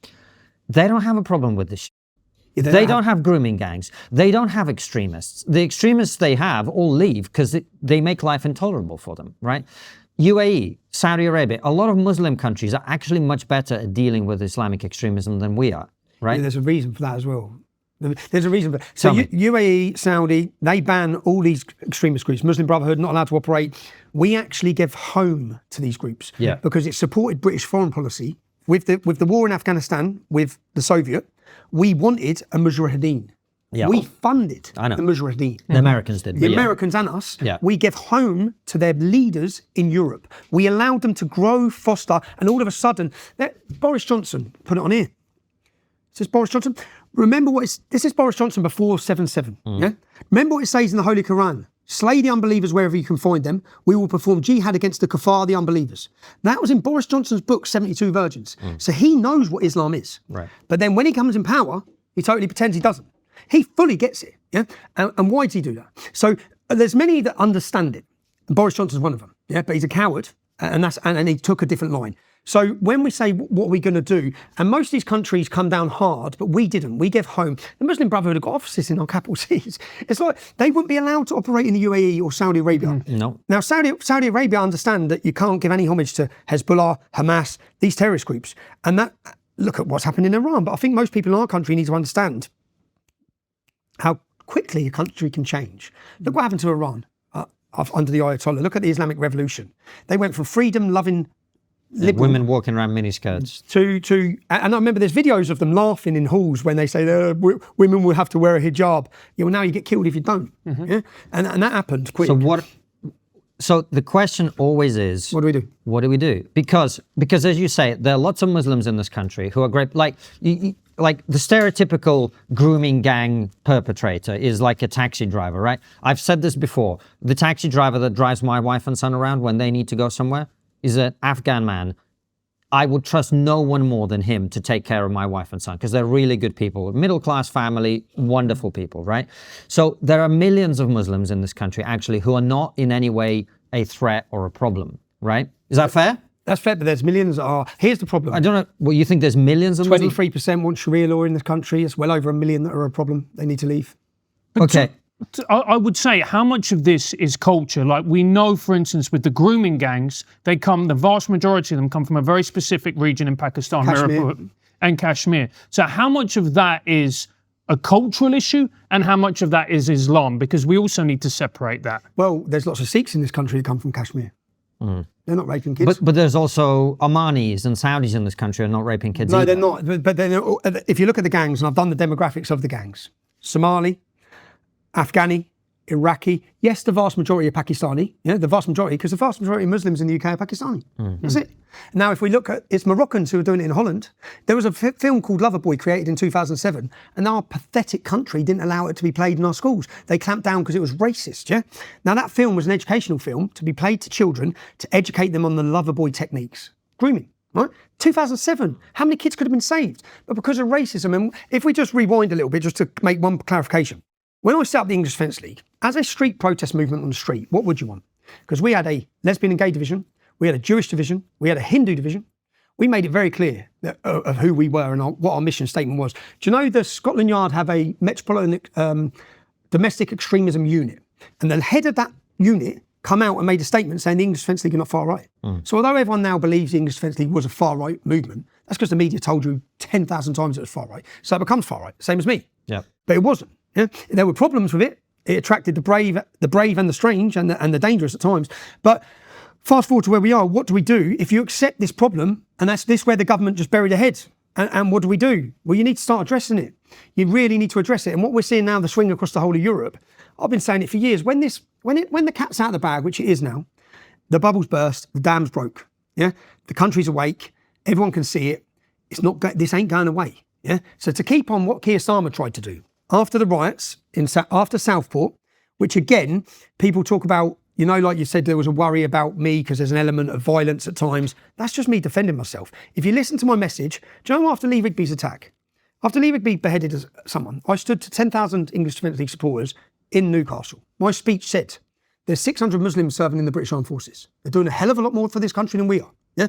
They don't have a problem with this. They don't have grooming gangs. They don't have extremists. The extremists they have all leave because they make life intolerable for them, right? UAE, Saudi Arabia, a lot of Muslim countries are actually much better at dealing with Islamic extremism than we are, right? Yeah, there's a reason for that as well. There's a reason for that. So UAE, Saudi, they ban all these extremist groups. Muslim Brotherhood, not allowed to operate. We actually give home to these groups because it supported British foreign policy. With the war in Afghanistan, with the Soviet, we wanted a Mujahideen. Yeah. We funded the Mujahideen. The Americans did. The Americans and us. Yeah. We gave home to their leaders in Europe. We allowed them to grow, foster, and all of a sudden, Boris Johnson, put it on here. This is Boris Johnson. Remember this is Boris Johnson before 7/7. Yeah? Remember what it says in the Holy Quran. Slay the unbelievers wherever you can find them. We will perform jihad against the kuffar, the unbelievers. That was in Boris Johnson's book, 72 Virgins. So he knows what Islam is. Right. But then when he comes in power, he totally pretends he doesn't. He fully gets it. Yeah. And why does he do that? So there's many that understand it. And Boris Johnson's one of them. Yeah. But he's a coward, and he took a different line. So when we say what are we going to do, and most of these countries come down hard, but we didn't. We gave home. The Muslim Brotherhood have got offices in our capital cities. It's like they wouldn't be allowed to operate in the UAE or Saudi Arabia. No. Now Saudi Arabia understand that you can't give any homage to Hezbollah, Hamas, these terrorist groups, and that look at what's happened in Iran. But I think most people in our country need to understand how quickly a country can change. Look what happened to Iran under the Ayatollah. Look at the Islamic Revolution. They went from freedom-loving liberal, women walking around miniskirts. And I remember there's videos of them laughing in halls when they say women will have to wear a hijab. Yeah, well, now you get killed if you don't. Yeah? And that happened quick. So the question always is, what do we do? What do we do? Because as you say, there are lots of Muslims in this country who are great. Like the stereotypical grooming gang perpetrator is like a taxi driver, right? I've said this before. The taxi driver that drives my wife and son around when they need to go somewhere is an Afghan man. I would trust no one more than him to take care of my wife and son because they're really good people, middle-class family, wonderful people, right? So there are millions of Muslims in this country actually who are not in any way a threat or a problem, right? Is that fair? That's fair, but there's millions that are. Here's the problem. I don't know. Well, you think there's millions of Muslims? 23% want Sharia law in this country. It's well over 1 million that are a problem. They need to leave. Okay. I would say how much of this is culture? Like we know, for instance, with the grooming gangs, the vast majority of them come from a very specific region in Pakistan, and Kashmir. So how much of that is a cultural issue and how much of that is Islam? Because we also need to separate that. Well, there's lots of Sikhs in this country that come from Kashmir. They're not raping kids. But there's also Omanis and Saudis in this country who are not raping kids either. They're not. But if you look at the gangs, and I've done the demographics of the gangs, Somali, Afghani, Iraqi, yes, the vast majority are Pakistani, the vast majority, because the vast majority of Muslims in the UK are Pakistani. That's it. Now, if we look at, it's Moroccans who are doing it in Holland. There was a film called Loverboy created in 2007, and our pathetic country didn't allow it to be played in our schools. They clamped down because it was racist, yeah? Now, that film was an educational film to be played to children to educate them on the Loverboy techniques. Grooming, right? 2007, how many kids could have been saved? But because of racism, and if we just rewind a little bit, just to make one clarification, when I set up the English Defence League, as a street protest movement on the street, what would you want? Because we had a lesbian and gay division, we had a Jewish division, we had a Hindu division. We made it very clear of who we were and what our mission statement was. Do you know the Scotland Yard have a Metropolitan Domestic Extremism Unit? And the head of that unit come out and made a statement saying the English Defence League are not far right. So although everyone now believes the English Defence League was a far right movement, that's because the media told you 10,000 times it was far right. So it becomes far right, same as me. Yeah. But it wasn't. Yeah? There were problems with it. It attracted the brave and the strange and the dangerous at times. But fast forward to where we are, what do we do if you accept this problem and that's this where the government just buried their head? And what do we do? Well, you need to start addressing it. You really need to address it. And what we're seeing now, the swing across the whole of Europe, I've been saying it for years. When the cat's out of the bag, which it is now, the bubbles burst, the dam's broke. Yeah, the country's awake. Everyone can see it. This ain't going away. Yeah. So to keep on what Keir Starmer tried to do, after the riots, after Southport, which again, people talk about, you know, like you said, there was a worry about me because there's an element of violence at times. That's just me defending myself. If you listen to my message, do you know after Lee Rigby's attack, after Lee Rigby beheaded someone, I stood to 10,000 English Defence League supporters in Newcastle. My speech said, there's 600 Muslims serving in the British Armed Forces. They're doing a hell of a lot more for this country than we are. Yeah.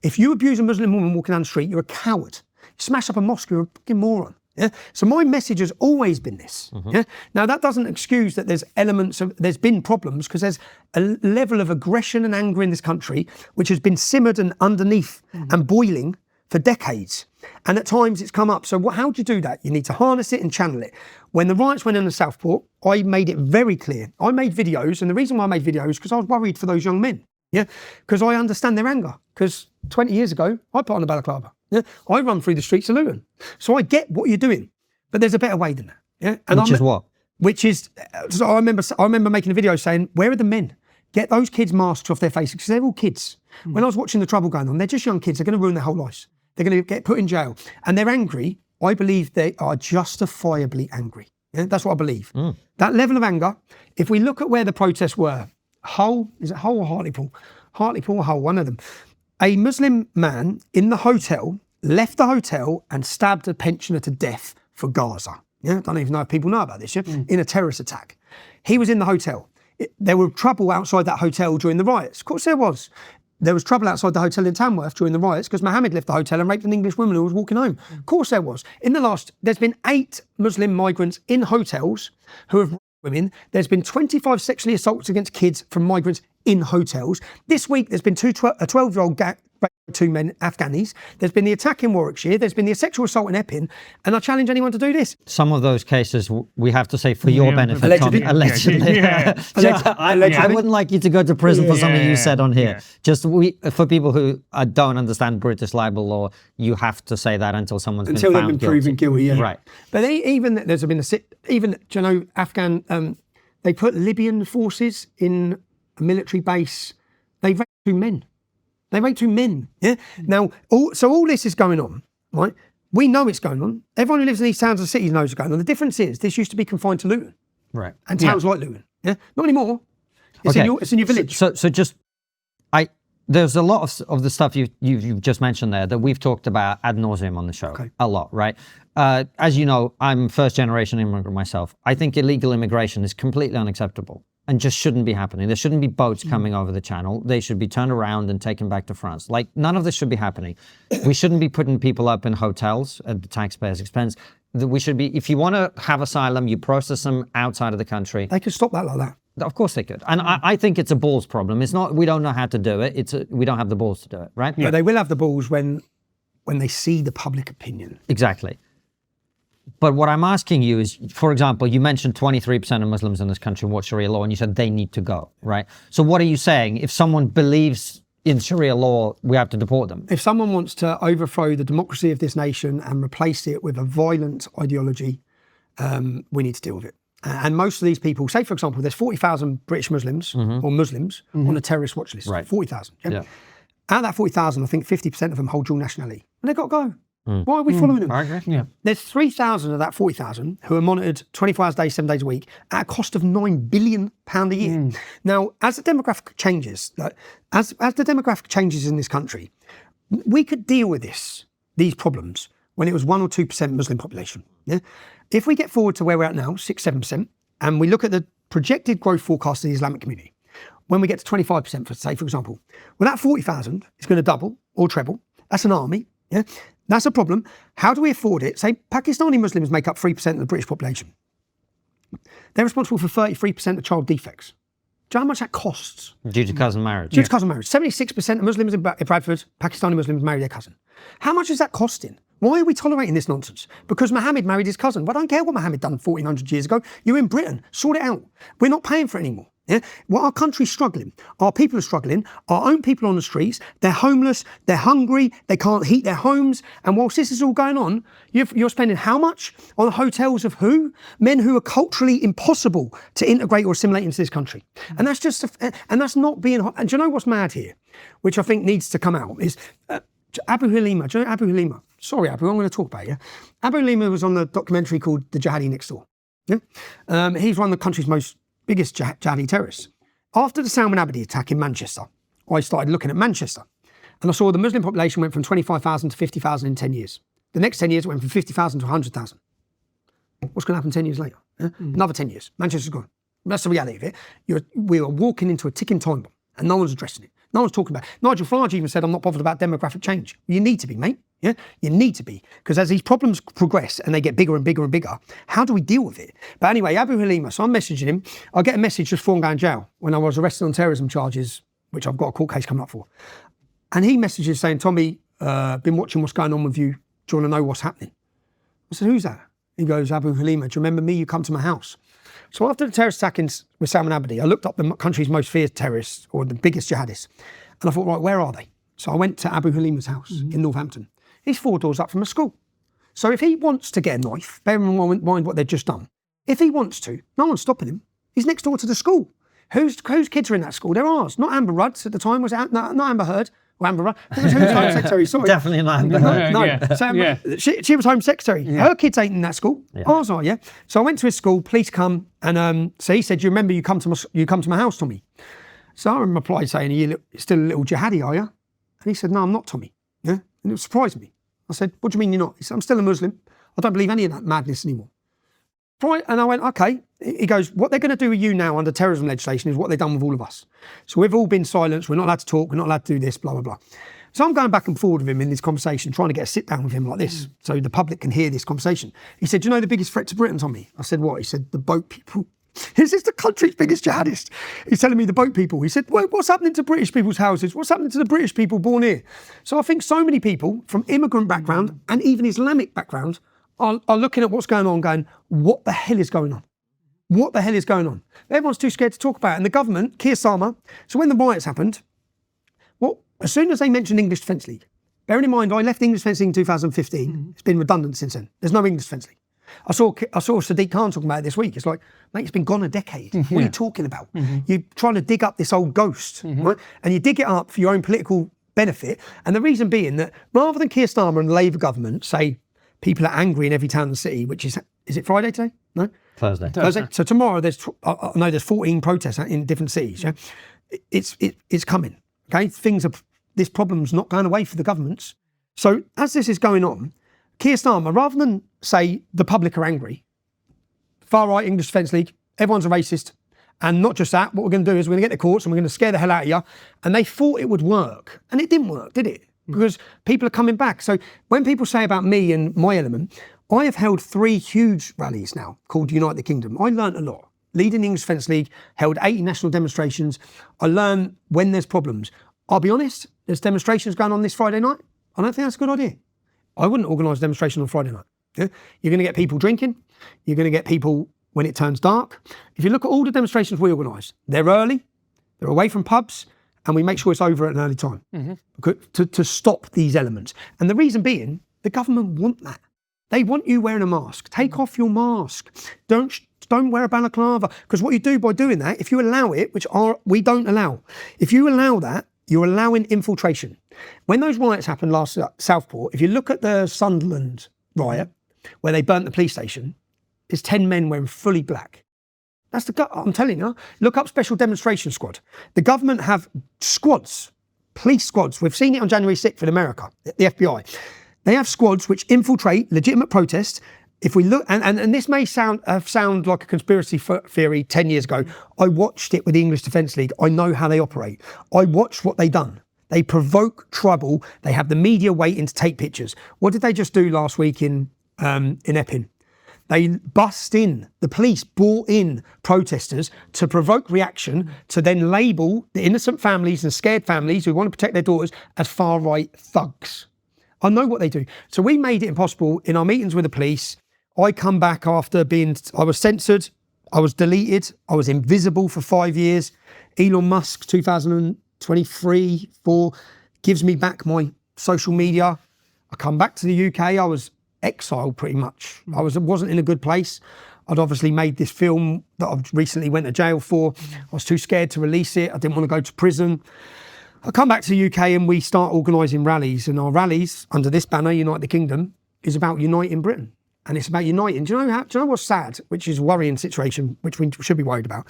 If you abuse a Muslim woman walking down the street, you're a coward. You smash up a mosque, you're a fucking moron. Yeah. So my message has always been this. Yeah. Now that doesn't excuse that there's been problems, because there's a level of aggression and anger in this country which has been simmered and underneath and boiling for decades. And at times it's come up. So how do you do that? You need to harness it and channel it. When the riots went on in Southport, I made it very clear. I made videos, and the reason why I made videos is because I was worried for those young men. Yeah, because I understand their anger. Because 20 years ago, I put on a balaclava. Yeah, I run through the streets of Luton. So I get what you're doing, but there's a better way than that. Yeah, and which is what? Which is, so I remember making a video saying, where are the men? Get those kids' masks off their faces, because they're all kids. When I was watching the trouble going on, they're just young kids. They're going to ruin their whole lives. They're going to get put in jail, and they're angry. I believe they are justifiably angry. Yeah, that's what I believe. That level of anger. If we look at where the protests were, Hull, is it Hull or Hartlepool? Hartlepool or Hull, one of them. A Muslim man in the hotel left the hotel and stabbed a pensioner to death for Gaza. Yeah, I don't even know if people know about this. Yeah, in a terrorist attack. He was in the hotel. There was trouble outside that hotel during the riots. Of course there was. There was trouble outside the hotel in Tamworth during the riots because Mohammed left the hotel and raped an English woman who was walking home. Of course there was. There's been 8 Muslim migrants in hotels who have raped women. There's been 25 sexually assaults against kids from migrants in hotels. This week there's been a 12-year-old two men, Afghanis. There's been the attack in Warwickshire. There's been the sexual assault in Epping. And I challenge anyone to do this. Some of those cases, we have to say, for your benefit, allegedly. Tommy. Allegedly. I wouldn't like you to go to prison for something you said on here. Just for people who don't understand British libel law, you have to say that until someone's been found they've been proven guilty. Yeah. Right. But there's been do you know, Afghan, they put Libyan forces in a military base. They raped 2 men. They raped 2 men. Yeah. Now, all this is going on, right? We know it's going on. Everyone who lives in these towns and cities knows it's going on. The difference is this used to be confined to Luton, right? And towns like Luton. Yeah. Not anymore. It's in your village. So just there's a lot of the stuff you've just mentioned there that we've talked about ad nauseum on the show. Okay. A lot, right? As you know, I'm first generation immigrant myself. I think illegal immigration is completely unacceptable and just shouldn't be happening. There shouldn't be boats coming over the channel. They should be turned around and taken back to France. Like, none of this should be happening. We shouldn't be putting people up in hotels at the taxpayers' expense. We should be, if you want to have asylum, you process them outside of the country. They could stop that like that. Of course they could. And I think it's a balls problem. It's not, we don't know how to do it. We don't have the balls to do it, right? But they will have the balls when they see the public opinion. Exactly. But what I'm asking you is, for example, you mentioned 23% of Muslims in this country watch Sharia law, and you said they need to go, right? So what are you saying? If someone believes in Sharia law, we have to deport them? If someone wants to overthrow the democracy of this nation and replace it with a violent ideology, we need to deal with it. And most of these people, say for example, there's 40,000 British Muslims or Muslims on a terrorist watch list. Right. 40,000. Yeah? Yeah. Out of that 40,000, I think 50% of them hold dual nationality. And they've got to go. Why are we following them? I agree. Yeah. There's 3,000 of that 40,000 who are monitored 24 hours a day, 7 days a week at a cost of £9 billion a year. Now, as the demographic changes, as the demographic changes in this country, we could deal with these problems when it was 1 or 2% Muslim population. Yeah? If we get forward to where we're at now, 6-7%, and we look at the projected growth forecast of the Islamic community, when we get to 25%, for example, well, that 40,000 is going to double or treble. That's an army. Yeah? That's a problem. How do we afford it? Say Pakistani Muslims make up 3% of the British population. They're responsible for 33% of child defects. Do you know how much that costs? Due to cousin marriage. Due to cousin marriage. 76% of Muslims in Bradford, Pakistani Muslims, marry their cousin. How much is that costing? Why are we tolerating this nonsense? Because Mohammed married his cousin. Well, I don't care what Mohammed done 1,400 years ago. You're in Britain. Sort it out. We're not paying for it anymore. Yeah? Well, our country's struggling. Our people are struggling. Our own people on the streets, they're homeless, they're hungry, they can't heat their homes. And whilst this is all going on, you're spending how much on hotels of who? Men who are culturally impossible to integrate or assimilate into this country. And that's just, and that's not being, and do you know what's mad here? Which I think needs to come out is, Abu Halima. Do you know Abu Halima? Sorry, Abu, I'm going to talk about you. Abu Halima was on the documentary called The Jihadi Next Door. Yeah? He's one of the country's biggest jihadi terrorists. After the Salman Abedi attack in Manchester, I started looking at Manchester. And I saw the Muslim population went from 25,000 to 50,000 in 10 years. The next 10 years it went from 50,000 to 100,000. What's going to happen 10 years later? Yeah? Another 10 years. Manchester's gone. That's the reality of it. We are walking into a ticking time bomb and no one's addressing it. No one's talking about it. Nigel Farage even said, I'm not bothered about demographic change. You need to be, mate. Yeah, you need to be. Because as these problems progress and they get bigger and bigger and bigger, how do we deal with it? But anyway, Abu Halima, so I'm messaging him. I get a message just before I'm going to jail when I was arrested on terrorism charges, which I've got a court case coming up for. And he messages saying, Tommy, been watching what's going on with you. Do you want to know what's happening? I said, who's that? He goes, Abu Halima, do you remember me? You come to my house. So after the terrorist attack with Salman Abedi, I looked up the country's most feared terrorists, or the biggest jihadists. And I thought, right, where are they? So I went to Abu Halima's house in Northampton. He's 4 doors up from a school. So if he wants to get a knife, bear in mind what they've just done. If he wants to, no one's stopping him. He's next door to the school. Whose kids are in that school? They're ours. Not Amber Rudd's at the time. Was it not Amber Heard? Or Amber Rudd? It was who's Home Secretary, sorry. Definitely not Amber Heard. No. So she was Home Secretary. Yeah. Her kids ain't in that school. Yeah. Ours are, yeah. So I went to his school, police come, and so he said, do you remember you come to my house, Tommy? So I replied saying, are you still a little jihadi, are you? And he said, no, I'm not, Tommy. Yeah. And it surprised me. I said, what do you mean you're not? He said, I'm still a Muslim. I don't believe any of that madness anymore. And I went, okay. He goes, what they're going to do with you now under terrorism legislation is what they've done with all of us. So we've all been silenced. We're not allowed to talk. We're not allowed to do this, blah, blah, blah. So I'm going back and forward with him in this conversation, trying to get a sit down with him like this so the public can hear this conversation. He said, do you know the biggest threat to Britain, Tommy? I said, what? He said, the boat people. Is this the country's biggest jihadist? He's telling me the boat people. He said, well, what's happening to British people's houses? What's happening to the British people born here? So I think so many people from immigrant background and even Islamic background are looking at what's going on going, what the hell is going on? What the hell is going on? Everyone's too scared to talk about it. And the government, Keir Starmer, so when the riots happened, well, as soon as they mentioned English Defence League, bearing in mind I left English Defence League in 2015, it's been redundant since then. There's no English Defence League. I saw Sadiq Khan talking about it this week. It's like, mate, it's been gone a decade. What are you talking about? You're trying to dig up this old ghost, right? And you dig it up for your own political benefit. And the reason being that rather than Keir Starmer and the Labour government say people are angry in every town and city, which is it Friday today? No? Thursday. So tomorrow I know there's 14 protests in different cities. Yeah? It's coming. Okay, this problem's not going away for the governments. So as this is going on, Keir Starmer, rather than say the public are angry, far right English Defence League, everyone's a racist, and not just that, what we're going to do is we're going to get the courts and we're going to scare the hell out of you. And they thought it would work, and it didn't work, did it? Because people are coming back. So when people say about me and my element, I have held 3 huge rallies now called Unite the Kingdom. I learnt a lot. Leading the English Defence League, held 80 national demonstrations. I learn when there's problems. I'll be honest, there's demonstrations going on this Friday night. I don't think that's a good idea. I wouldn't organise a demonstration on Friday night. Yeah? You're going to get people drinking. You're going to get people when it turns dark. If you look at all the demonstrations we organise, they're early, they're away from pubs, and we make sure it's over at an early time to stop these elements. And the reason being, the government want that. They want you wearing a mask. Take off your mask. Don't wear a balaclava. Because what you do by doing that, if you allow it, which we don't allow, if you allow that, you're allowing infiltration. When those riots happened last Southport, if you look at the Sunderland riot, where they burnt the police station, it's 10 men wearing fully black. That's I'm telling you, look up Special Demonstration Squad. The government have squads, police squads. We've seen it on January 6th in America, the FBI. They have squads which infiltrate legitimate protests. If we look, and this may sound like a conspiracy theory 10 years ago, I watched it with the English Defence League. I know how they operate. I watched what they done. They provoke trouble. They have the media waiting to take pictures. What did they just do last week in Epping? They bust in, the police brought in protesters to provoke reaction, to then label the innocent families and scared families who want to protect their daughters as far-right thugs. I know what they do. So we made it impossible in our meetings with the police. I come back after I was censored, I was deleted, I was invisible for 5 years. Elon Musk, 2023, 4, gives me back my social media. I come back to the UK, I was exiled pretty much. I wasn't in a good place. I'd obviously made this film that I've recently went to jail for. I was too scared to release it. I didn't want to go to prison. I come back to the UK and we start organising rallies, and our rallies under this banner, Unite the Kingdom, is about uniting Britain. And it's about uniting. Do you know what's sad, which is a worrying situation, which we should be worried about,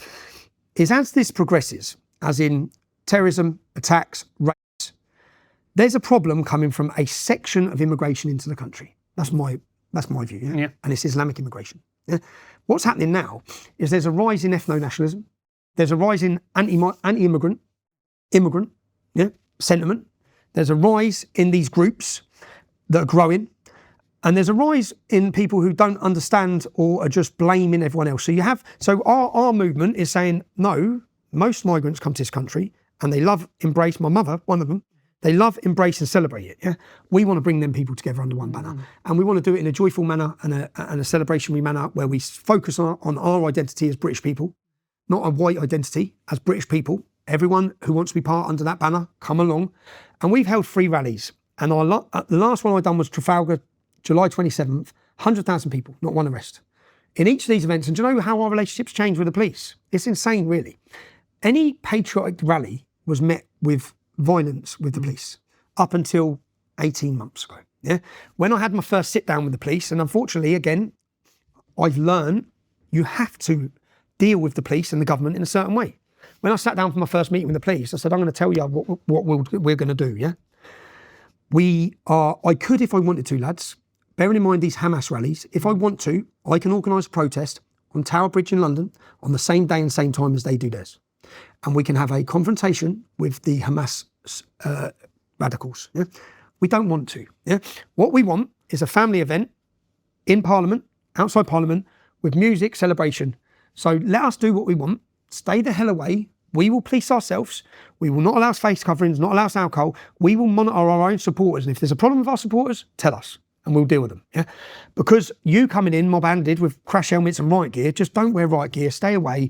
is as this progresses, as in terrorism, attacks, rapes, there's a problem coming from a section of immigration into the country. That's my view, yeah? And it's Islamic immigration. Yeah? What's happening now is there's a rise in ethno-nationalism, there's a rise in anti-immigrant, sentiment. There's a rise in these groups that are growing, and there's a rise in people who don't understand or are just blaming everyone else. So our movement is saying, no, most migrants come to this country and they love, embrace, my mother, one of them, they love, embrace and celebrate it. Yeah, we want to bring them people together under one banner, and we want to do it in a joyful manner and a celebrationary manner where we focus on our identity as British people, not a white identity, as British people. Everyone who wants to be part under that banner, come along. And we've held 3 rallies. And the last one I done was Trafalgar, July 27th, 100,000 people, not one arrest. In each of these events, and do you know how our relationships changed with the police? It's insane, really. Any patriotic rally was met with violence with the police up until 18 months ago. Yeah. When I had my first sit down with the police, and unfortunately, again, I've learned you have to deal with the police and the government in a certain way. When I sat down for my first meeting with the police, I said, I'm going to tell you what we're going to do, yeah? I could, if I wanted to, lads, bearing in mind these Hamas rallies, if I want to, I can organise a protest on Tower Bridge in London on the same day and same time as they do theirs. And we can have a confrontation with the Hamas radicals, yeah? We don't want to, yeah? What we want is a family event in Parliament, outside Parliament, with music, celebration. So let us do what we want. Stay the hell away. We will police ourselves. We will not allow face coverings, not allow alcohol. We will monitor our own supporters. And if there's a problem with our supporters, tell us and we'll deal with them. Yeah, because you coming in mob-handed with crash helmets and riot gear, just don't wear riot gear. Stay away.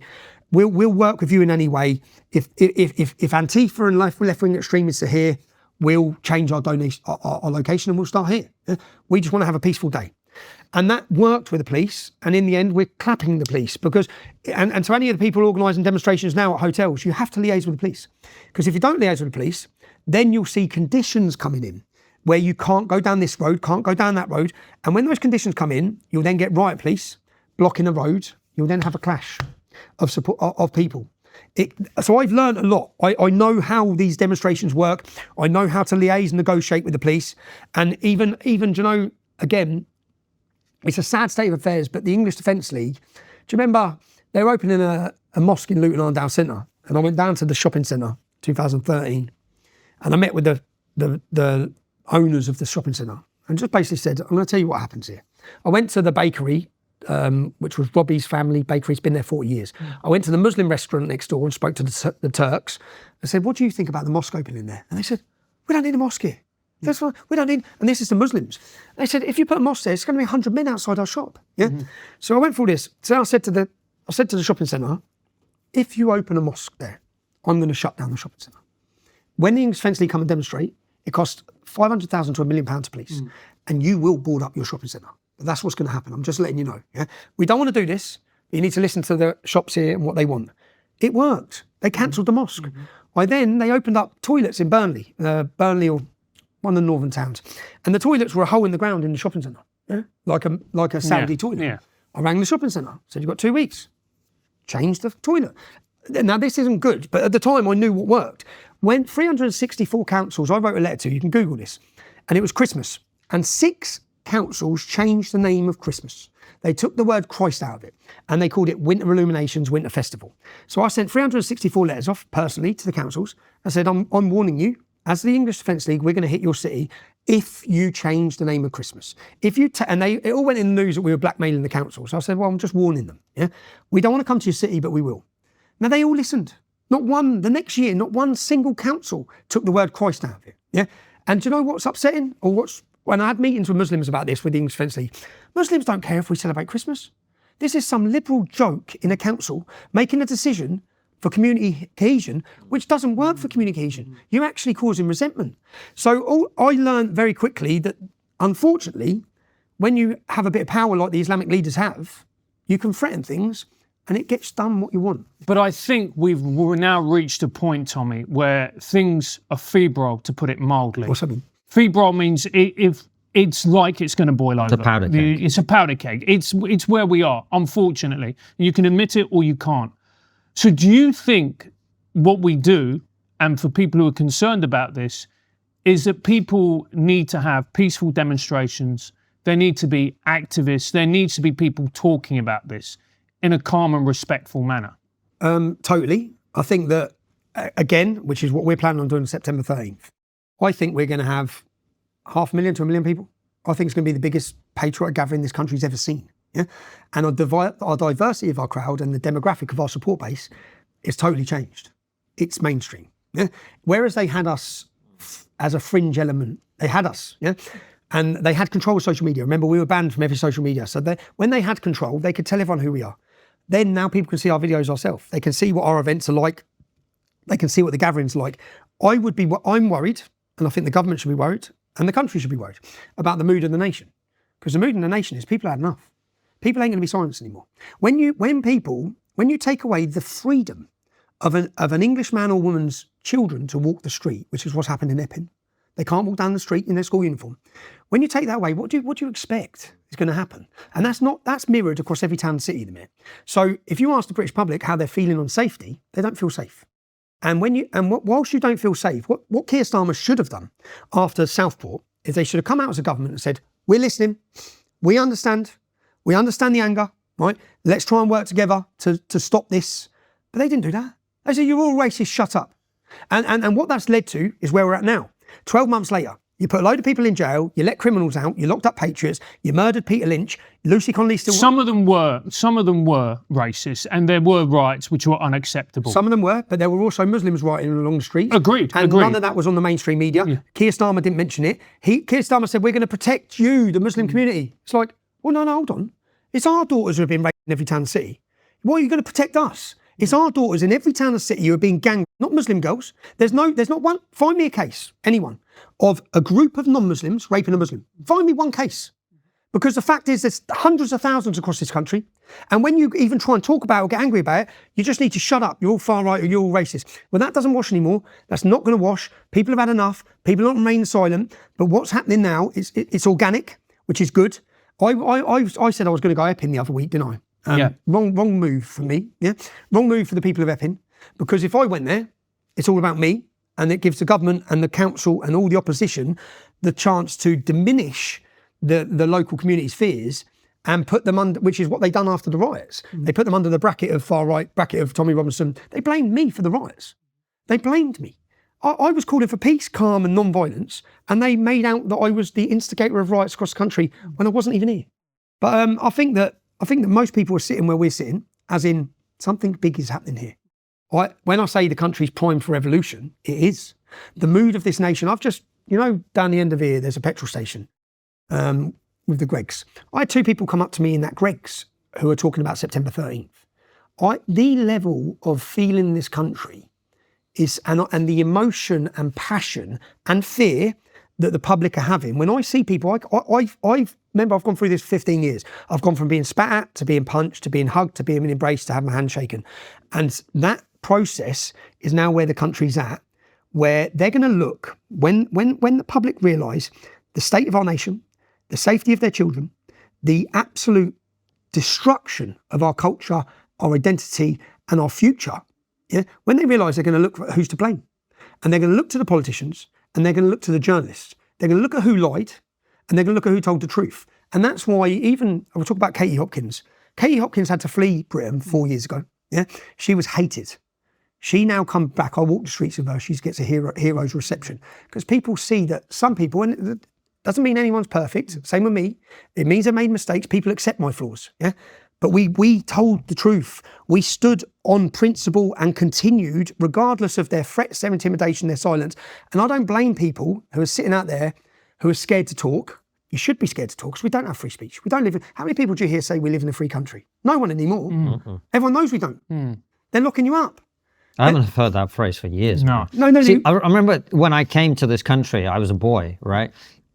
We'll work with you in any way. If Antifa and left-wing extremists are here, we'll change our location and we'll start here. Yeah? We just want to have a peaceful day. And that worked with the police, and in the end, we're clapping the police because, and to any of the people organising demonstrations now at hotels, you have to liaise with the police. Because if you don't liaise with the police, then you'll see conditions coming in where you can't go down this road, can't go down that road. And when those conditions come in, you'll then get riot police blocking the road. You'll then have a clash of people. So I've learned a lot. I know how these demonstrations work. I know how to liaise and negotiate with the police. And even you know, again, it's a sad state of affairs, but the English Defence League, do you remember they were opening a mosque in Luton Arndale Centre, and I went down to the shopping centre 2013, and I met with the owners of the shopping centre and just basically said, I'm going to tell you what happens here. I went to the bakery, which was Robbie's family bakery. It's been there 40 years. I went to the Muslim restaurant next door and spoke to the Turks. I said, what do you think about the mosque opening there? And they said, we don't need a mosque here. That's what we don't need, and this is the Muslims. They said, if you put a mosque there, it's going to be 100 men outside our shop. Yeah. So I went through this. So I said to the shopping centre, if you open a mosque there, I'm going to shut down the shopping centre. When the English Defence League come and demonstrate, it costs £500,000 to £1 million to police, and you will board up your shopping centre. That's what's going to happen. I'm just letting you know. Yeah. We don't want to do this. You need to listen to the shops here and what they want. It worked. They cancelled the mosque. They opened up toilets in Burnley or one of the northern towns, and the toilets were a hole in the ground in the shopping centre, yeah? like a Saudi toilet. Yeah. I rang the shopping centre, said you've got 2 weeks, change the toilet. Now this isn't good, but at the time I knew what worked. When 364 councils, I wrote a letter to, you can Google this, and it was Christmas, and 6 councils changed the name of Christmas. They took the word Christ out of it, and they called it Winter Illuminations Winter Festival. So I sent 364 letters off personally to the councils. I said, I'm warning you, as the English Defence League, we're going to hit your city if you change the name of Christmas. If you it all went in the news that we were blackmailing the council. So I said, well, I'm just warning them. Yeah, we don't want to come to your city, but we will. Now they all listened. The next year, not one single council took the word Christ out of it. Yeah, and do you know what's upsetting, when I had meetings with Muslims about this with the English Defence League, Muslims don't care if we celebrate Christmas. This is some liberal joke in a council making a decision for community cohesion, which doesn't work for community cohesion. You're actually causing resentment. So I learned very quickly that, unfortunately, when you have a bit of power like the Islamic leaders have, you can threaten things and it gets done what you want. But I think we've now reached a point, Tommy, where things are febrile, to put it mildly. What's happening? Febrile means if it's like it's going to boil over. It's a powder cake. It's a powder cake. It's where we are, unfortunately. You can admit it or you can't. So do you think what we do, and for people who are concerned about this, is that people need to have peaceful demonstrations, there need to be activists, there needs to be people talking about this in a calm and respectful manner? Totally. I think that, again, which is what we're planning on doing September 13th, I think we're going to have 500,000 to 1 million people. I think it's going to be the biggest patriotic gathering this country's ever seen. Yeah, and our diversity of our crowd and the demographic of our support base is totally changed. It's mainstream. Yeah, whereas they had us as a fringe element, they had us. Yeah, and they had control of social media. Remember, we were banned from every social media. So when they had control, they could tell everyone who we are. Then now people can see our videos ourselves. They can see what our events are like. They can see what the gatherings are like. I'm worried, and I think the government should be worried, and the country should be worried about the mood of the nation. Because the mood in the nation is people had enough. People ain't going to be silenced anymore. When you take away the freedom of an English man or woman's children to walk the street, which is what's happened in Epping, they can't walk down the street in their school uniform. When you take that away, what do you expect is going to happen? And that's mirrored across every town and city at the minute. So if you ask the British public how they're feeling on safety, they don't feel safe. And whilst you don't feel safe, what Keir Starmer should have done after Southport is they should have come out as a government and said, we're listening, we understand the anger, right? Let's try and work together to stop this. But they didn't do that. They said, you're all racist, shut up. And what that's led to is where we're at now. 12 months later, you put a load of people in jail, you let criminals out, you locked up patriots, you murdered Peter Lynch, Lucy Connolly still... Some of them were racist, and there were riots which were unacceptable. Some of them were, but there were also Muslims rioting along the streets. Agreed. None of that was on the mainstream media. Yeah. Keir Starmer didn't mention it. Keir Starmer said, we're going to protect you, the Muslim community. It's like, well, no, hold on. It's our daughters who have been raped in every town and city. Why are you going to protect us? It's our daughters in every town and city who are being gang, not Muslim girls. There's not one. Find me a case, anyone, of a group of non-Muslims raping a Muslim. Find me one case. Because the fact is there's hundreds of thousands across this country. And when you even try and talk about it or get angry about it, you just need to shut up. You're all far right or you're all racist. Well, that doesn't wash anymore. That's not going to wash. People have had enough. People are not remaining silent. But what's happening now is it's organic, which is good. I said I was going to go Epping the other week, didn't I? Wrong move for me. Yeah, wrong move for the people of Epping, because if I went there, it's all about me, and it gives the government and the council and all the opposition the chance to diminish the local community's fears and put them under, which is what they done after the riots. They put them under the bracket of far right, bracket of Tommy Robinson. They blamed me for the riots. They blamed me. I was calling for peace, calm and non-violence, and they made out that I was the instigator of riots across the country when I wasn't even here. But I think that most people are sitting where we're sitting, as in something big is happening here. When I say the country's primed for revolution, it is. The mood of this nation, I've just, down the end of here, there's a petrol station with the Greggs. I had two people come up to me in that Greggs who are talking about September 13th. The level of feeling in this country is, and the emotion and passion and fear that the public are having. When I see people, I remember I've gone through this for 15 years. I've gone from being spat at, to being punched, to being hugged, to being embraced, to have my hand shaken. And that process is now where the country's at, where they're going to look, when the public realise the state of our nation, the safety of their children, the absolute destruction of our culture, our identity and our future, when they realise they're going to look at who's to blame. And they're going to look to the politicians, and they're going to look to the journalists. They're going to look at who lied, and they're going to look at who told the truth. And that's why I will talk about Katie Hopkins. Katie Hopkins had to flee Britain 4 years ago. Yeah, she was hated. She now comes back. I walk the streets with her. She gets a hero's reception, because people see that some people, and it doesn't mean anyone's perfect. Same with me. It means I made mistakes. People accept my flaws. Yeah, but we told the truth. We stood on principle and continued, regardless of their threats, their intimidation, their silence. And I don't blame people who are sitting out there who are scared to talk. You should be scared to talk, because we don't have free speech. We don't live in... How many people do you hear say we live in a free country? No one anymore. Mm-hmm. Everyone knows we don't. They're locking you up. I haven't heard that phrase for years. No. See, I remember when I came to this country, I was a boy, right?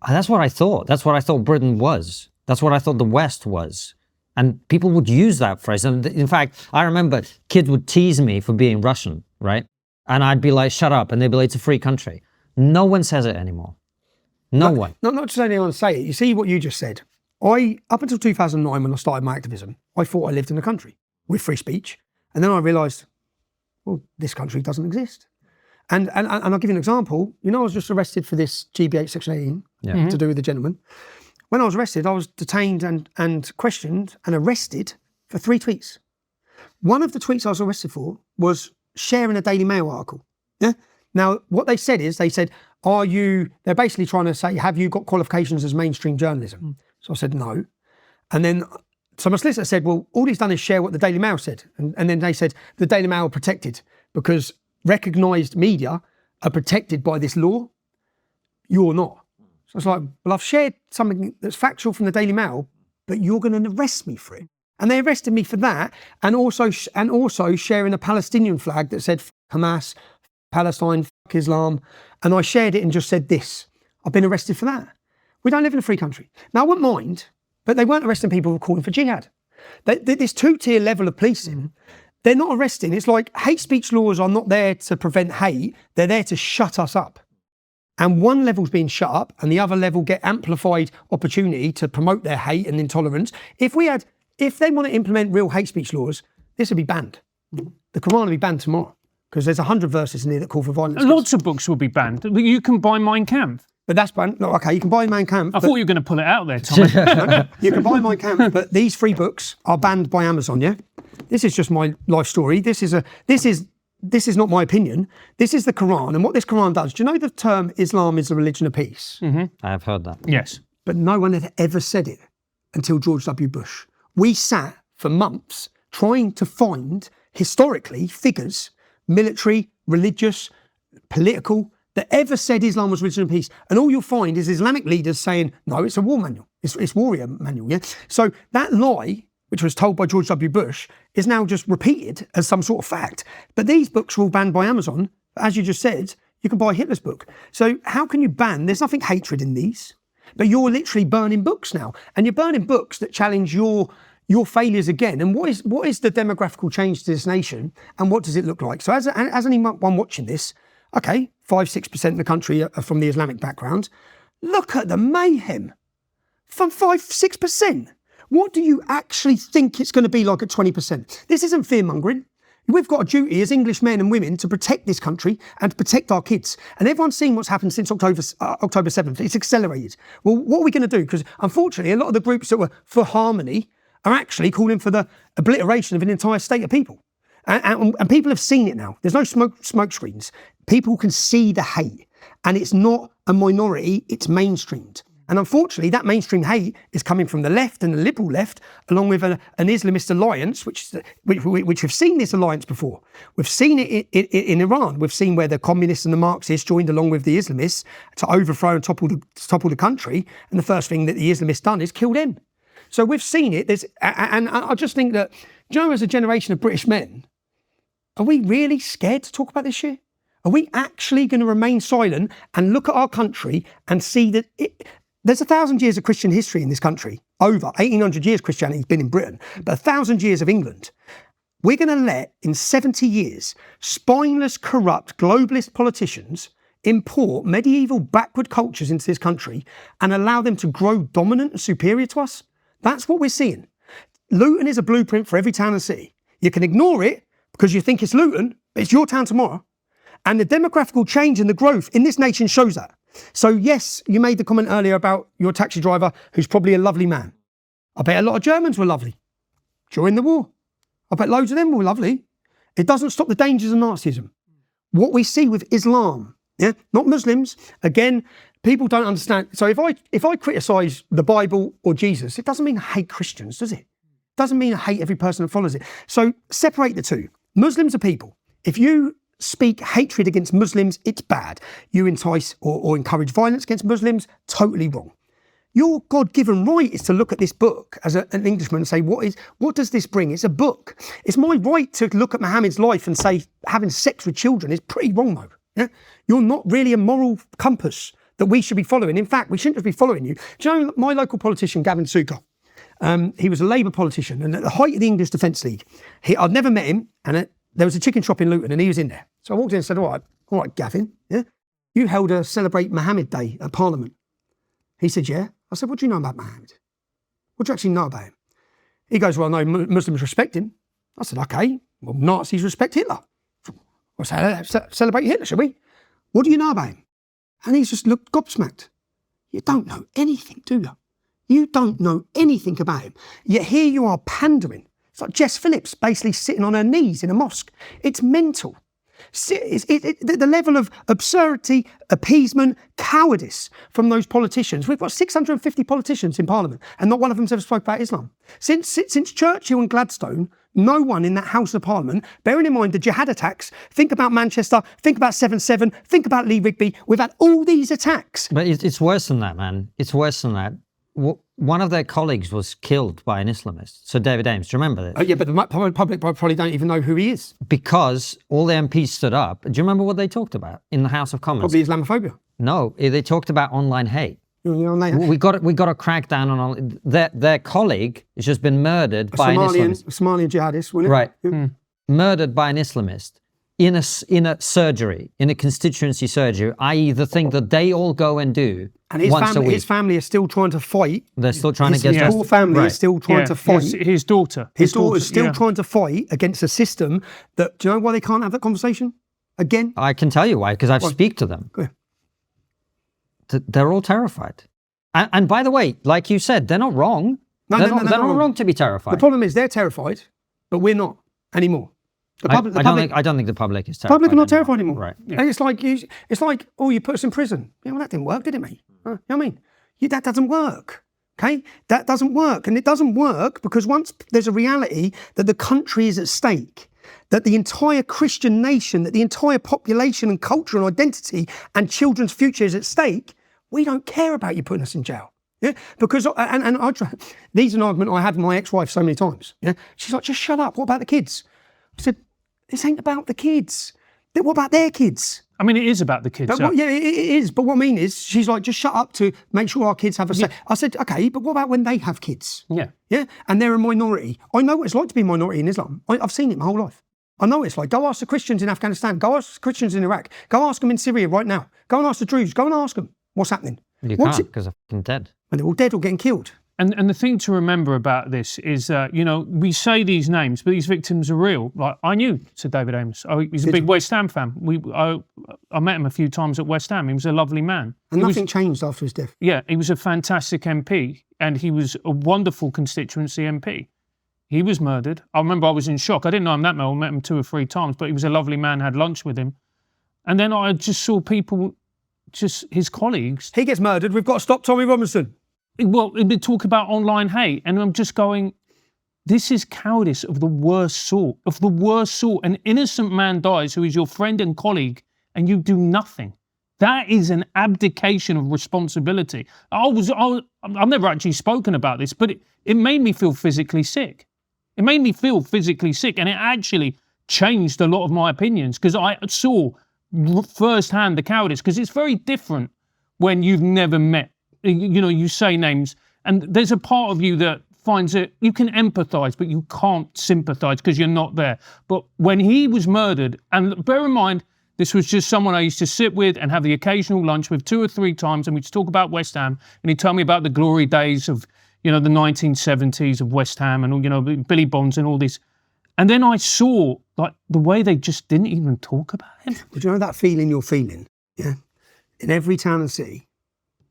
That's what I thought. That's what I thought Britain was. That's what I thought the West was. And people would use that phrase. And in fact, I remember kids would tease me for being Russian, right? And I'd be like, shut up. And they'd be like, it's a free country. No one says it anymore. No one. Not just anyone say it. You see what you just said. Up until 2009, when I started my activism, I thought I lived in a country with free speech. And then I realised, well, this country doesn't exist. And I'll give you an example. You know, I was just arrested for this GBH Section 18 to do with the gentleman. When I was arrested, I was detained and questioned and arrested for 3 tweets. One of the tweets I was arrested for was sharing a Daily Mail article. Yeah. Now, what they said is, they're basically trying to say, have you got qualifications as mainstream journalism? So I said, no. And then, so my solicitor said, well, all he's done is share what the Daily Mail said. And then they said, the Daily Mail are protected because recognised media are protected by this law. You're not. So it's like, well, I've shared something that's factual from the Daily Mail, but you're going to arrest me for it. And they arrested me for that, and also sharing a Palestinian flag that said Hamas, Palestine, Islam, and I shared it and just said this. I've been arrested for that. We don't live in a free country. Now, I wouldn't mind, but they weren't arresting people for calling for jihad. This two-tier level of policing, they're not arresting. It's like hate speech laws are not there to prevent hate. They're there to shut us up. And one level's being shut up and the other level get amplified opportunity to promote their hate and intolerance. If they want to implement real hate speech laws, this would be banned. The Quran would be banned tomorrow because there's 100 verses in here that call for violence. Lots of books will be banned. You can buy Mein Kampf. But that's banned. No, okay, you can buy Mein Kampf. I thought you were going to pull it out there, Tommy. You can buy Mein Kampf, but these 3 books are banned by Amazon, yeah? This is just my life story. This is not my opinion. This is the Quran. And what this Quran does, do you know the term Islam is a religion of peace? I have heard that. Yes. But no one had ever said it until George W. Bush. We sat for months trying to find, historically, figures, military, religious, political, that ever said Islam was religion of peace. And all you'll find is Islamic leaders saying, no, it's a war manual. It's warrior manual, yeah? So that lie, which was told by George W. Bush, is now just repeated as some sort of fact. But these books were all banned by Amazon. As you just said, you can buy Hitler's book. So how can you ban? There's nothing hatred in these. But you're literally burning books now. And you're burning books that challenge your failures again. And what is the demographical change to this nation? And what does it look like? So as anyone watching this, okay, 5-6% of the country are from the Islamic background. Look at the mayhem from 5-6%. What do you actually think it's going to be like at 20%? This isn't fear-mongering. We've got a duty as English men and women to protect this country and to protect our kids. And everyone's seen what's happened since October 7th. It's accelerated. Well, what are we going to do? Because unfortunately, a lot of the groups that were for harmony are actually calling for the obliteration of an entire state of people. And people have seen it now. There's no smoke screens. People can see the hate. And it's not a minority, it's mainstreamed. And unfortunately, that mainstream hate is coming from the left and the liberal left, along with an Islamist alliance, which we've seen this alliance before. We've seen it in Iran. We've seen where the communists and the Marxists joined along with the Islamists to overthrow and topple the country. And the first thing that the Islamists done is kill them. So we've seen it. And I just think that, you know, as a generation of British men, are we really scared to talk about this shit? Are we actually going to remain silent and look at our country and see that there's 1,000 years of Christian history in this country, over 1,800 years Christianity's been in Britain, but 1,000 years of England. We're going to let, in 70 years, spineless, corrupt, globalist politicians import medieval backward cultures into this country and allow them to grow dominant and superior to us? That's what we're seeing. Luton is a blueprint for every town and city. You can ignore it because you think it's Luton, but it's your town tomorrow. And the demographical change and the growth in this nation shows that. So yes, you made the comment earlier about your taxi driver, who's probably a lovely man. I bet a lot of Germans were lovely during the war. I bet loads of them were lovely. It doesn't stop the dangers of Nazism. What we see with Islam, yeah, not Muslims, again, people don't understand. So if I criticise the Bible or Jesus, it doesn't mean I hate Christians, does it? It doesn't mean I hate every person that follows it. So separate the two. Muslims are people. If you speak hatred against Muslims, it's bad. You entice or encourage violence against Muslims, totally wrong. Your God-given right is to look at this book as an Englishman and say, what does this bring? It's a book. It's my right to look at Muhammad's life and say having sex with children is pretty wrong, though. Yeah? You're not really a moral compass that we should be following. In fact, we shouldn't just be following you. Do you know my local politician, Gavin Suker? He was a Labour politician, and at the height of the English Defence League, I'd never met him, and there was a chicken shop in Luton, and he was in there. So I walked in and said, all right, Gavin, yeah, you held a Celebrate Mohammed Day at Parliament. He said, yeah. I said, what do you know about Mohammed? What do you actually know about him? He goes, well, no, Muslims respect him. I said, okay, well, Nazis respect Hitler. Let's celebrate Hitler, shall we? What do you know about him? And he's just looked gobsmacked. You don't know anything, do you? You don't know anything about him. Yet here you are pandering. It's like Jess Phillips basically sitting on her knees in a mosque. It's mental. The level of absurdity, appeasement, cowardice from those politicians. We've got 650 politicians in Parliament, and not one of them's ever spoke about Islam. Since Churchill and Gladstone, no one in that House of Parliament, bearing in mind the jihad attacks, think about Manchester, think about 7/7, think about Lee Rigby, we've had all these attacks. But it's worse than that, man. It's worse than that. One of their colleagues was killed by an Islamist. So David Ames, do you remember this? Yeah, but the public probably don't even know who he is. Because all the MPs stood up. Do you remember what they talked about in the House of Commons? Probably Islamophobia. No, they talked about online hate. We got to crack down on their colleague has just been murdered by an Islamist. A Somalian jihadist, wasn't it? Right. Murdered by an Islamist in a surgery, in a constituency surgery, i.e. the thing that they all go and do and once a week. His family is still trying to fight. They're still trying to get his poor family is still trying to fight. His daughter. His daughter's still trying to fight against a system that, do you know why they can't have that conversation? Again? I can tell you why, because I've speak to them. Go ahead. They're all terrified. And by the way, like you said, they're not wrong. They're not wrong to be terrified. The problem is they're terrified, but we're not anymon I don't think the public is terrified. Public are not terrified anymore. Right. Yeah. And it's like, oh, you put us in prison. Yeah, well, that didn't work, did it, mate? You know what I mean? That doesn't work. Okay? That doesn't work. And it doesn't work because once there's a reality that the country is at stake, that the entire Christian nation, that the entire population and culture and identity and children's future is at stake, we don't care about you putting us in jail. Yeah, because these are an argument I had with my ex-wife so many times. Yeah, she's like, just shut up. What about the kids? I said, this ain't about the kids. What about their kids? I mean, it is about the kids. But it is. But what I mean is, she's like, just shut up to make sure our kids have a say. I said, okay, but what about when they have kids? Yeah. Yeah, and they're a minority. I know what it's like to be a minority in Islam. I've seen it my whole life. I know what it's like. Go ask the Christians in Afghanistan. Go ask the Christians in Iraq. Go ask them in Syria right now. Go and ask the Druze. Go and ask them what's happening. You can't because they're fucking dead. And they're all dead or getting killed. And the thing to remember about this is, we say these names, but these victims are real. Like I knew Sir David Amess. He's a big West Ham fan. I met him a few times at West Ham. He was a lovely man. And nothing changed after his death. Yeah, he was a fantastic MP, and he was a wonderful constituency MP. He was murdered. I remember I was in shock. I didn't know him that well. I met him 2 or 3 times, but he was a lovely man, had lunch with him. And then I just saw people, just his colleagues. He gets murdered. We've got to stop Tommy Robinson. Well, they talk about online hate, and I'm just going, this is cowardice of the worst sort, An innocent man dies who is your friend and colleague, and you do nothing. That is an abdication of responsibility. I've never actually spoken about this, but it made me feel physically sick. It made me feel physically sick, and it actually changed a lot of my opinions because I saw firsthand the cowardice, because it's very different when you've never met. You say names, and there's a part of you that finds it, you can empathise, but you can't sympathise because you're not there. But when he was murdered, and bear in mind, this was just someone I used to sit with and have the occasional lunch with 2 or 3 times, and we'd talk about West Ham, and he'd tell me about the glory days of, the 1970s of West Ham and, Billy Bonds and all this. And then I saw, the way they just didn't even talk about him. Did you know that feeling you're feeling? Yeah. In every town and city,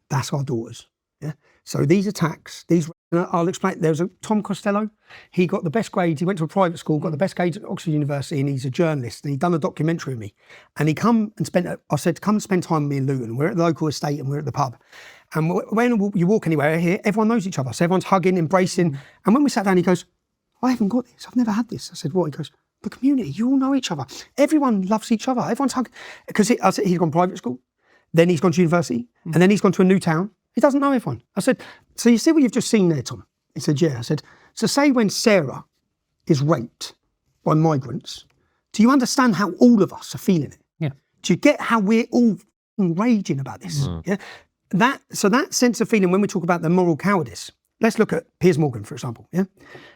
that's our daughters. Yeah. So these attacks, I'll explain. There was a Tom Costello. He got the best grades. He went to a private school, got the best grades at Oxford University, and he's a journalist. And he'd done a documentary with me. And I said, come and spend time with me in Luton. We're at the local estate and we're at the pub. And when you walk anywhere here, everyone knows each other. So everyone's hugging, embracing. And when we sat down, he goes, I haven't got this. I've never had this. I said, what? He goes, the community. You all know each other. Everyone loves each other. Everyone's hugging. Because he's gone private school. Then he's gone to university, and then he's gone to a new town. He doesn't know everyone. I said, so you see what you've just seen there, Tom? He said, yeah. I said, so say when Sarah is raped by migrants, do you understand how all of us are feeling it? Yeah. Do you get how we're all raging about this? Yeah. So that sense of feeling, when we talk about the moral cowardice, let's look at Piers Morgan, for example. Yeah,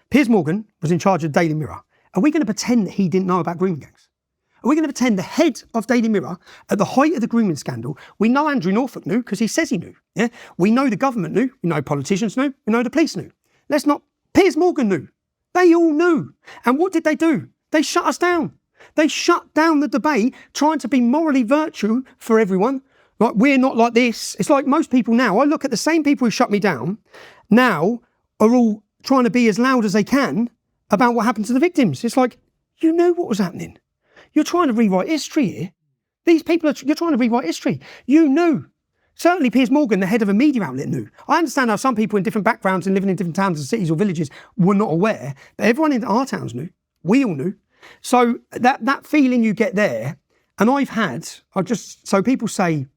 Piers Morgan was in charge of Daily Mirror. Are we going to pretend that he didn't know about grooming gangs? Are we going to pretend the head of Daily Mirror, at the height of the grooming scandal, we know Andrew Norfolk knew because he says he knew. Yeah, we know the government knew, we know politicians knew, we know the police knew. Let's not. Piers Morgan knew. They all knew. And what did they do? They shut us down. They shut down the debate, trying to be morally virtue for everyone. Like, we're not like this. It's like most people now. I look at the same people who shut me down now are all trying to be as loud as they can about what happened to the victims. It's like, you knew what was happening. You're trying to rewrite history here. These people, you're trying to rewrite history. You knew. Certainly Piers Morgan, the head of a media outlet, knew. I understand how some people in different backgrounds and living in different towns and cities or villages were not aware, but everyone in our towns knew. We all knew. So that feeling you get there, and so people say,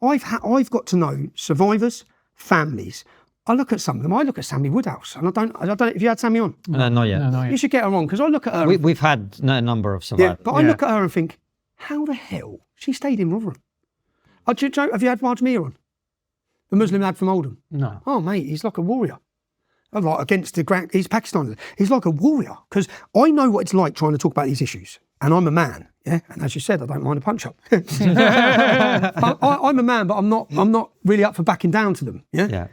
I've got to know survivors, families. I look at some of them. I look at Sammy Woodhouse, and I don't know if you had Sammy on. Not yet. No, not yet. You should get her on, because I look at her. We've had a number of survivors. Yeah, but I look at her and think, how the hell she stayed in Rotherham? Have you had Raj Mir on? The Muslim lad from Oldham? No. Oh, mate, he's like a warrior. Like against he's Pakistani. He's like a warrior, because I know what it's like trying to talk about these issues. And I'm a man, yeah. And as you said, I don't mind a punch up. I'm a man, but I'm not really up for backing down to them, yeah. Yeah.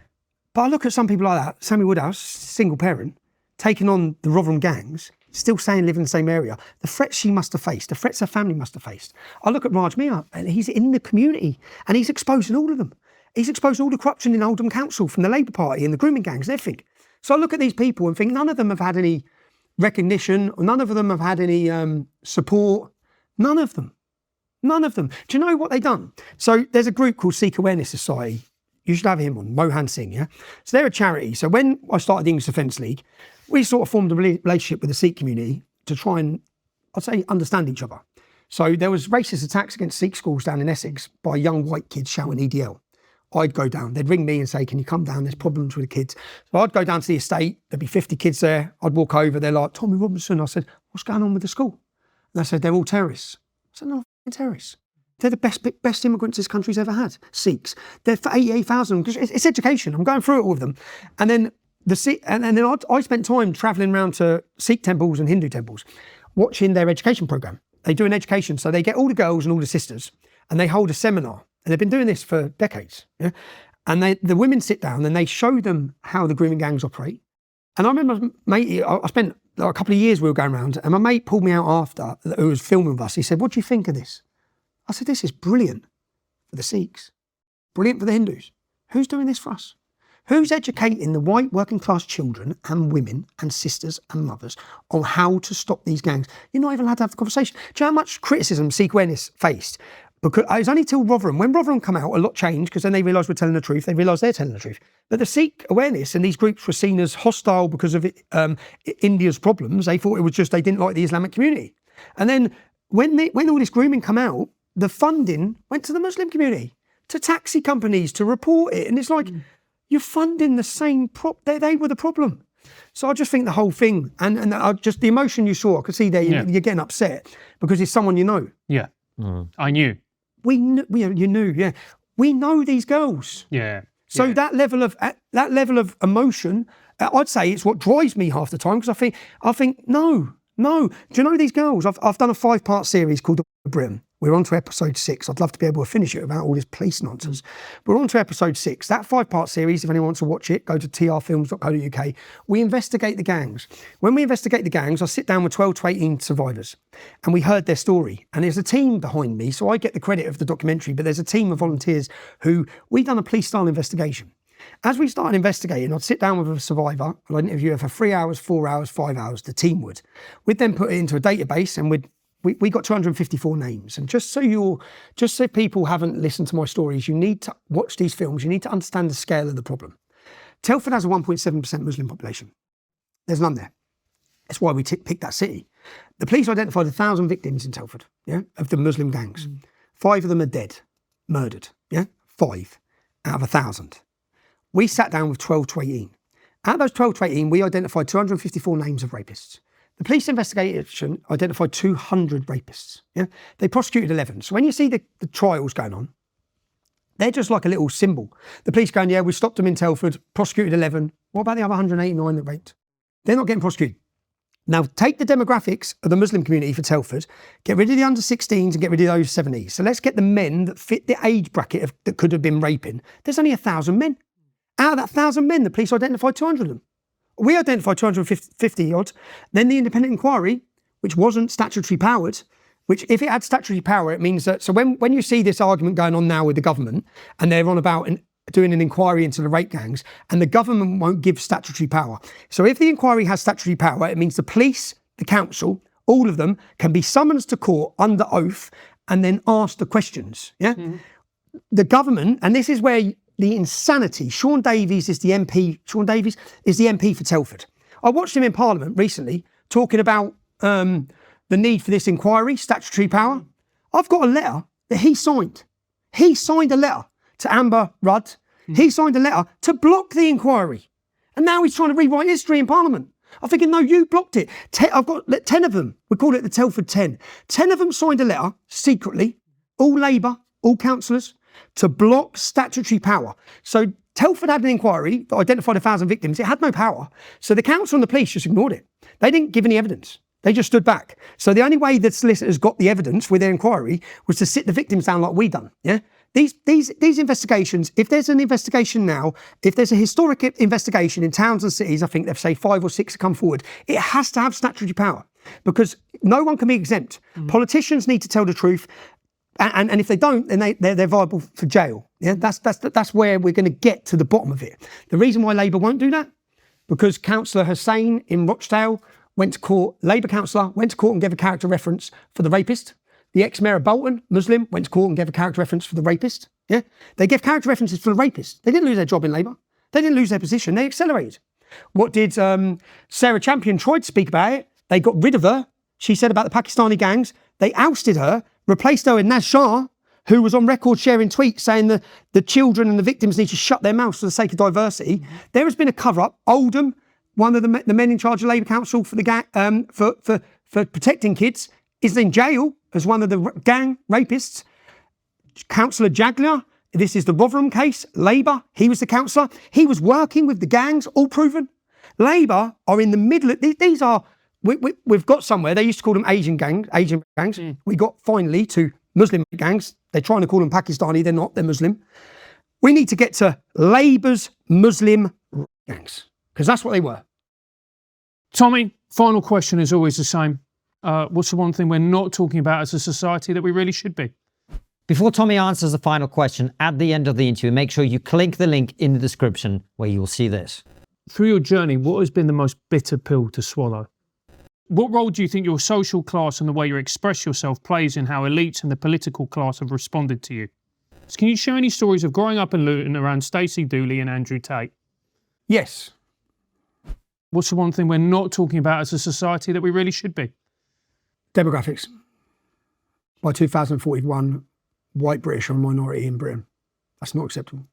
But I look at some people like that. Sammy Woodhouse, single parent, taking on the Rotherham gangs, still saying live in the same area. The threats she must have faced, the threats her family must have faced. I look at Raj Mir, and he's in the community, and he's exposing all of them. He's exposed all the corruption in Oldham Council from the Labour Party and the grooming gangs and everything. So I look at these people and think none of them have had any recognition, or none of them have had any support. None of them. None of them. Do you know what they've done? So there's a group called Sikh Awareness Society. You should have him on, Mohan Singh, yeah? So they're a charity. So when I started the English Defence League, we sort of formed a relationship with the Sikh community to try and, I'd say, understand each other. So there was racist attacks against Sikh schools down in Essex by young white kids shouting EDL. I'd go down, they'd ring me and say, can you come down? There's problems with the kids. So I'd go down to the estate, there'd be 50 kids there. I'd walk over, they're like, Tommy Robinson. I said, what's going on with the school? And they said, they're all terrorists. I said, no, terrorists. They're the best immigrants this country's ever had, Sikhs. They're for 88,000, because it's education. I'm going through it all with them. And then I spent time travelling around to Sikh temples and Hindu temples, watching their education programme. They do an education, so they get all the girls and all the sisters, and they hold a seminar. And they've been doing this for decades. Yeah? And the women sit down and they show them how the grooming gangs operate. And I remember, mate, I spent a couple of years we were going around, and my mate pulled me out after, who was filming with us. He said, what do you think of this? I said, this is brilliant for the Sikhs, brilliant for the Hindus. Who's doing this for us? Who's educating the white working class children and women and sisters and mothers on how to stop these gangs? You're not even allowed to have the conversation. Do you know how much criticism Sikh Awareness faced? Because it was only till Rotherham. When Rotherham come out, a lot changed, because then they realised we're telling the truth. They realised they're telling the truth. But the Sikh Awareness and these groups were seen as hostile because of India's problems. They thought it was just they didn't like the Islamic community. And then when all this grooming come out, the funding went to the Muslim community, to taxi companies to report it. And it's like, you're funding the same they were the problem. So I just think the whole thing, and just the emotion you saw, I could see there, you're getting upset because it's someone you know. Yeah, I knew. You knew, yeah. We know these girls. Yeah. So that level of emotion, I'd say it's what drives me half the time, because I think no. Do you know these girls? I've done a 5-part series called The Britain. We're on to episode 6. I'd love to be able to finish it without all this police nonsense. We're on to episode 6. That 5-part series, if anyone wants to watch it, go to trfilms.co.uk. We investigate the gangs. When we investigate the gangs, I sit down with 12 to 18 survivors, and we heard their story. And there's a team behind me, so I get the credit of the documentary, but there's a team of volunteers who, we've done a police-style investigation. As we started investigating, I'd sit down with a survivor, and I'd interview her for 3 hours, 4 hours, 5 hours, the team would. We'd then put it into a database, and we got 254 names. And just so people haven't listened to my stories, you need to watch these films. You need to understand the scale of the problem. Telford has a 1.7% Muslim population. There's none there. That's why we picked that city. The police identified 1,000 victims in Telford, of the Muslim gangs. 5 of them are dead, murdered, 5 out of 1,000. We sat down with 12 to 18. Out of those 12 to 18, we identified 254 names of rapists. The police investigation identified 200 rapists. They prosecuted 11. So when you see the trials going on, they're just like a little symbol. The police going, we stopped them in Telford, prosecuted 11, What about the other 189 that raped? They're not getting prosecuted. Now, take the demographics of the Muslim community for Telford, get rid of the under 16s and get rid of those 70s. So let's get the men that fit the age bracket that could have been raping. There's only 1,000 men. Out of that 1,000 men, the police identified 200 of them. We identified 250 odd. Then the independent inquiry, which wasn't statutory powered, which if it had statutory power, it means that, so when you see this argument going on now with the government and they're on about doing an inquiry into the rape gangs, and the government won't give statutory power. So if the inquiry has statutory power, it means the police, the council, all of them can be summoned to court under oath and then asked the questions. Yeah, the government, and this is where the insanity. Sean Davies is the MP. Sean Davies is the MP for Telford. I watched him in Parliament recently talking about the need for this inquiry, statutory power. I've got a letter that he signed. He signed a letter to Amber Rudd. He signed a letter to block the inquiry. And now he's trying to rewrite history in Parliament. I'm thinking, no, you blocked it. I've got 10 of them. We call it the Telford 10. 10 of them signed a letter secretly, all Labour, all councillors, to block statutory power. So Telford had an inquiry that identified 1,000 victims. It had no power. So the council and the police just ignored it. They didn't give any evidence. They just stood back. So the only way the solicitors got the evidence with their inquiry was to sit the victims down like we done. Yeah. These investigations, if there's an investigation now, if there's a historic investigation in towns and cities, I think they've say 5 or 6 to come forward, it has to have statutory power because no one can be exempt. Politicians need to tell the truth. And if they don't, then they're viable for jail. Yeah, that's where we're going to get to the bottom of it. The reason why Labour won't do that, because Councillor Hussain in Rochdale went to court, Labour councillor went to court and gave a character reference for the rapist. The ex-mayor of Bolton, Muslim, went to court and gave a character reference for the rapist. Yeah, they gave character references for the rapist. They didn't lose their job in Labour. They didn't lose their position. They accelerated. What did Sarah Champion try to speak about it? They got rid of her. She said about the Pakistani gangs. They ousted her, replaced her with Naz Shah, who was on record sharing tweets saying that the children and the victims need to shut their mouths for the sake of diversity. There has been a cover-up. Oldham, one of the men in charge of Labour Council for the gang, for protecting kids, is in jail as one of the gang rapists. Councillor Jagler, this is the Rotherham case, Labour, he was the councillor. He was working with the gangs, all proven. Labour are in the middle of, these are, we've got somewhere, they used to call them Asian gangs. We got finally to Muslim gangs. They're trying to call them Pakistani, they're not, they're Muslim. We need to get to Labour's Muslim gangs, because that's what they were. Tommy, final question is always the same. What's the one thing we're not talking about as a society that we really should be? Before Tommy answers the final question, at the end of the interview, make sure you click the link in the description where you will see this. Through your journey, what has been the most bitter pill to swallow? What role do you think your social class and the way you express yourself plays in how elites and the political class have responded to you? So can you share any stories of growing up in Luton around Stacey Dooley and Andrew Tate? Yes. What's the one thing we're not talking about as a society that we really should be? Demographics. By 2041, white British are a minority in Britain. That's not acceptable.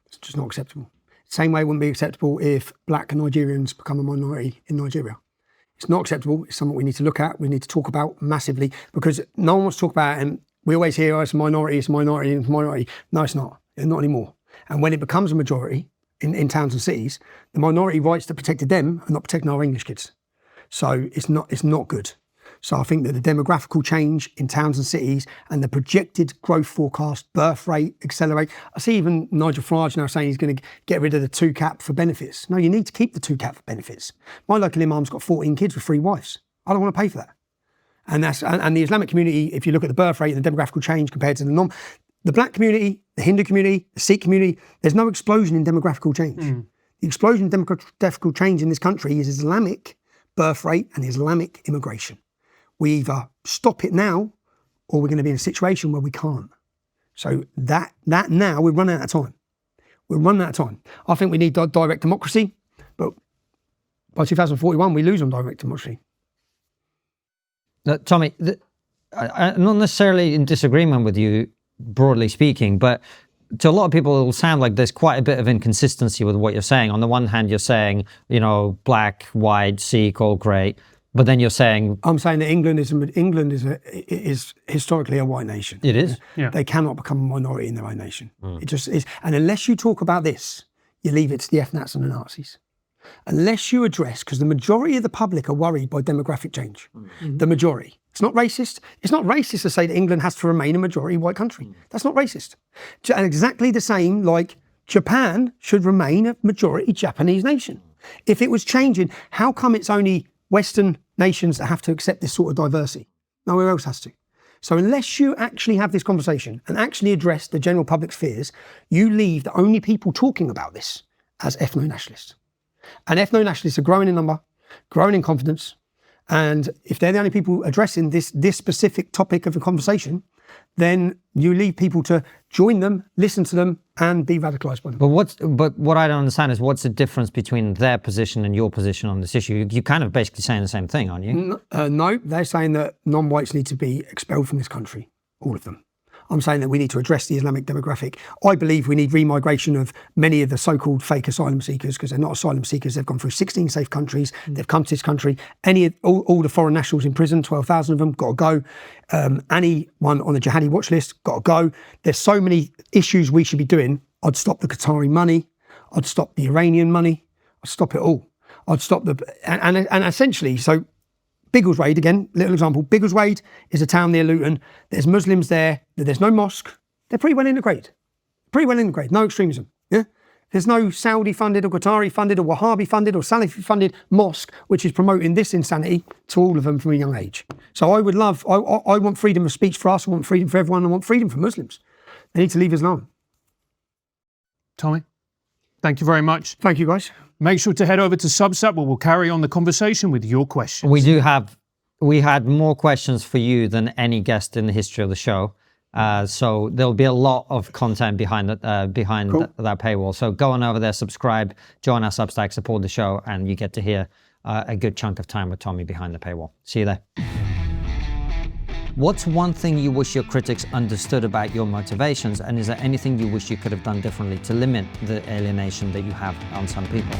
It's just not acceptable. Same way it wouldn't be acceptable if black Nigerians become a minority in Nigeria. It's not acceptable. It's something we need to look at. We need to talk about massively because no one wants to talk about it. And we always hear, oh, it's a minority, it's a minority, it's a minority. No, it's not. It's not anymore. And when it becomes a majority in towns and cities, the minority rights that protected them are not protecting our English kids. So it's not good. So I think that the demographical change in towns and cities and the projected growth forecast, birth rate, accelerate. I see even Nigel Farage now saying he's going to get rid of the 2 cap for benefits. No, you need to keep the 2 cap for benefits. My local imam's got 14 kids with 3 wives. I don't want to pay for that. And the Islamic community, if you look at the birth rate and the demographical change compared to the black community, the Hindu community, the Sikh community, there's no explosion in demographical change. The explosion in demographical change in this country is Islamic birth rate and Islamic immigration. We either stop it now or we're going to be in a situation where we can't. So that now, we're running out of time. We're running out of time. I think we need direct democracy, but by 2041, we lose on direct democracy. Tommy, I'm not necessarily in disagreement with you, broadly speaking, but to a lot of people, it will sound like there's quite a bit of inconsistency with what you're saying. On the one hand, you're saying, black, white, Sikh, all great. But then you're saying... I'm saying that England is historically a white nation. It is? Yeah. They cannot become a minority in their own nation. It just is. And unless you talk about this, you leave it to the ethnics and the Nazis. unless you address, because the majority of the public are worried by demographic change. The majority. It's not racist. It's not racist to say that England has to remain a majority white country. That's not racist. And exactly the same like Japan should remain a majority Japanese nation. If it was changing, how come it's only Western nations that have to accept this sort of diversity? Nowhere else has to. So unless you actually have this conversation and actually address the general public's fears, you leave the only people talking about this as ethno-nationalists. And ethno-nationalists are growing in number, growing in confidence, and if they're the only people addressing this specific topic of the conversation, then you leave people to join them, listen to them, and be radicalised by them. But what I don't understand is what's the difference between their position and your position on this issue? You're kind of basically saying the same thing, aren't you? No, they're saying that non-whites need to be expelled from this country, all of them. I'm saying that we need to address the Islamic demographic. I believe we need remigration of many of the so-called fake asylum seekers, because they're not asylum seekers. They've gone through 16 safe countries. They've come to this country. All the foreign nationals in prison, 12,000 of them, got to go. Anyone on the jihadi watch list, got to go. There's so many issues we should be doing. I'd stop the Qatari money. I'd stop the Iranian money. I'd stop it all. I'd stop and essentially, so Biggleswade, again, little example. Biggleswade is a town near Luton. There's Muslims there. There's no mosque. They're pretty well integrated. No extremism. Yeah. There's no Saudi-funded or Qatari-funded or Wahhabi-funded or Salafi-funded mosque which is promoting this insanity to all of them from a young age. So I want freedom of speech for us. I want freedom for everyone. I want freedom for Muslims. They need to leave Islam. Tommy, thank you very much. Thank you, guys. Make sure to head over to Substack where we'll carry on the conversation with your questions. We had more questions for you than any guest in the history of the show. So there'll be a lot of content behind that paywall. So go on over there, subscribe, join our Substack, support the show, and you get to hear a good chunk of time with Tommy behind the paywall. See you there. What's one thing you wish your critics understood about your motivations, and is there anything you wish you could have done differently to limit the alienation that you have on some people?